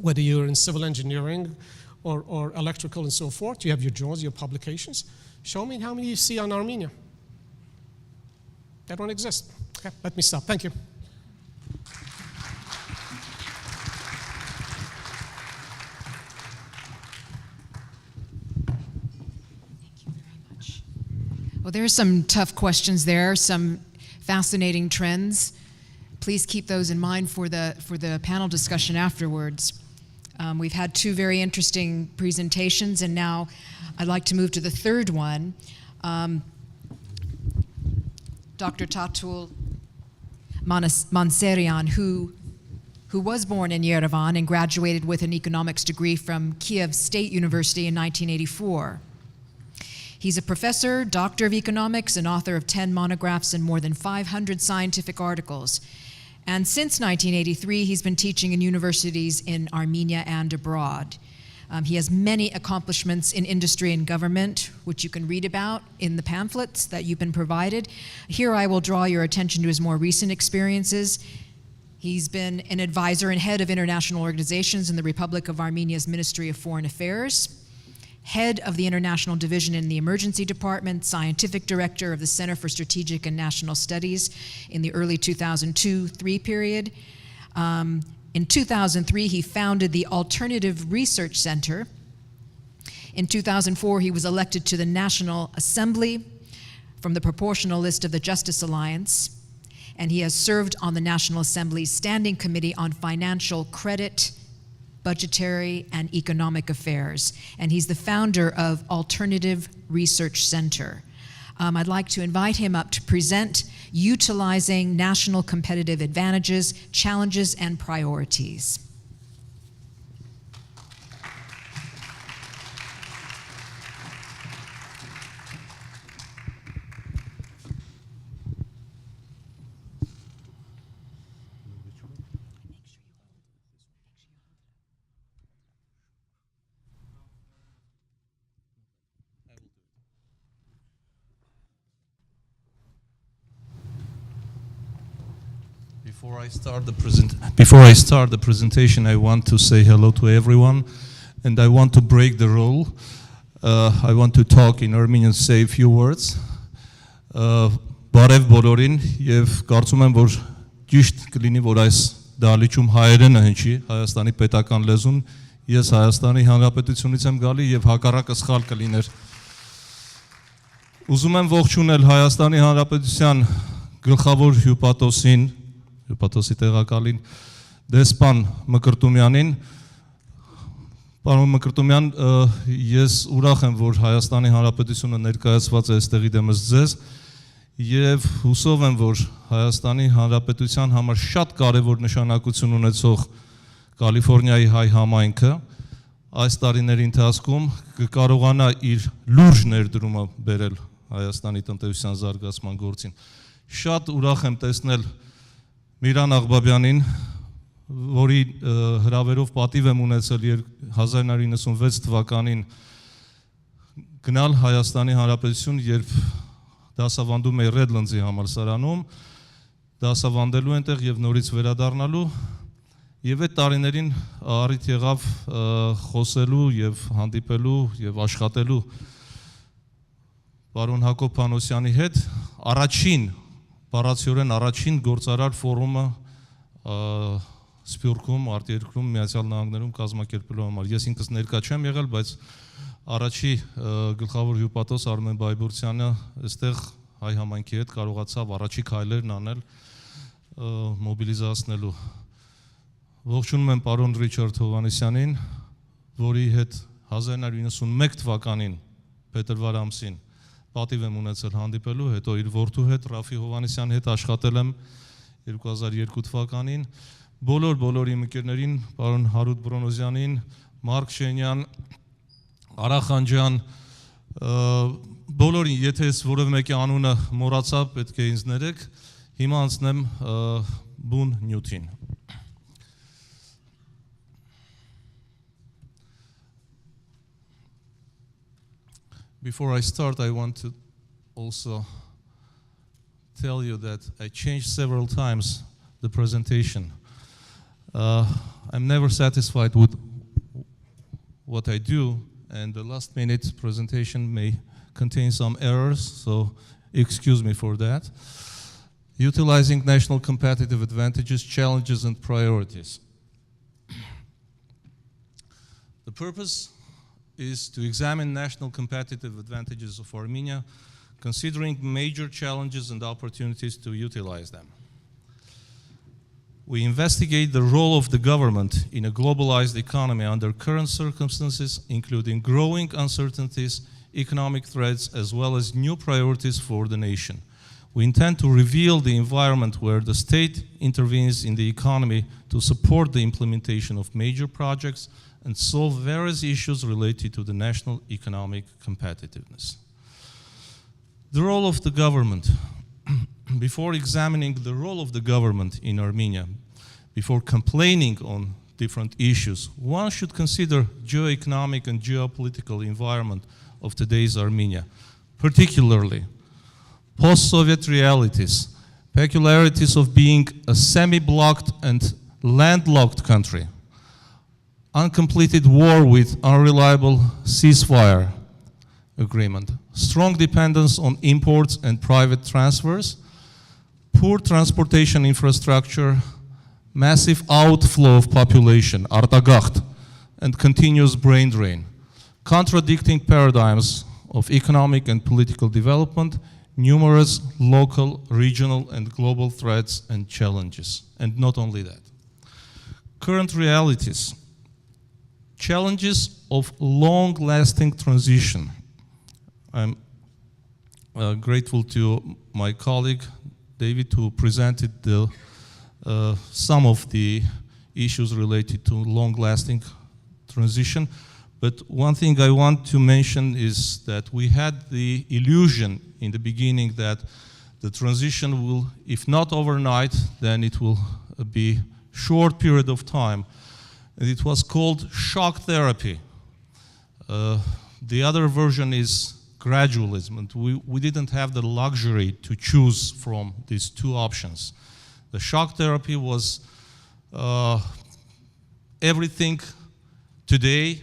whether you're in civil engineering or electrical and so forth. You have your journals, your publications. Show me how many you see on Armenia. They don't exist. Okay, let me stop. Thank you. Well, there are some tough questions there, some fascinating trends. Please keep those in mind for the panel discussion afterwards. We've had two very interesting presentations, and now I'd like to move to the third one. Dr. Tatul Manserian, who was born in Yerevan and graduated with an economics degree from Kiev State University in 1984. He's a professor, doctor of economics, and author of 10 monographs and more than 500 scientific articles. And since 1983, he's been teaching in universities in Armenia and abroad. He has many accomplishments in industry and government, which you can read about in the pamphlets that you've been provided. Here I will draw your attention to his more recent experiences. He's been an advisor and head of international organizations in the Republic of Armenia's Ministry of Foreign Affairs, head of the International Division in the Emergency Department, scientific director of the Center for Strategic and National Studies in the early 2002-3 period. In 2003, he founded the Alternative Research Center. In 2004, he was elected to the National Assembly from the proportional list of the Justice Alliance, and he has served on the National Assembly's Standing Committee on Financial Credit, Budgetary, and Economic Affairs, and he's the founder of Alternative Research Center. I'd like to invite him up to present Utilizing National Competitive Advantages, Challenges, and Priorities. Before I start the presentation, I want to say hello to everyone, and I want to break the rule. I want to talk in Armenian, say a few words. Բարև բոլորին, եւ կարծում եմ, որ ճիշտ կլինի, որ այս դահլիճում հայերենը հնչի, Հայաստանի պետական լեզուն, ես Հայաստանի Հանրապետությունից եմ գալի եւ հակառակը սխալ կլիներ։ Ուզում եմ ողջունել Հայաստանի Հանրապետության գլխավոր հյուպատոսին, հյուպատոսի տեղակալին, դեսպան Մկրտումյանին։ Պարոն Մկրտումյան, ես ուրախ եմ, որ Հայաստանի Հանրապետությունը ներկայացված է այստեղի դեմս ձեզ եւ հուսով եմ, որ Հայաստանի Հանրապետության համար շատ կարեւոր նշանակություն ունեցող Կալիֆոռնիայի հայ համայնքը այս տարիների ընթացքում կկարողանա իր լուրջ ներդրումը բերել Հայաստանի տնտեսության զարգացման գործին։ Շատ ուրախ եմ տեսնել Միրան Աղբաբյանին, որի հրավերով պատիվ եմ ունեցել 1996 թվականին գնալ Հայաստանի Հանրապետություն, երբ դասավանդում էի Redlands-ի համալսարանում, դասավանդելու այնտեղ եւ նորից վերադառնալու, եւ այդ տարիներին առիթ եղավ խոսելու եւ հանդիպելու եւ աշխատելու պարոն Հակոբ Փանոսյանի հետ, բառացիորեն առաջին գործարար ֆորումը Սփյուռքում, արտերկրում, Միացյալ Նահանգներում կազմակերպելու համար։ Ես ինքս ներկա չեմ եղել, բայց առաջի գլխավոր հյուպատոս Արմեն Բայբուրցյանը այստեղ հայ համայնքի հետ կարողացավ առաջի քայլերն անել մոբիլիզացնելու։ Ողջունում եմ պարոն Ռիչարդ Հովհաննիսյանին, որի հետ 1991 թվականին փետրվար ամսին պատիվ եմ ունեցել հանդիպելու, հետո իր որդու հետ Ռաֆի Հովհաննիսյանի հետ աշխատել եմ 2002 թվականին, բոլոր իմ ընկերներին, պարոն Հարութ Բրոնոզյանին, Մարկ Շենյան, Արա Խանջյան, բոլորին, եթե ես որևէ մեկի անունը մոռացա, պետք է ինձ ներեք, հիմա անցնեմ բուն նյութին։ Before I start, I want to also tell you that I changed several times the presentation. I'm never satisfied with what I do, and the last minute presentation may contain some errors, so excuse me for that. Utilizing national competitive advantages, challenges, and priorities. The purpose is to examine national competitive advantages of Armenia, considering major challenges and opportunities to utilize them. We investigate the role of the government in a globalized economy under current circumstances, including growing uncertainties, economic threats, as well as new priorities for the nation. We intend to reveal the environment where the state intervenes in the economy to support the implementation of major projects and solve various issues related to the national economic competitiveness. The role of the government. Before examining the role of the government in Armenia, before complaining on different issues, one should consider geo-economic and geopolitical environment of today's Armenia, particularly post-Soviet realities, peculiarities of being a semi-blocked and landlocked country, uncompleted war with unreliable ceasefire agreement, strong dependence on imports and private transfers, poor transportation infrastructure, massive outflow of population, արտագաղթ, and continuous brain drain, contradicting paradigms of economic and political development, numerous local, regional, and global threats and challenges. And not only that. Current realities, challenges of long-lasting transition. I'm grateful to my colleague, David, who presented some of the issues related to long-lasting transition. But one thing I want to mention is that we had the illusion in the beginning that the transition will, if not overnight, then it will be short period of time. And it was called shock therapy. The other version is gradualism, and we didn't have the luxury to choose from these two options. The shock therapy was everything today,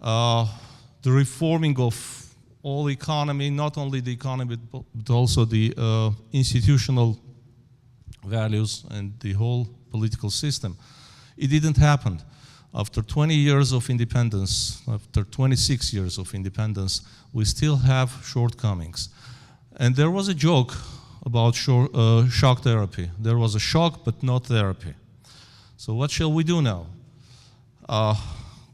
the reforming of all economy, not only the economy, but also the institutional values and the whole political system. It didn't happen. After 20 years of independence, after 26 years of independence, we still have shortcomings. And there was a joke about shock therapy. There was a shock, but not therapy. So what shall we do now?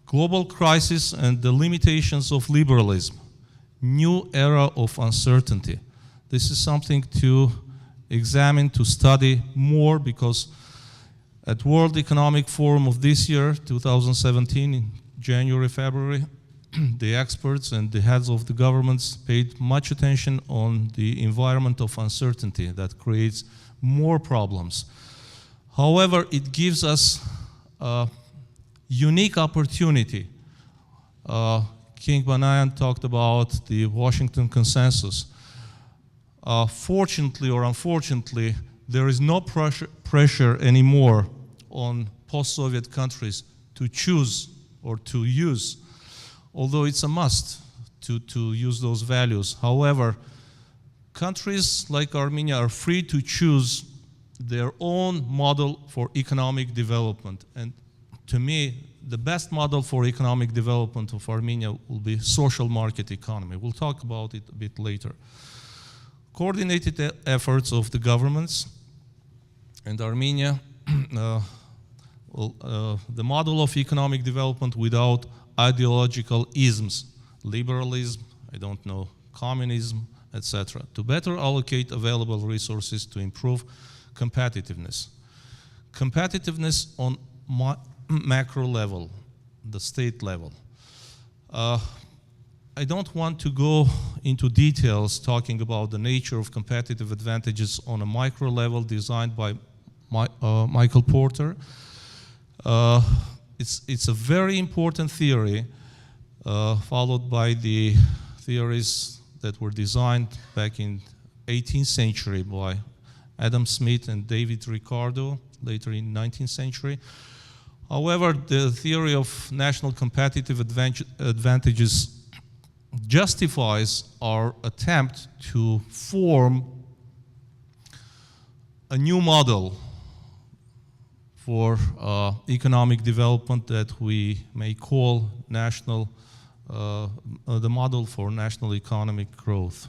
Global crisis and the limitations of liberalism. New era of uncertainty. This is something to examine, to study more, because at World Economic Forum of this year, 2017, in January, February, the experts and the heads of the governments paid much attention on the environment of uncertainty that creates more problems. However, it gives us a unique opportunity. King Banayan talked about the Washington Consensus. Fortunately or unfortunately, there is no pressure anymore on post-Soviet countries to choose or to use, although it's a must to use those values. However, countries like Armenia are free to choose their own model for economic development. And to me, the best model for economic development of Armenia will be social market economy. We'll talk about it a bit later. Coordinated efforts of the governments and Armenia, the model of economic development without ideological isms, liberalism, I don't know, communism, etc., to better allocate available resources to improve competitiveness. Competitiveness on macro level, the state level. I don't want to go into details talking about the nature of competitive advantages on a micro level designed by Michael Porter. It's a very important theory followed by the theories that were designed back in 18th century by Adam Smith and David Ricardo, later in 19th century. However, the theory of national competitive advantages justifies our attempt to form a new model for economic development that we may call national, the model for national economic growth.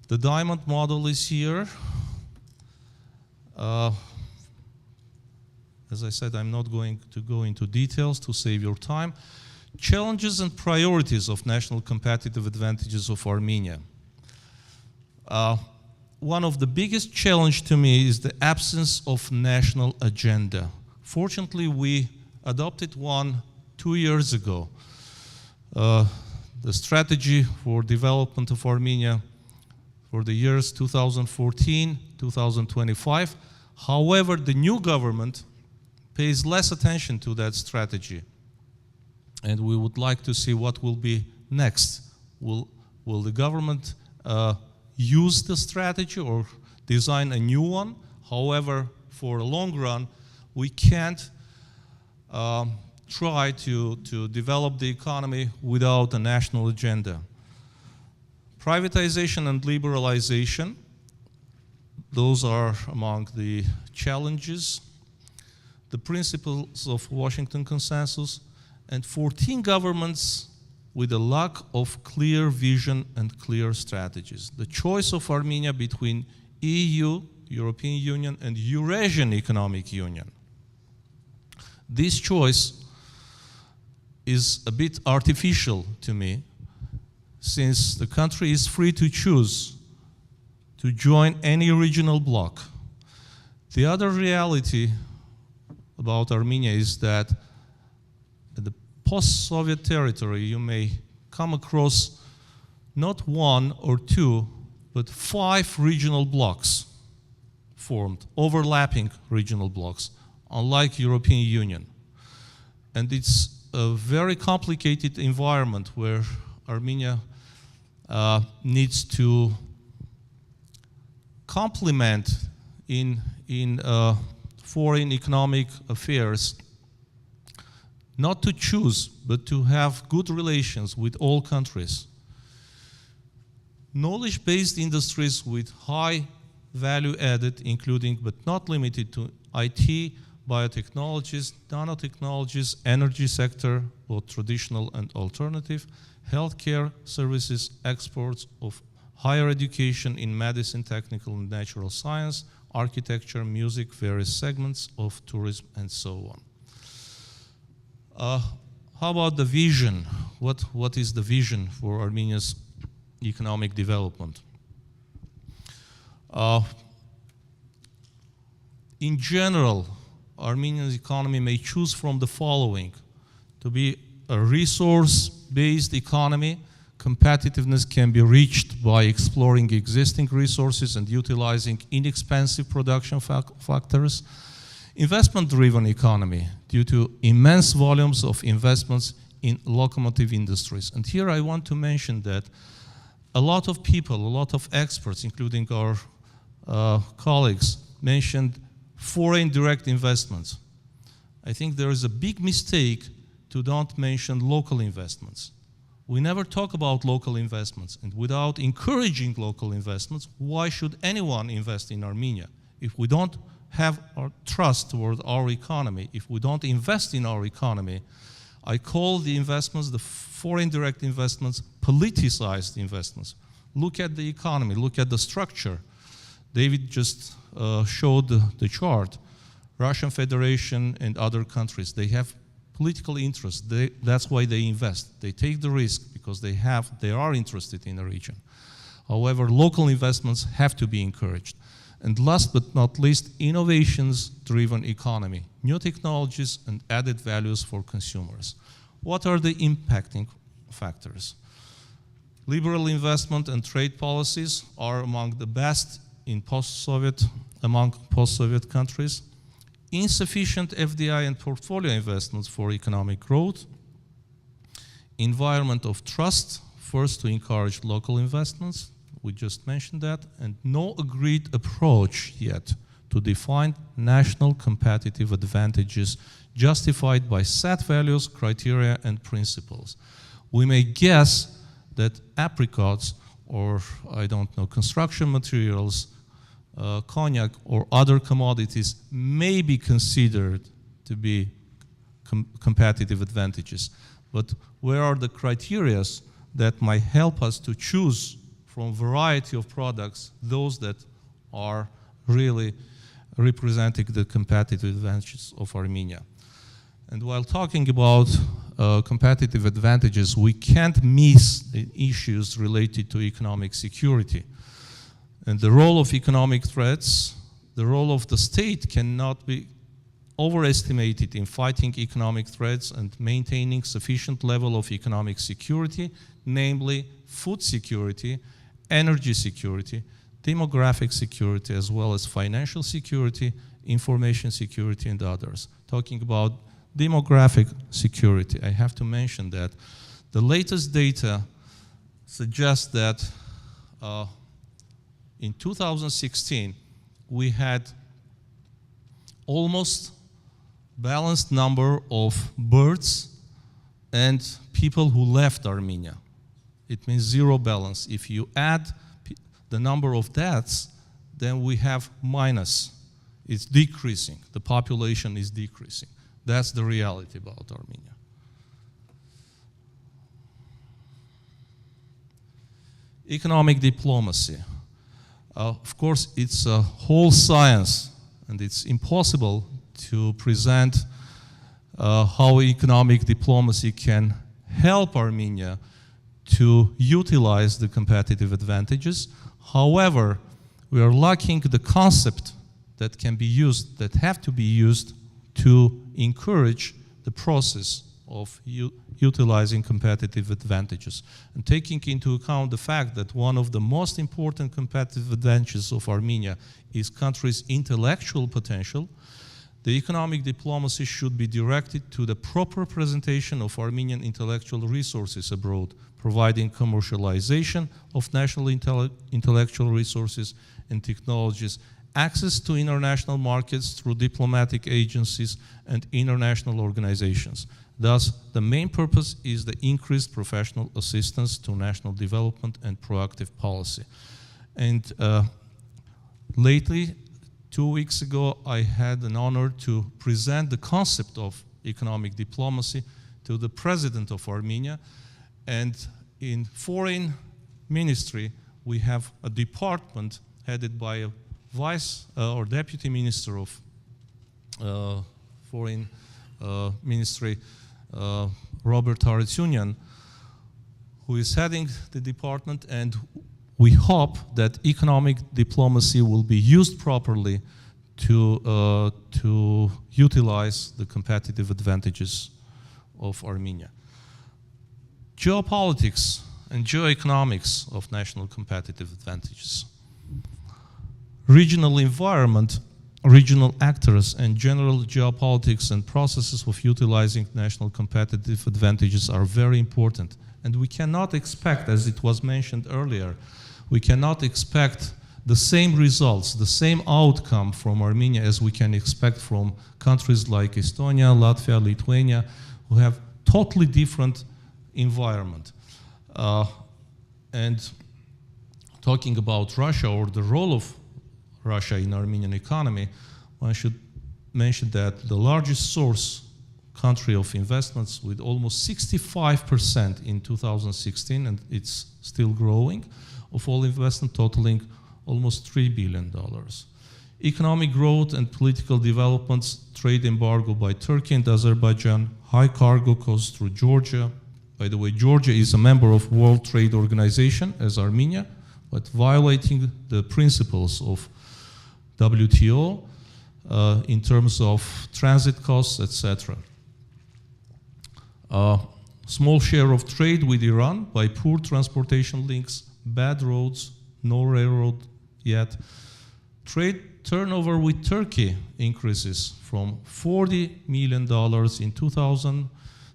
The diamond model is here. As I said, I'm not going to go into details to save your time. Challenges and priorities of national competitive advantages of Armenia. One of the biggest challenge to me is the absence of national agenda. Fortunately, we adopted one 2 years ago. The strategy for development of Armenia for the years 2014-2025. However, the new government pays less attention to that strategy. And we would like to see what will be next. Will the government use the strategy, or design a new one. However, for a long run, we can't try to develop the economy without a national agenda. Privatization and liberalization, those are among the challenges. The principles of Washington Consensus, and 14 governments with a lack of clear vision and clear strategies. The choice of Armenia between EU, European Union, and Eurasian Economic Union. This choice is a bit artificial to me, since the country is free to choose to join any regional bloc. The other reality about Armenia is that in the post-Soviet territory you may come across not one or two, but 5 regional blocs formed, overlapping regional blocs, unlike European Union. And it's a very complicated environment where Armenia needs to complement in foreign economic affairs, not to choose, but to have good relations with all countries. Knowledge-based industries with high value added, including but not limited to IT, biotechnologies, nanotechnologies, energy sector, both traditional and alternative, healthcare services, exports of higher education in medicine, technical and natural science, architecture, music, various segments of tourism, and so on. How about the vision? What is the vision for Armenia's economic development? In general, Armenia's economy may choose from the following: to be a resource-based economy. Competitiveness can be reached by exploring existing resources and utilizing inexpensive production factors. Investment-driven economy, due to immense volumes of investments in locomotive industries. And here I want to mention that a lot of people, a lot of experts, including our colleagues, mentioned foreign direct investments. I think there is a big mistake to not mention local investments. We never talk about local investments, and without encouraging local investments, why should anyone invest in Armenia? If we don't have our trust toward our economy, if we don't invest in our economy, I call the investments, the foreign direct investments, politicized investments. Look at the economy, look at the structure. David just showed the chart. Russian Federation and other countries, they have political interest. That's why they invest. They take the risk because they are interested in the region. However, local investments have to be encouraged. And last but not least, innovations-driven economy, new technologies and added values for consumers. What are the impacting factors? Liberal investment and trade policies are among the best in among post-Soviet countries. Insufficient FDI and portfolio investments for economic growth. Environment of trust, first to encourage local investments, we just mentioned that, and no agreed approach yet to define national competitive advantages justified by set values, criteria, and principles. We may guess that apricots or, I don't know, construction materials, cognac or other commodities may be considered to be competitive advantages. But where are the criteria that might help us to choose from a variety of products those that are really representing the competitive advantages of Armenia? And while talking about competitive advantages, we can't miss the issues related to economic security. And the role of economic threats, the role of the state cannot be overestimated in fighting economic threats and maintaining sufficient level of economic security, namely food security, energy security, demographic security, as well as financial security, information security, and others. Talking about demographic security, I have to mention that the latest data suggests that in 2016, we had almost balanced number of births and people who left Armenia. It means zero balance. If you add the number of deaths, then we have minus. It's decreasing. The population is decreasing. That's the reality about Armenia. Economic diplomacy. Of course, it's a whole science, and it's impossible to present how economic diplomacy can help Armenia to utilize the competitive advantages. However, we are lacking the concept that can be used, that have to be used to encourage the process of utilizing competitive advantages. And taking into account the fact that one of the most important competitive advantages of Armenia is country's intellectual potential, the economic diplomacy should be directed to the proper presentation of Armenian intellectual resources abroad, providing commercialization of national intellectual resources and technologies, access to international markets through diplomatic agencies and international organizations. Thus, the main purpose is the increased professional assistance to national development and proactive policy. And lately, 2 weeks ago, I had an honor to present the concept of economic diplomacy to the president of Armenia. And in foreign ministry, we have a department headed by a vice or deputy minister of foreign ministry, Robert Haretsyunian, who is heading the department, and we hope that economic diplomacy will be used properly to utilize the competitive advantages of Armenia. Geopolitics and geoeconomics of national competitive advantages. Regional environment, regional actors, and general geopolitics and processes of utilizing national competitive advantages are very important. And we cannot expect, as it was mentioned earlier, we cannot expect the same results, the same outcome from Armenia as we can expect from countries like Estonia, Latvia, Lithuania, who have totally different environment. And talking about Russia or the role of Russia in Armenian economy, one should mention that the largest source country of investments with almost 65% in 2016, and it's still growing, of all investment totaling almost $3 billion. Economic growth and political developments, trade embargo by Turkey and Azerbaijan, high cargo costs through Georgia. By the way, Georgia is a member of World Trade Organization as Armenia, but violating the principles of WTO in terms of transit costs, etc. Small share of trade with Iran by poor transportation links, bad roads, no railroad yet. Trade turnover with Turkey increases from $40 million in 2000,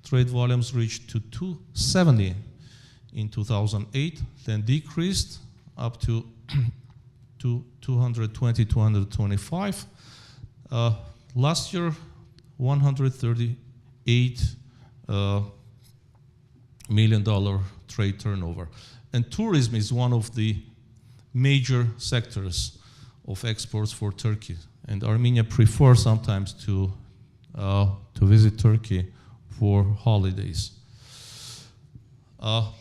trade volumes reached to 270 in 2008, then decreased up to 220, 225. Last year, $138 million trade turnover. And tourism is one of the major sectors of exports for Turkey. And Armenia prefers sometimes to visit Turkey for holidays.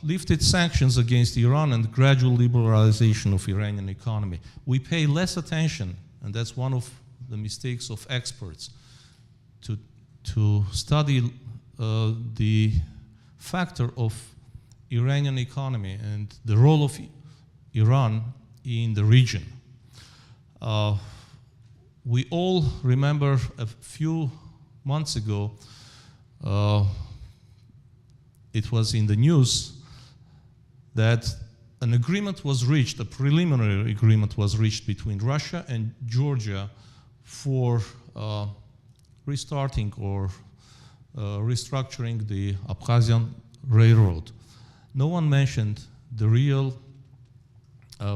Lifted sanctions against Iran and gradual liberalization of Iranian economy. We pay less attention, and that's one of the mistakes of experts, to study the factor of Iranian economy and the role of Iran in the region. We all remember a few months ago, it was in the news that an agreement was reached, a preliminary agreement was reached between Russia and Georgia for restarting or restructuring the Abkhazian Railroad. No one mentioned the real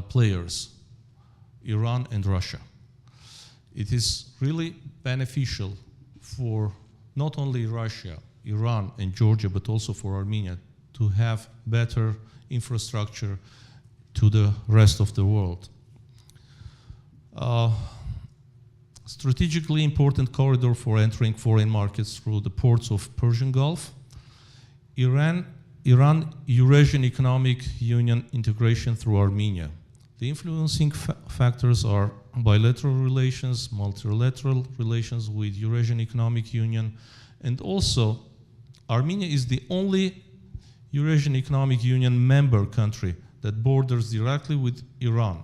players, Iran and Russia. It is really beneficial for not only Russia, Iran, and Georgia, but also for Armenia to have better infrastructure to the rest of the world. Strategically important corridor for entering foreign markets through the ports of Persian Gulf. Iran-Eurasian Economic Union integration through Armenia. The influencing factors are bilateral relations, multilateral relations with Eurasian Economic Union, and also Armenia is the only Eurasian Economic Union member country that borders directly with Iran.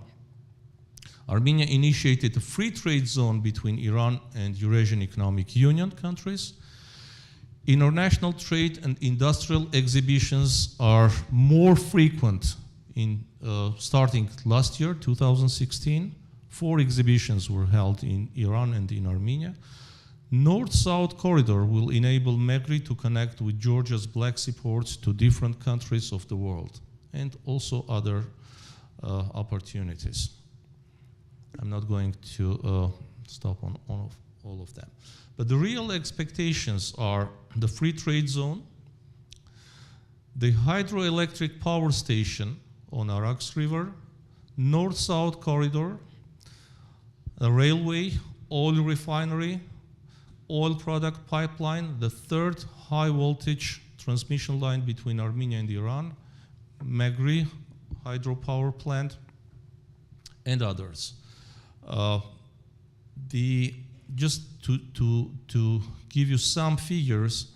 Armenia initiated a free trade zone between Iran and Eurasian Economic Union countries. International trade and industrial exhibitions are more frequent starting last year, 2016. 4 exhibitions were held in Iran and in Armenia. North-South corridor will enable Megri to connect with Georgia's Black Sea ports to different countries of the world, and also other opportunities. I'm not going to stop on all of that. But the real expectations are the free trade zone, the hydroelectric power station on Arax River, North-South corridor, a railway, oil refinery, oil product pipeline, the 3rd high voltage transmission line between Armenia and Iran, Megri hydropower plant, and others. Just to give you some figures,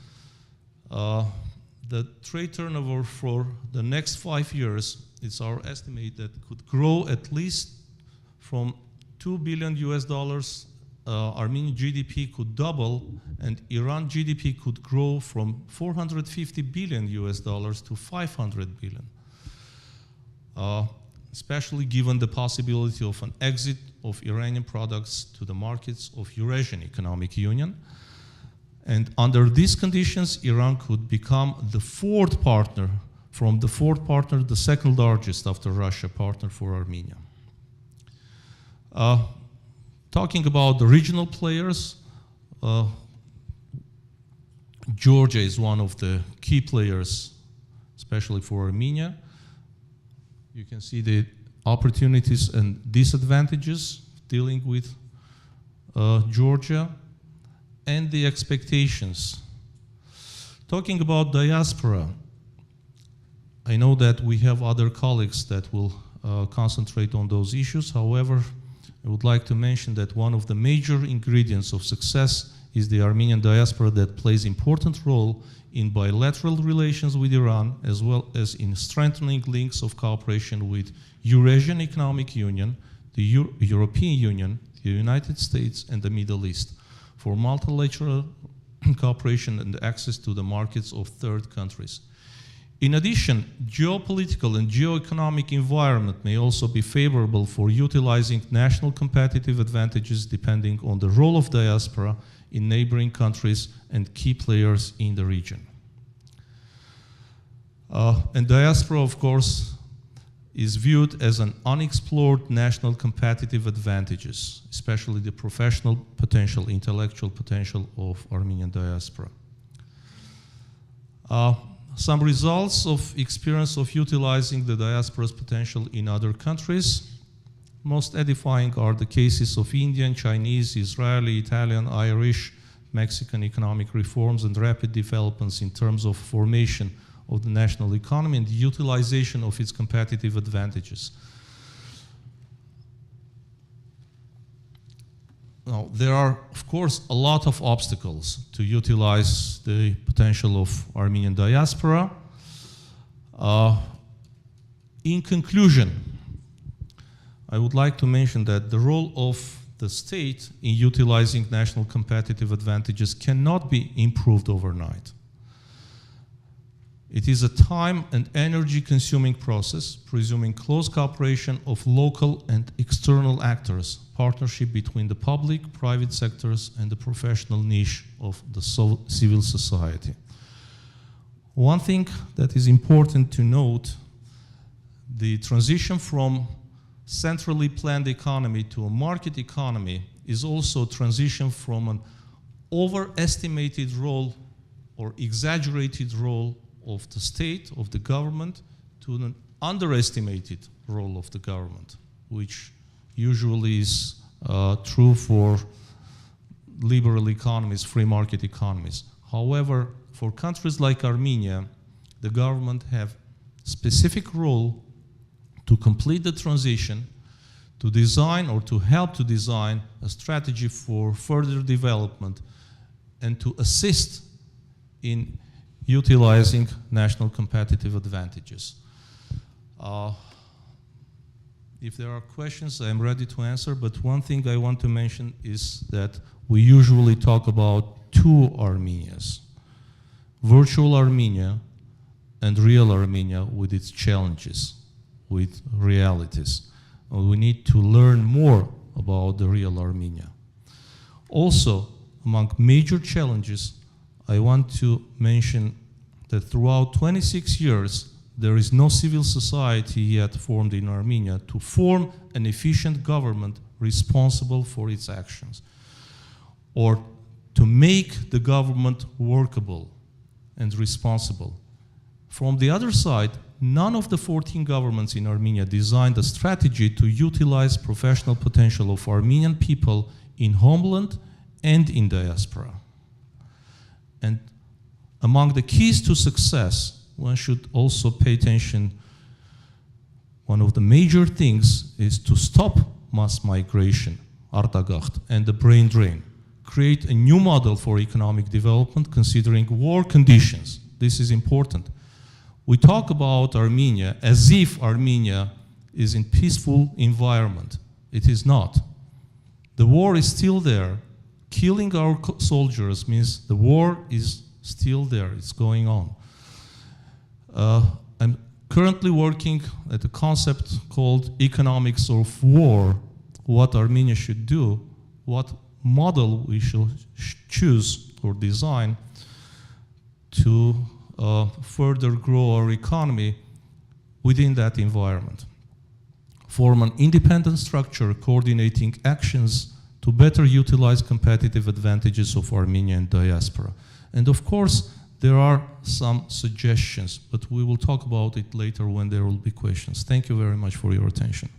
the trade turnover for the next 5 years, it's our estimate that could grow at least from $2 billion US, Armenian GDP could double, and Iran GDP could grow from $450 billion US to $500 billion. Especially given the possibility of an exit of Iranian products to the markets of Eurasian Economic Union. And under these conditions, Iran could become the 4th partner, from the 4th partner, the 2nd largest after Russia partner for Armenia. Talking about the regional players, Georgia is one of the key players, especially for Armenia. You can see the opportunities and disadvantages dealing with Georgia and the expectations. Talking about diaspora, I know that we have other colleagues that will concentrate on those issues. However, I would like to mention that one of the major ingredients of success is the Armenian diaspora that plays an important role in bilateral relations with Iran, as well as in strengthening links of cooperation with Eurasian Economic Union, the European Union, the United States, and the Middle East for multilateral cooperation and access to the markets of 3rd countries. In addition, geopolitical and geoeconomic environment may also be favorable for utilizing national competitive advantages depending on the role of diaspora in neighboring countries and key players in the region. And diaspora, of course, is viewed as an unexplored national competitive advantages, especially the professional potential, intellectual potential of Armenian diaspora. Some results of experience of utilizing the diaspora's potential in other countries. Most edifying are the cases of Indian, Chinese, Israeli, Italian, Irish, Mexican economic reforms and rapid developments in terms of formation of the national economy and the utilization of its competitive advantages. Now, there are, of course, a lot of obstacles to utilize the potential of Armenian diaspora. In conclusion, I would like to mention that the role of the state in utilizing national competitive advantages cannot be improved overnight. It is a time and energy consuming process, presuming close cooperation of local and external actors, partnership between the public, private sectors, and the professional niche of the civil society. One thing that is important to note, the transition from centrally planned economy to a market economy is also transition from an overestimated role or exaggerated role of the state, of the government, to an underestimated role of the government, which usually is true for liberal economies, free market economies. However, for countries like Armenia, the government have specific role to complete the transition, to design or to help to design a strategy for further development, and to assist in utilizing national competitive advantages. If there are questions, I'm ready to answer, but one thing I want to mention is that we usually talk about two Armenias: virtual Armenia and real Armenia with its challenges, with realities. We need to learn more about the real Armenia. Also, among major challenges, I want to mention that throughout 26 years, there is no civil society yet formed in Armenia to form an efficient government responsible for its actions, or to make the government workable and responsible. From the other side, none of the 14 governments in Armenia designed a strategy to utilize professional potential of Armenian people in homeland and in diaspora. And among the keys to success, one should also pay attention. One of the major things is to stop mass migration, արտագաղթ, and the brain drain. Create a new model for economic development considering war conditions. This is important. We talk about Armenia as if Armenia is in peaceful environment. It is not. The war is still there. Killing our soldiers means the war is still there. It's going on. I'm currently working at a concept called economics of war, what Armenia should do, what model we should choose or design to further grow our economy within that environment. Form an independent structure coordinating actions to better utilize competitive advantages of Armenia and diaspora. And of course, there are some suggestions, but we will talk about it later when there will be questions. Thank you very much for your attention.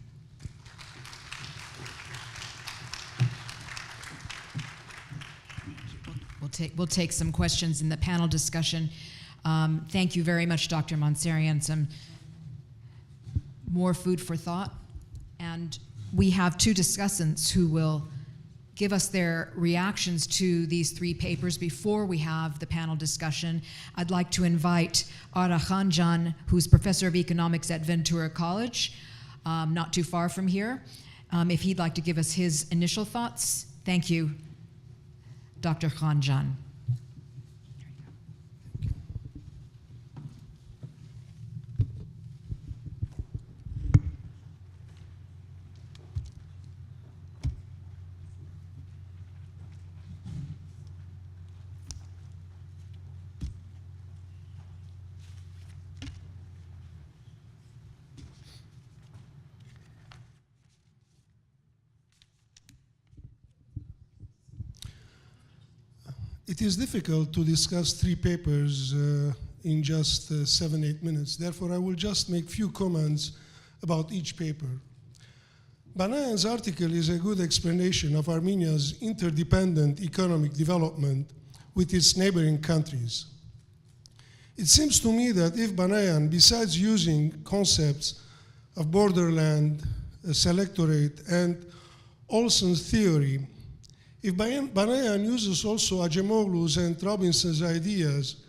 We'll take some questions in the panel discussion. Thank you very much, Dr. Mansarian. Some more food for thought. And we have two discussants who will give us their reactions to these three papers before we have the panel discussion. I'd like to invite Ara Khanjan, who's professor of economics at Ventura College, not too far from here, if he'd like to give us his initial thoughts. Thank you, Dr. Khanjan. It is difficult to discuss three papers in just 7-8 minutes. Therefore, I will just make few comments about each paper. Banayan's article is a good explanation of Armenia's interdependent economic development with its neighboring countries. It seems to me that if Banayan, besides using concepts of borderland, selectorate, and Olson's theory, if Banayan uses also Acemoglu's and Robinson's ideas,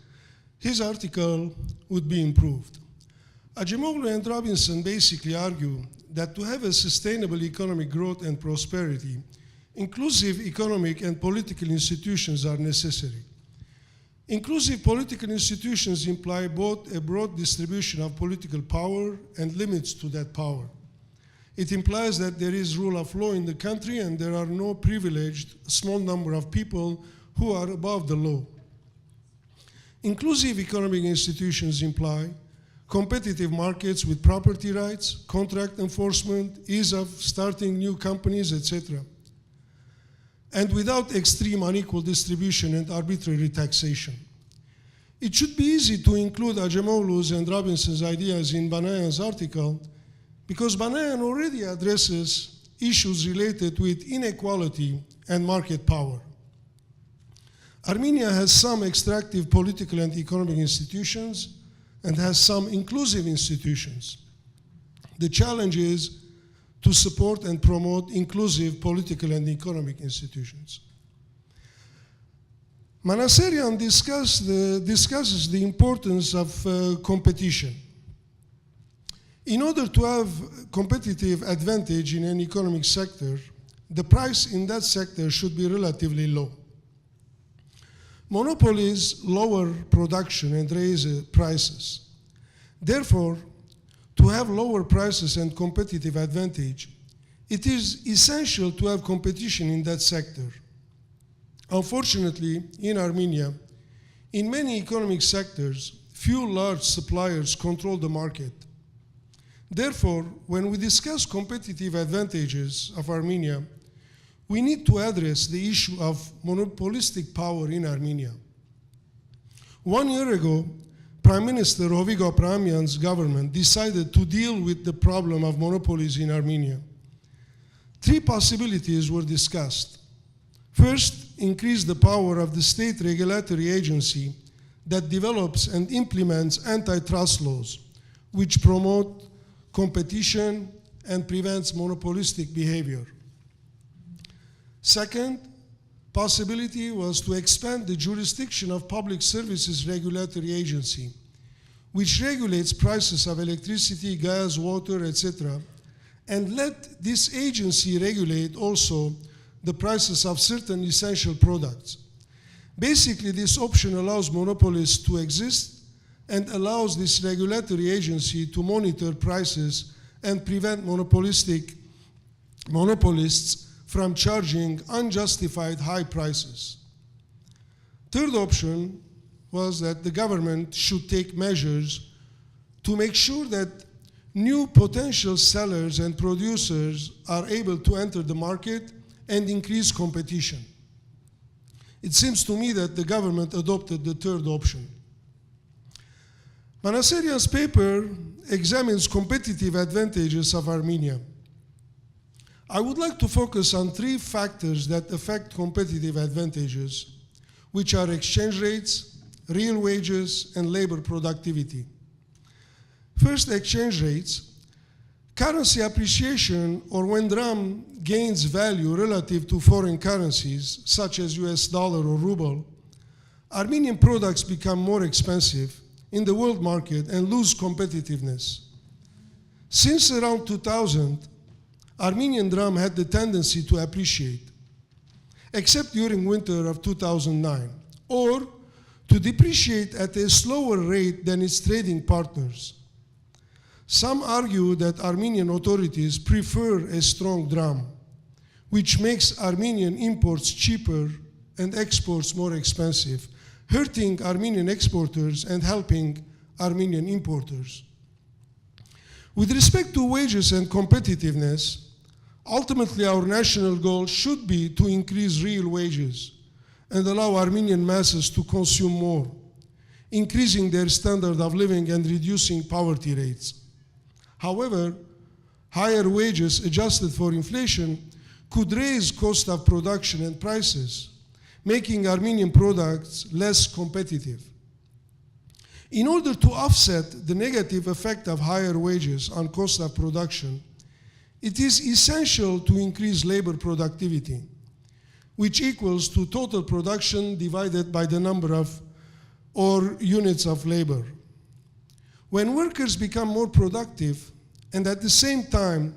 his article would be improved. Acemoglu and Robinson basically argue that to have a sustainable economic growth and prosperity, inclusive economic and political institutions are necessary. Inclusive political institutions imply both a broad distribution of political power and limits to that power. It implies that there is rule of law in the country and there are no privileged small number of people who are above the law. Inclusive economic institutions imply competitive markets with property rights, contract enforcement, ease of starting new companies, etc. And without extreme unequal distribution and arbitrary taxation. It should be easy to include Acemoglu's and Robinson's ideas in Banayan's article because Banayan already addresses issues related with inequality and market power. Armenia has some extractive political and economic institutions and has some inclusive institutions. The challenge is to support and promote inclusive political and economic institutions. Manasarian discusses the importance of competition. In order to have competitive advantage in an economic sector, the price in that sector should be relatively low. Monopolies lower production and raise prices. Therefore, to have lower prices and competitive advantage, it is essential to have competition in that sector. Unfortunately, in Armenia, in many economic sectors, few large suppliers control the market. Therefore, when we discuss competitive advantages of Armenia, we need to address the issue of monopolistic power in Armenia. 1 year ago, Prime Minister Hovig Abrahamyan's government decided to deal with the problem of monopolies in Armenia. 3 possibilities were discussed. First, increase the power of the state regulatory agency that develops and implements antitrust laws, which promote competition and prevents monopolistic behavior. Second possibility was to expand the jurisdiction of Public Services Regulatory Agency, which regulates prices of electricity, gas, water, etc., and let this agency regulate also the prices of certain essential products. Basically, this option allows monopolists to exist and allows this regulatory agency to monitor prices and prevent monopolists from charging unjustified high prices. Third option was that the government should take measures to make sure that new potential sellers and producers are able to enter the market and increase competition. It seems to me that the government adopted the third option. Manasarian's paper examines competitive advantages of Armenia. I would like to focus on 3 factors that affect competitive advantages, which are exchange rates, real wages, and labor productivity. First, exchange rates. Currency appreciation, or when dram gains value relative to foreign currencies, such as US dollar or ruble, Armenian products become more expensive in the world market and lose competitiveness. Since around 2000, Armenian dram had the tendency to appreciate, except during winter of 2009, or to depreciate at a slower rate than its trading partners. Some argue that Armenian authorities prefer a strong dram, which makes Armenian imports cheaper and exports more expensive, hurting Armenian exporters and helping Armenian importers. With respect to wages and competitiveness, ultimately our national goal should be to increase real wages and allow Armenian masses to consume more, increasing their standard of living and reducing poverty rates. However, higher wages adjusted for inflation could raise cost of production and prices, making Armenian products less competitive. In order to offset the negative effect of higher wages on cost of production, it is essential to increase labor productivity, which equals to total production divided by the number of or units of labor. When workers become more productive and at the same time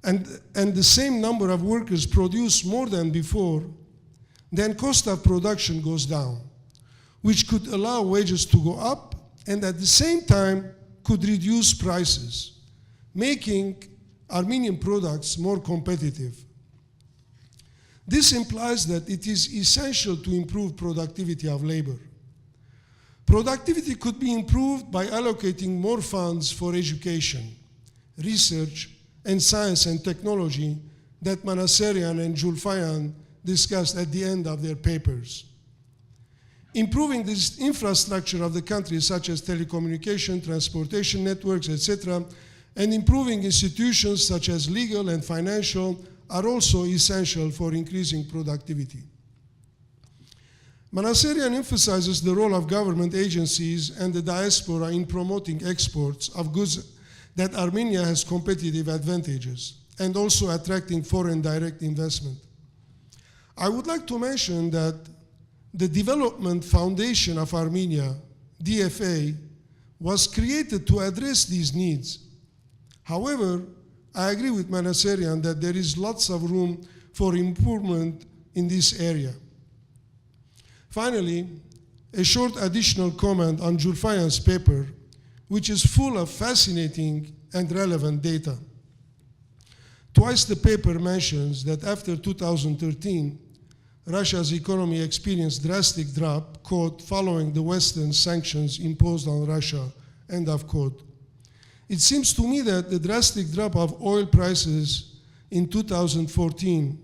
and the same number of workers produce more than before, then cost of production goes down, which could allow wages to go up and at the same time could reduce prices, making Armenian products more competitive. This implies that it is essential to improve productivity of labor. Productivity could be improved by allocating more funds for education, research, and science and technology that Manasserian and Julfayan discussed at the end of their papers. Improving this infrastructure of the country, such as telecommunication, transportation networks, etc., and improving institutions such as legal and financial are also essential for increasing productivity. Manasserian emphasizes the role of government agencies and the diaspora in promoting exports of goods that Armenia has competitive advantages and also attracting foreign direct investment. I would like to mention that the Development Foundation of Armenia, DFA, was created to address these needs. However, I agree with Manasserian that there is lots of room for improvement in this area. Finally, a short additional comment on Julfayan's paper, which is full of fascinating and relevant data. Twice the paper mentions that after 2013, Russia's economy experienced drastic drop, quote, following the Western sanctions imposed on Russia, end of quote. It seems to me that the drastic drop of oil prices in 2014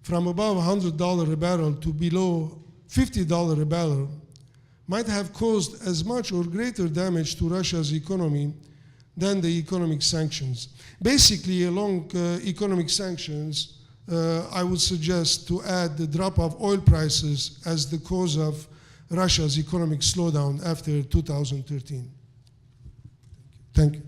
from above $100 a barrel to below $50 a barrel might have caused as much or greater damage to Russia's economy than the economic sanctions. Basically, along economic sanctions, I would suggest to add the drop of oil prices as the cause of Russia's economic slowdown after 2013. Thank you.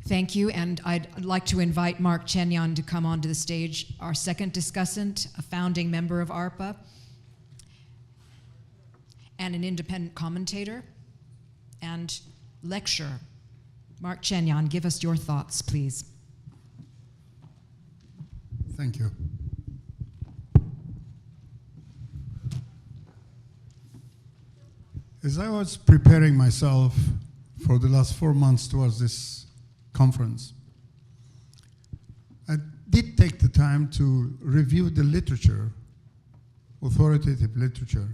Thank you, and I'd like to invite Mark Chenyan to come onto the stage, our second discussant, a founding member of ARPA, and an independent commentator and lecturer. Mark Chenyan, give us your thoughts, please. Thank you. As I was preparing myself for the last 4 months towards this conference, I did take the time to review the literature, authoritative literature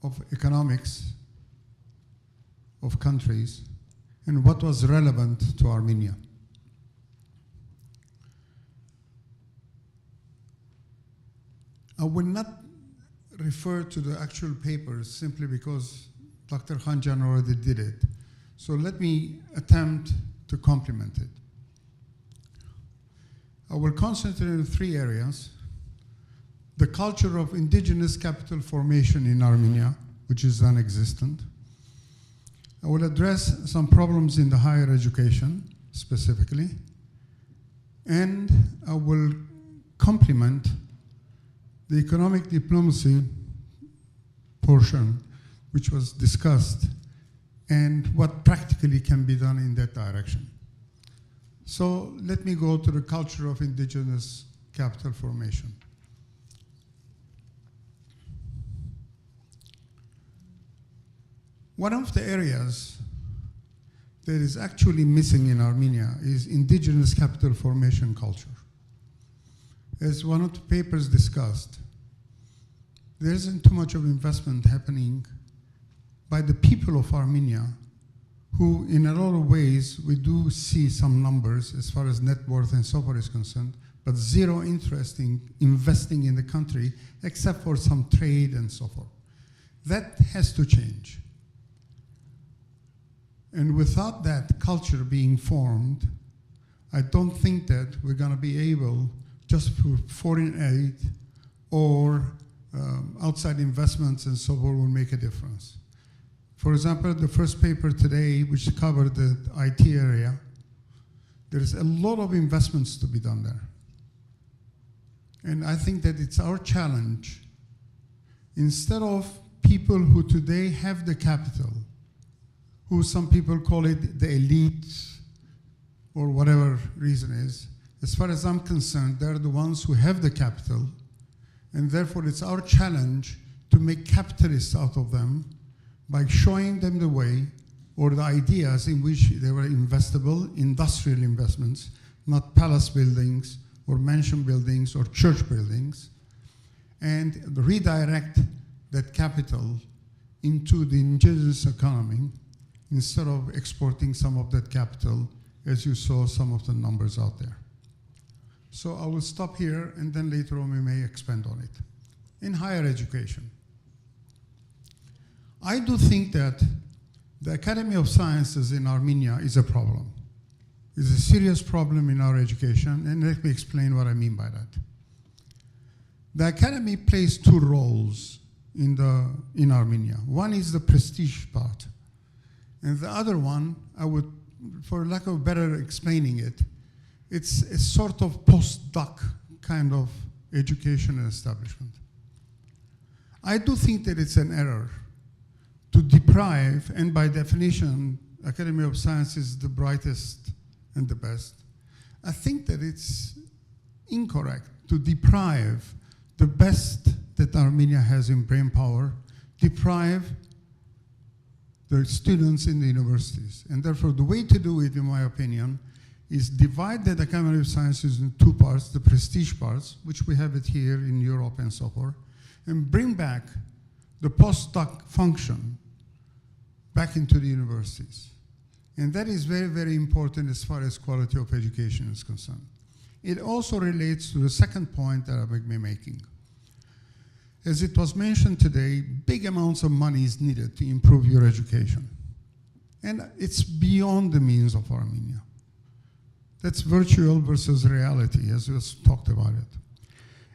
of economics of countries and what was relevant to Armenia. I will not refer to the actual papers simply because Dr. Khanjan already did it. So let me attempt to complement it. I will concentrate on 3 areas: the culture of indigenous capital formation in Armenia, which is non-existent. I will address some problems in the higher education, specifically, and I will complement the economic diplomacy portion, which was discussed, and what practically can be done in that direction. So let me go to the culture of indigenous capital formation. One of the areas that is actually missing in Armenia is indigenous capital formation culture. As one of the papers discussed, there isn't too much of investment happening by the people of Armenia, who in a lot of ways we do see some numbers as far as net worth and so forth is concerned, but zero interest in investing in the country except for some trade and so forth. That has to change. And without that culture being formed, I don't think that we're going to be able, just for foreign aid or outside investments and so forth, will make a difference. For example, the first paper today, which covered the IT area, there's a lot of investments to be done there. And I think that it's our challenge, instead of people who today have the capital, who some people call it the elite, or whatever reason is, as far as I'm concerned, they're the ones who have the capital, and therefore it's our challenge to make capitalists out of them by showing them the way or the ideas in which they were investable, industrial investments, not palace buildings or mansion buildings or church buildings, and redirect that capital into the indigenous economy instead of exporting some of that capital, as you saw some of the numbers out there. So I will stop here, and then later on we may expand on it. In higher education, I do think that the Academy of Sciences in Armenia is a problem. It's a serious problem in our education, and let me explain what I mean by that. The Academy plays two roles in Armenia. One is the prestige part, and the other one, I would, for lack of better explaining it, it's a sort of postdoc kind of education and establishment. I do think that it's an error to deprive, and by definition, Academy of Science is the brightest and the best. I think that it's incorrect to deprive the best that Armenia has in brain power, deprive the students in the universities. And therefore, the way to do it, in my opinion, is divide the Academy of Sciences in two parts, the prestige parts, which we have it here in Europe and so forth, and bring back the postdoc function back into the universities. And that is very, very important as far as quality of education is concerned. It also relates to the second point that I will be making. As it was mentioned today, big amounts of money is needed to improve your education. And it's beyond the means of Armenia. That's virtual versus reality, as we talked about it.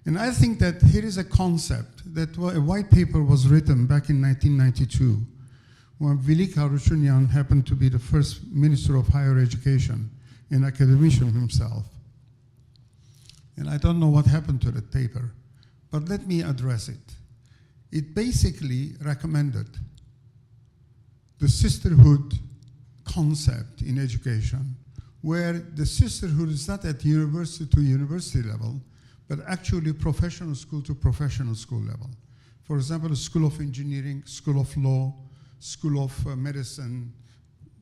And I think that here is a concept that a white paper was written back in 1992 when Velik Harutyunyan happened to be the first Minister of Higher Education, an academician himself. And I don't know what happened to that paper, but let me address it. It basically recommended the sisterhood concept in education, where the sisterhood is not at university to university level, but actually professional school to professional school level. For example, the School of Engineering, School of Law, School of Medicine,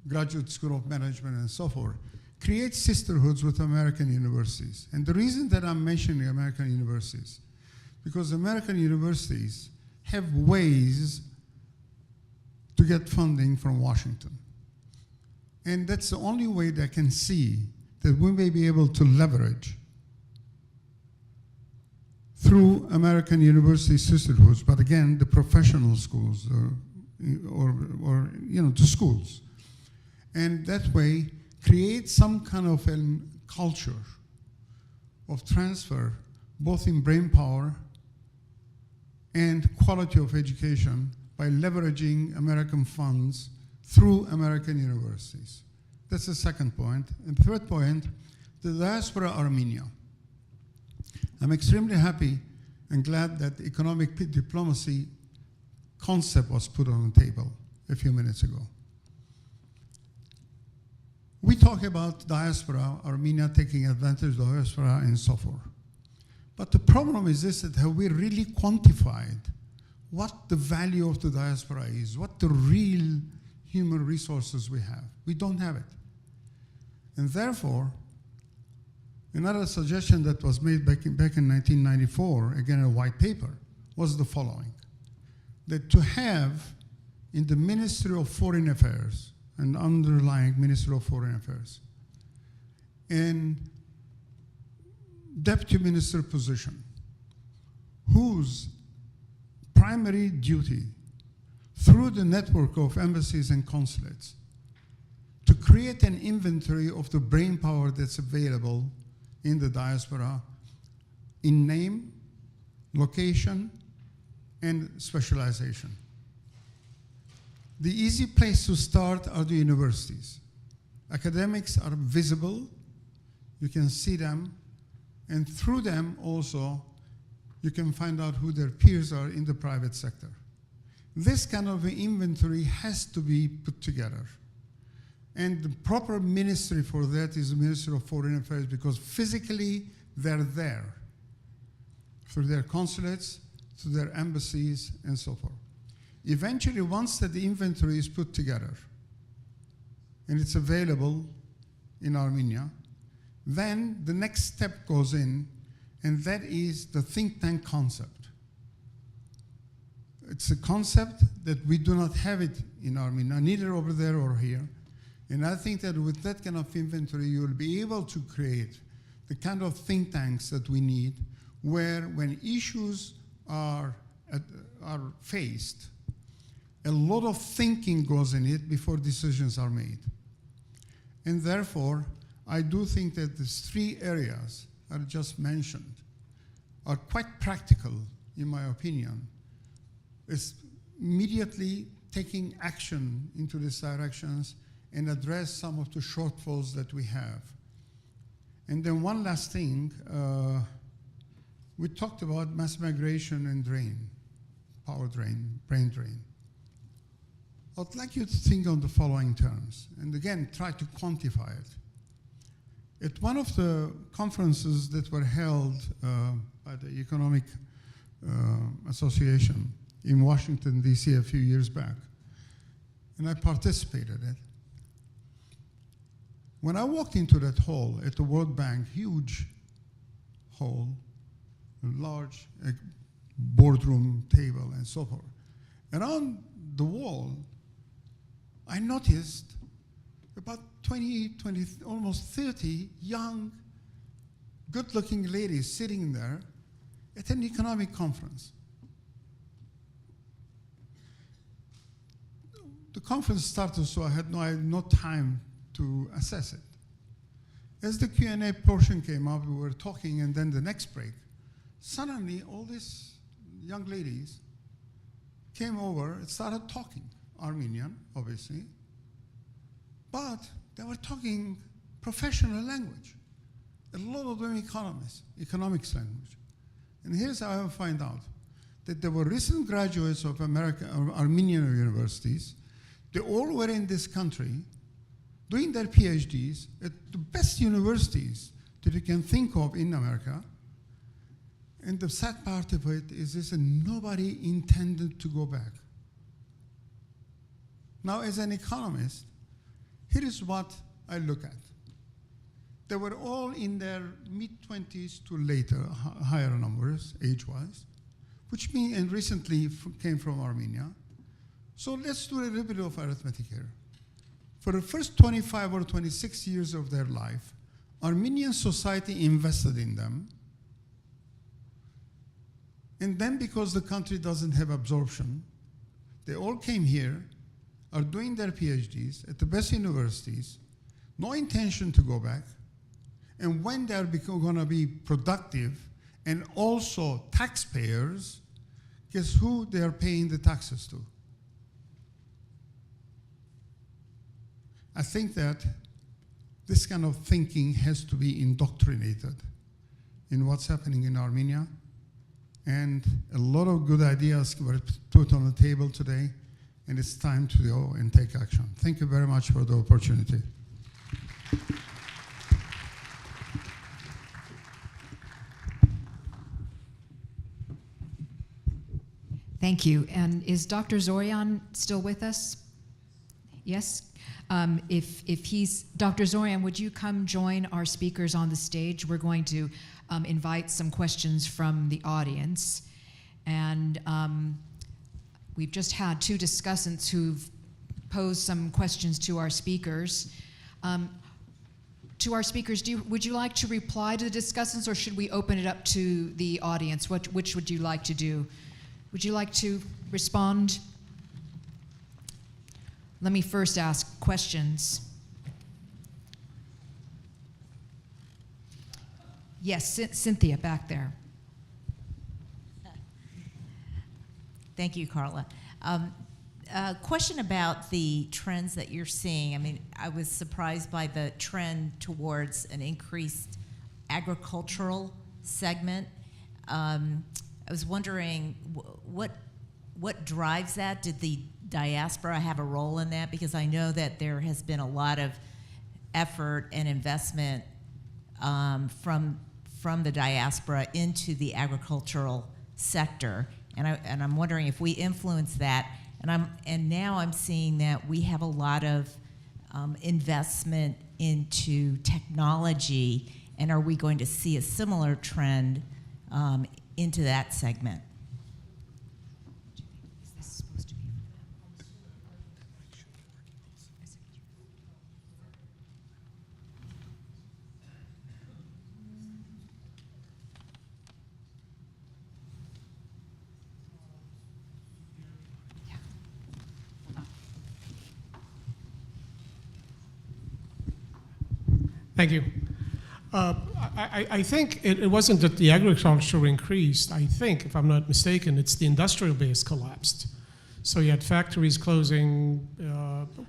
Graduate School of Management, and so forth, create sisterhoods with American universities. And the reason that I'm mentioning American universities, because American universities have ways to get funding from Washington. And that's the only way that I can see that we may be able to leverage through American university sisterhoods, but again, the professional schools or to schools. And that way, create some kind of a culture of transfer, both in brain power and quality of education by leveraging American funds through American universities. That's the second point. And the third point, the diaspora Armenia. I'm extremely happy and glad that economic diplomacy concept was put on the table a few minutes ago. We talk about diaspora, Armenia taking advantage of diaspora and so forth. But the problem is this, that have we really quantified what the value of the diaspora is, what the real human resources we have? We don't have it. And therefore, another suggestion that was made back in 1994, again a white paper, was the following. That to have in the Ministry of Foreign Affairs, an underlying Ministry of Foreign Affairs, and Deputy Minister position, whose primary duty through the network of embassies and consulates to create an inventory of the brain power that's available in the diaspora in name, location, and specialization. The easy place to start are the universities. Academics are visible, you can see them, and through them also, you can find out who their peers are in the private sector. This kind of inventory has to be put together. And the proper ministry for that is the Ministry of Foreign Affairs, because physically they're there through their consulates, through their embassies, and so forth. Eventually, once that the inventory is put together and it's available in Armenia, Then the next step goes in, and that is the think tank concept. It's a concept that we do not have it in Armenia, neither over there or here. And I think that with that kind of inventory, you will be able to create the kind of think tanks that we need, where when issues are faced, a lot of thinking goes in it before decisions are made. And therefore, I do think that these three areas I just mentioned are quite practical, in my opinion. It's immediately taking action into these directions and address some of the shortfalls that we have. And then one last thing, we talked about mass migration and drain, power drain, brain drain. I'd like you to think on the following terms, and again, try to quantify it. At one of the conferences that were held by the Economic Association in Washington, D.C. a few years back, and I participated in it. When I walked into that hall at the World Bank, huge hall, a large boardroom table and so forth, and on the wall, I noticed about 20, almost 30 young, good-looking ladies sitting there at an economic conference. The conference started, so I had no time to assess it. As the Q&A portion came up, we were talking, and then the next break, suddenly all these young ladies came over and started talking, Armenian, obviously, but they were talking professional language. A lot of them economics language. And here's how I find out, that there were recent graduates of Armenian universities. They all were in this country doing their PhDs at the best universities that you can think of in America. And the sad part of it is this, and nobody intended to go back. Now, as an economist, here is what I look at. They were all in their mid-20s to later, higher numbers, age-wise, which means, and recently came from Armenia. So let's do a little bit of arithmetic here. For the first 25 or 26 years of their life, Armenian society invested in them. And then because the country doesn't have absorption, they all came here, are doing their PhDs at the best universities, no intention to go back. And when they're going to be productive and also taxpayers, guess who they're paying the taxes to? I think that this kind of thinking has to be indoctrinated in what's happening in Armenia. And a lot of good ideas were put on the table today, and it's time to go and take action. Thank you very much for the opportunity. Thank you. And is Dr. Zorian still with us? Yes? If he's, Dr. Zorian, would you come join our speakers on the stage? We're going to invite some questions from the audience. And we've just had two discussants who've posed some questions to our speakers. Would you like to reply to the discussants, or should we open it up to the audience? Which would you like to do? Would you like to respond? Let me first ask questions. Yes, Cynthia, back there. Thank you, Carla. A question about the trends that you're seeing. I mean, I was surprised by the trend towards an increased agricultural segment. I was wondering what drives that? Did the diaspora have a role in that? Because I know that there has been a lot of effort and investment from the diaspora into the agricultural sector, and I'm wondering if we influence that. And now I'm seeing that we have a lot of investment into technology And are we going to see a similar trend into that segment? Thank you. I think it wasn't that the agriculture increased. I think, if I'm not mistaken, it's the industrial base collapsed. So you had factories closing,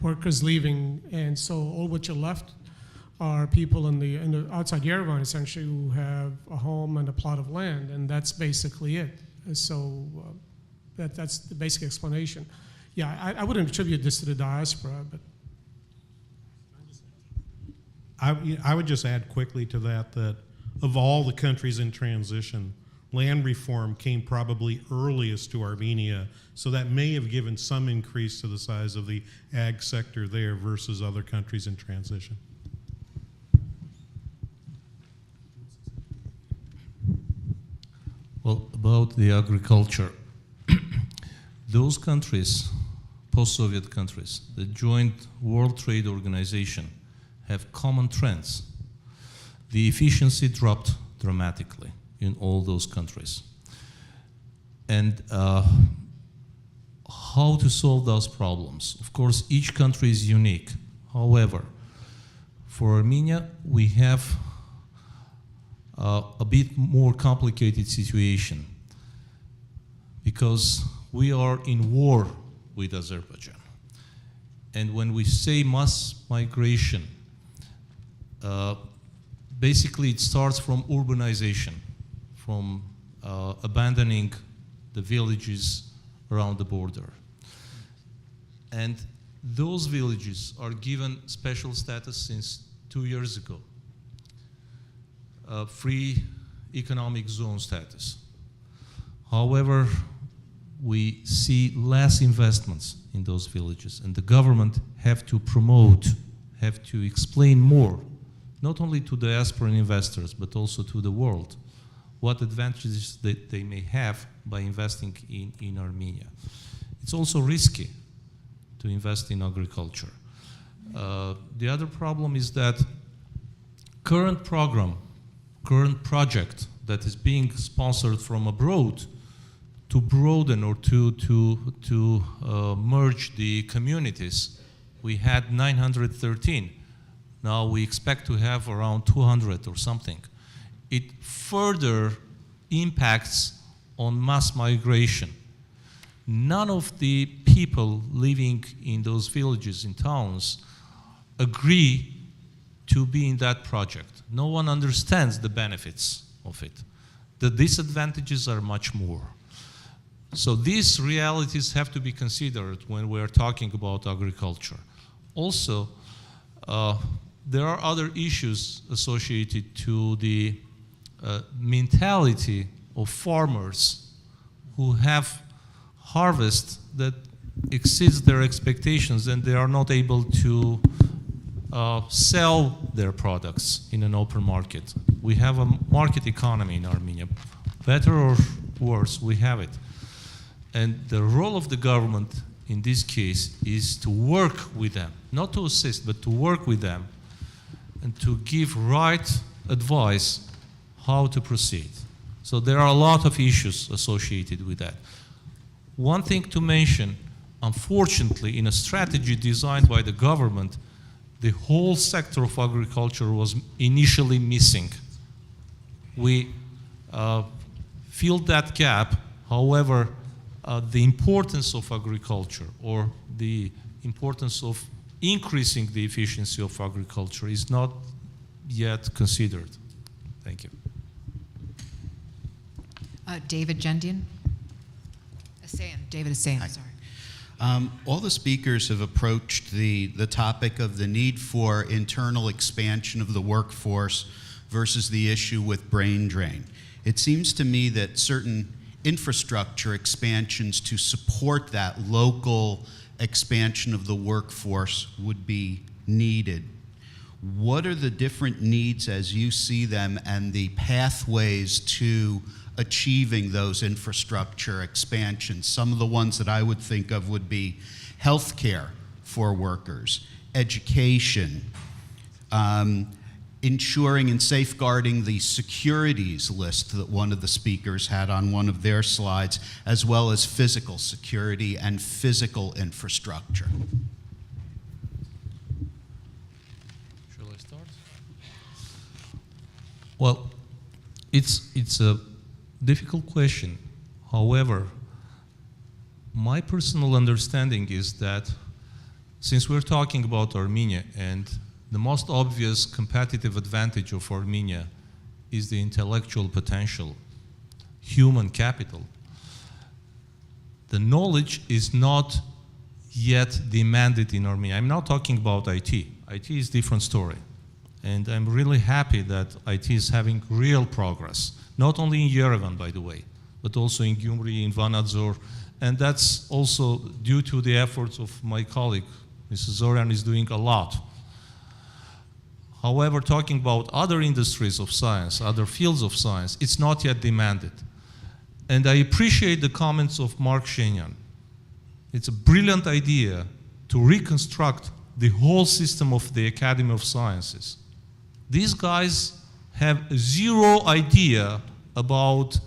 workers leaving, and so all what you left are people in the outside Yerevan, essentially, who have a home and a plot of land, and that's basically it. So that's the basic explanation. Yeah, I wouldn't attribute this to the diaspora, but I would just add quickly to that of all the countries in transition, land reform came probably earliest to Armenia, so that may have given some increase to the size of the ag sector there versus other countries in transition. Well, about the agriculture, those countries, post-Soviet countries, that joined World Trade Organization, have common trends. The efficiency dropped dramatically in all those countries. And how to solve those problems? Of course, each country is unique. However, for Armenia, we have a bit more complicated situation because we are in war with Azerbaijan. And when we say mass migration, basically it starts from urbanization, from abandoning the villages around the border. And those villages are given special status since 2 years ago. Free economic zone status. However, we see less investments in those villages, and the government have to promote, have to explain more, not only to diasporan investors, but also to the world, what advantages that they may have by investing in Armenia. It's also risky to invest in agriculture. The other problem is that current project that is being sponsored from abroad to broaden or to merge the communities, we had 913. Now we expect to have around 200 or something. It further impacts on mass migration. None of the people living in those villages and towns agree to be in that project. No one understands the benefits of it. The disadvantages are much more. So these realities have to be considered when we're talking about agriculture. Also, there are other issues associated to the mentality of farmers who have harvest that exceeds their expectations and they are not able to sell their products in an open market. We have a market economy in Armenia. Better or worse, we have it. And the role of the government in this case is to work with them, not to assist, but to work with them and to give right advice how to proceed. So there are a lot of issues associated with that. One thing to mention, unfortunately, in a strategy designed by the government, the whole sector of agriculture was initially missing. We filled that gap. However, the importance of agriculture or the importance of increasing the efficiency of agriculture is not yet considered. Thank you. David Gendian? David Asayan, sorry. All the speakers have approached the topic of the need for internal expansion of the workforce versus the issue with brain drain. It seems to me that certain infrastructure expansions to support that local expansion of the workforce would be needed. What are the different needs as you see them and the pathways to achieving those infrastructure expansions? Some of the ones that I would think of would be healthcare for workers, education, ensuring and safeguarding the securities list that one of the speakers had on one of their slides, as well as physical security and physical infrastructure. Shall I start? Well, it's a difficult question. However, my personal understanding is that since we're talking about Armenia, and the most obvious competitive advantage of Armenia is the intellectual potential, human capital, the knowledge is not yet demanded in Armenia. I'm not talking about IT. IT is a different story. And I'm really happy that IT is having real progress, not only in Yerevan, by the way, but also in Gyumri, in Vanadzor. And that's also due to the efforts of my colleague, Mrs. Zorian is doing a lot. However, talking about other industries of science, other fields of science, it's not yet demanded. And I appreciate the comments of Mark Shenyan. It's a brilliant idea to reconstruct the whole system of the Academy of Sciences. These guys have zero idea about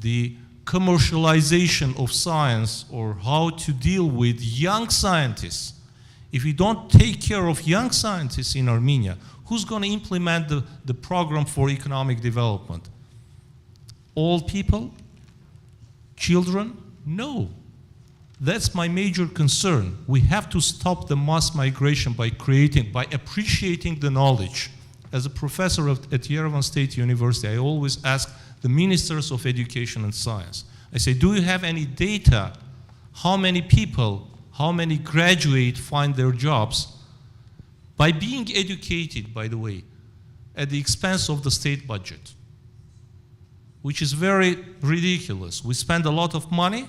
the commercialization of science or how to deal with young scientists. If we don't take care of young scientists in Armenia, who's going to implement the program for economic development? Old people? Children? No. That's my major concern. We have to stop the mass migration by appreciating the knowledge. As a professor at Yerevan State University, I always ask the ministers of education and science. I say, do you have any data? How many people, how many graduates find their jobs by being educated, by the way, at the expense of the state budget, which is very ridiculous. We spend a lot of money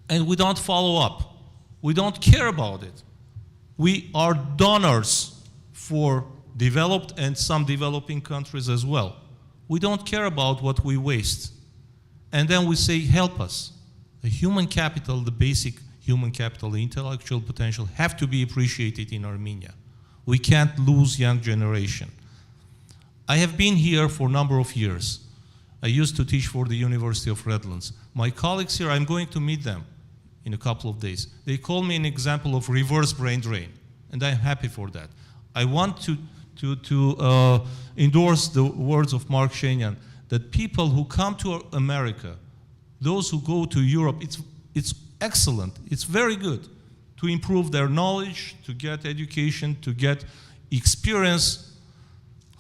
and we don't follow up. We don't care about it. We are donors for developed and some developing countries as well. We don't care about what we waste. And then we say, help us. The human capital, the basic human capital, the intellectual potential have to be appreciated in Armenia. We can't lose young generation. I have been here for a number of years. I used to teach for the University of Redlands. My colleagues here, I'm going to meet them in a couple of days. They call me an example of reverse brain drain, and I'm happy for that. I want to endorse the words of Mark Shenyan, that people who come to America, those who go to Europe, it's excellent, it's very good to improve their knowledge, to get education, to get experience.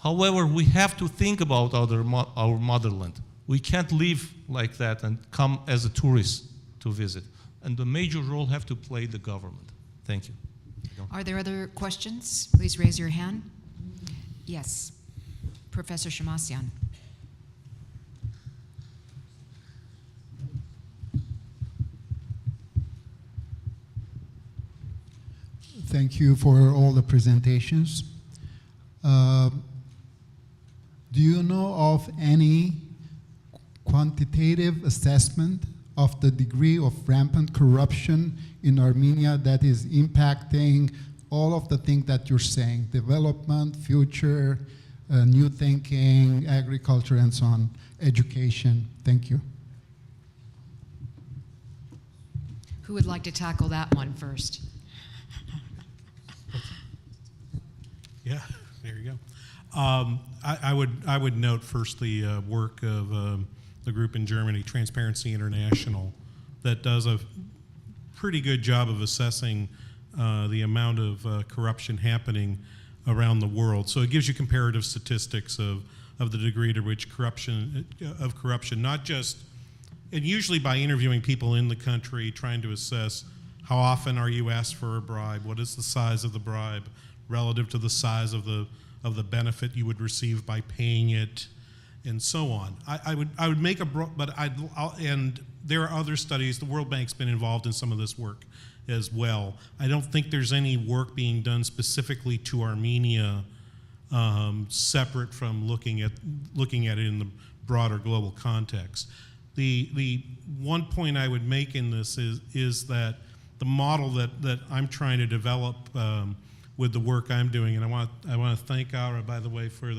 However, we have to think about our motherland. We can't live like that and come as a tourist to visit. And the major role have to play the government. Thank you. Are there other questions? Please raise your hand. Yes, Professor Shamassian. Thank you for all the presentations. Do you know of any quantitative assessment of the degree of rampant corruption in Armenia that is impacting all of the things that you're saying, development, future, new thinking, agriculture, and so on, education? Thank you. Who would like to tackle that one first? Yeah, there you go. I would note first the work of the group in Germany, Transparency International, that does a pretty good job of assessing the amount of corruption happening around the world. So it gives you comparative statistics of the degree to which corruption, not just, and usually by interviewing people in the country, trying to assess how often are you asked for a bribe, what is the size of the bribe relative to the size of the benefit you would receive by paying it, and so on. I would make a, but there are other studies. The World Bank's been involved in some of this work as well. I don't think there's any work being done specifically to Armenia separate from looking at it in the broader global context. The one point I would make in this is that the model that I'm trying to develop with the work I'm doing, and I want to thank Aura, by the way, for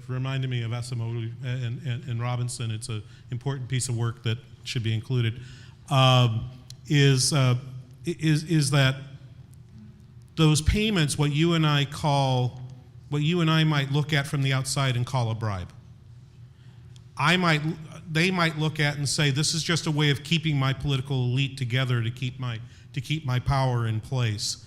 reminding me of Asamoah and Robinson. It's an important piece of work that should be included. Is that those payments, what you and I might look at from the outside and call a bribe. They might look at and say, this is just a way of keeping my political elite together to keep my power in place.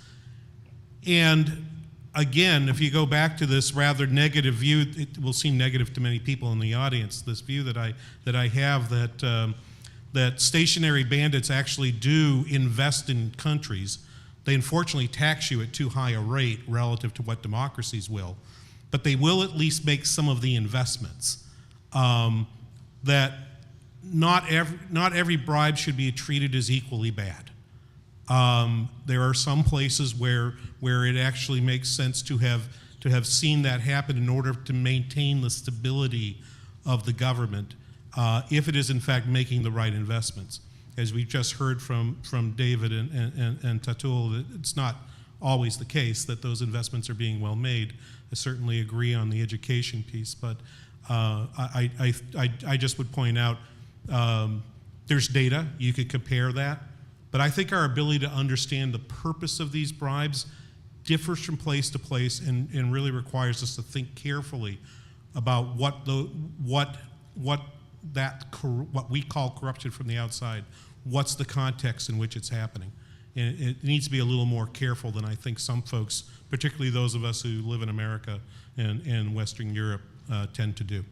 And again, if you go back to this rather negative view, it will seem negative to many people in the audience, this view that I have that stationary bandits actually do invest in countries. They unfortunately tax you at too high a rate relative to what democracies will, but they will at least make some of the investments. That not every bribe should be treated as equally bad. There are some places where it actually makes sense to have seen that happen in order to maintain the stability of the government, if it is in fact making the right investments. As we just heard from David and Tatul, it's not always the case that those investments are being well made. I certainly agree on the education piece, but I just would point out there's data, you could compare that, but I think our ability to understand the purpose of these bribes differs from place to place and really requires us to think carefully about what we call corruption from the outside, what's the context in which it's happening. And it needs to be a little more careful than I think some folks, particularly those of us who live in America and Western Europe, tend to do.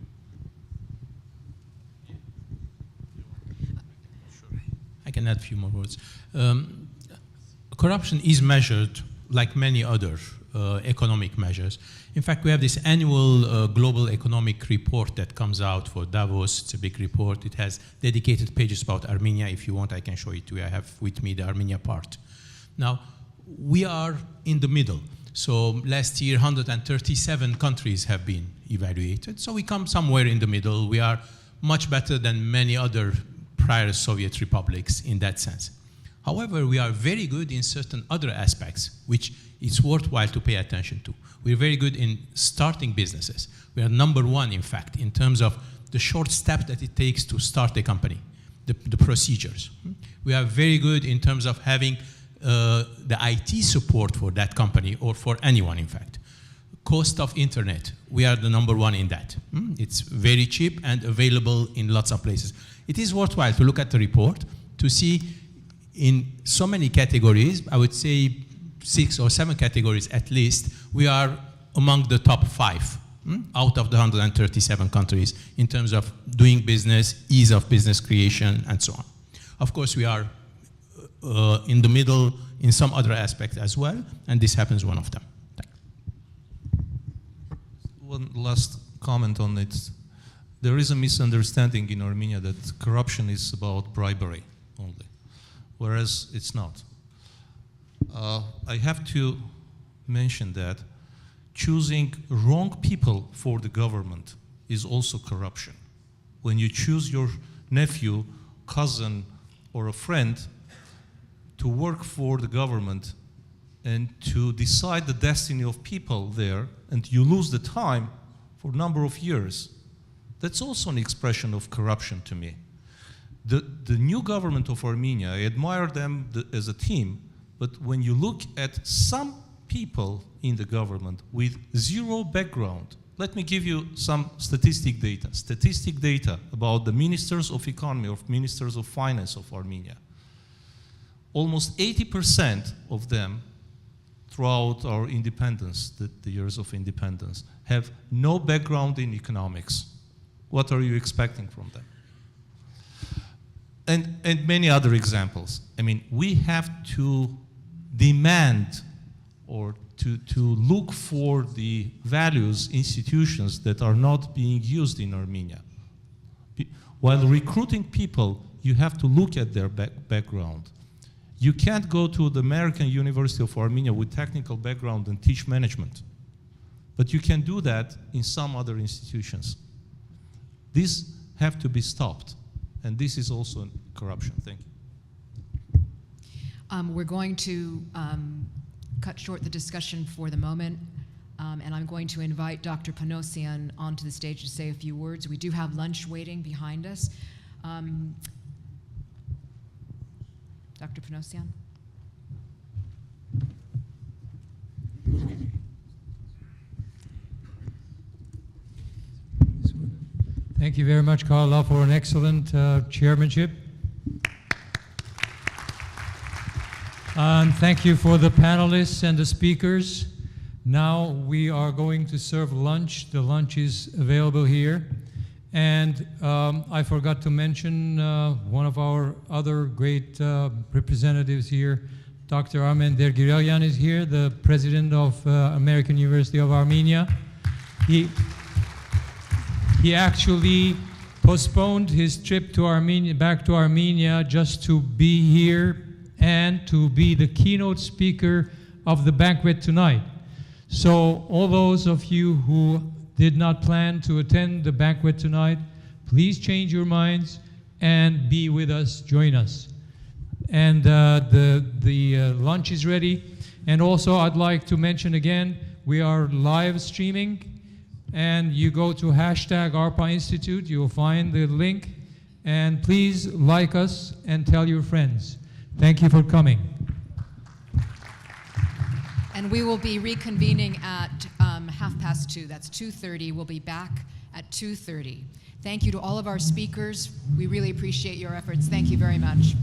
I can add a few more words. Corruption is measured like many other economic measures. In fact, we have this annual global economic report that comes out for Davos. It's a big report. It has dedicated pages about Armenia. If you want, I can show it to you. I have with me the Armenia part. Now, we are in the middle. So last year, 137 countries have been evaluated. So we come somewhere in the middle. We are much better than many other prior Soviet republics in that sense. However, we are very good in certain other aspects, which it's worthwhile to pay attention to. We're very good in starting businesses. We are #1, in fact, in terms of the short step that it takes to start a company, the procedures. We are very good in terms of having the IT support for that company or for anyone, in fact. Cost of internet, we are the #1 in that. It's very cheap and available in lots of places. It is worthwhile to look at the report to see in so many categories, I would say 6 or 7 categories at least, we are among the top 5 out of the 137 countries in terms of doing business, ease of business creation, and so on. Of course, we are in the middle in some other aspects as well, and this happens one of them. One last comment on it. There is a misunderstanding in Armenia that corruption is about bribery only, whereas it's not. I have to mention that choosing wrong people for the government is also corruption. When you choose your nephew, cousin, or a friend to work for the government and to decide the destiny of people there, and you lose the time for a number of years, that's also an expression of corruption to me. The new government of Armenia, I admire them as a team, but when you look at some people in the government with zero background, let me give you some statistic data about the ministers of economy or ministers of finance of Armenia. Almost 80% of them throughout our independence, the years of independence, have no background in economics. What are you expecting from them? And many other examples. I mean, we have to demand or to look for the values, institutions that are not being used in Armenia. While recruiting people you have to look at their background. You can't go to the American University of Armenia with technical background and teach management. But you can do that in some other institutions. These have to be stopped. And this is also corruption. Thank you. We're going to cut short the discussion for the moment. And I'm going to invite Dr. Panosian onto the stage to say a few words. We do have lunch waiting behind us. Dr. Panosian? Thank you very much, Carla, for an excellent chairmanship. And thank you for the panelists and the speakers. Now we are going to serve lunch. The lunch is available here. And I forgot to mention one of our other great representatives here, Dr. Armen Dergiryan is here, the president of American University of Armenia. He actually postponed his trip to Armenia, back to Armenia, just to be here and to be the keynote speaker of the banquet tonight. So all those of you who did not plan to attend the banquet tonight, please change your minds and be with us, join us. And the lunch is ready. And also I'd like to mention again, we are live streaming, and you go to hashtag ARPA Institute, you'll find the link, and please like us and tell your friends. Thank you for coming. And we will be reconvening at 2:30. That's 2:30. We'll be back at 2:30. Thank you to all of our speakers. We really appreciate your efforts. Thank you very much.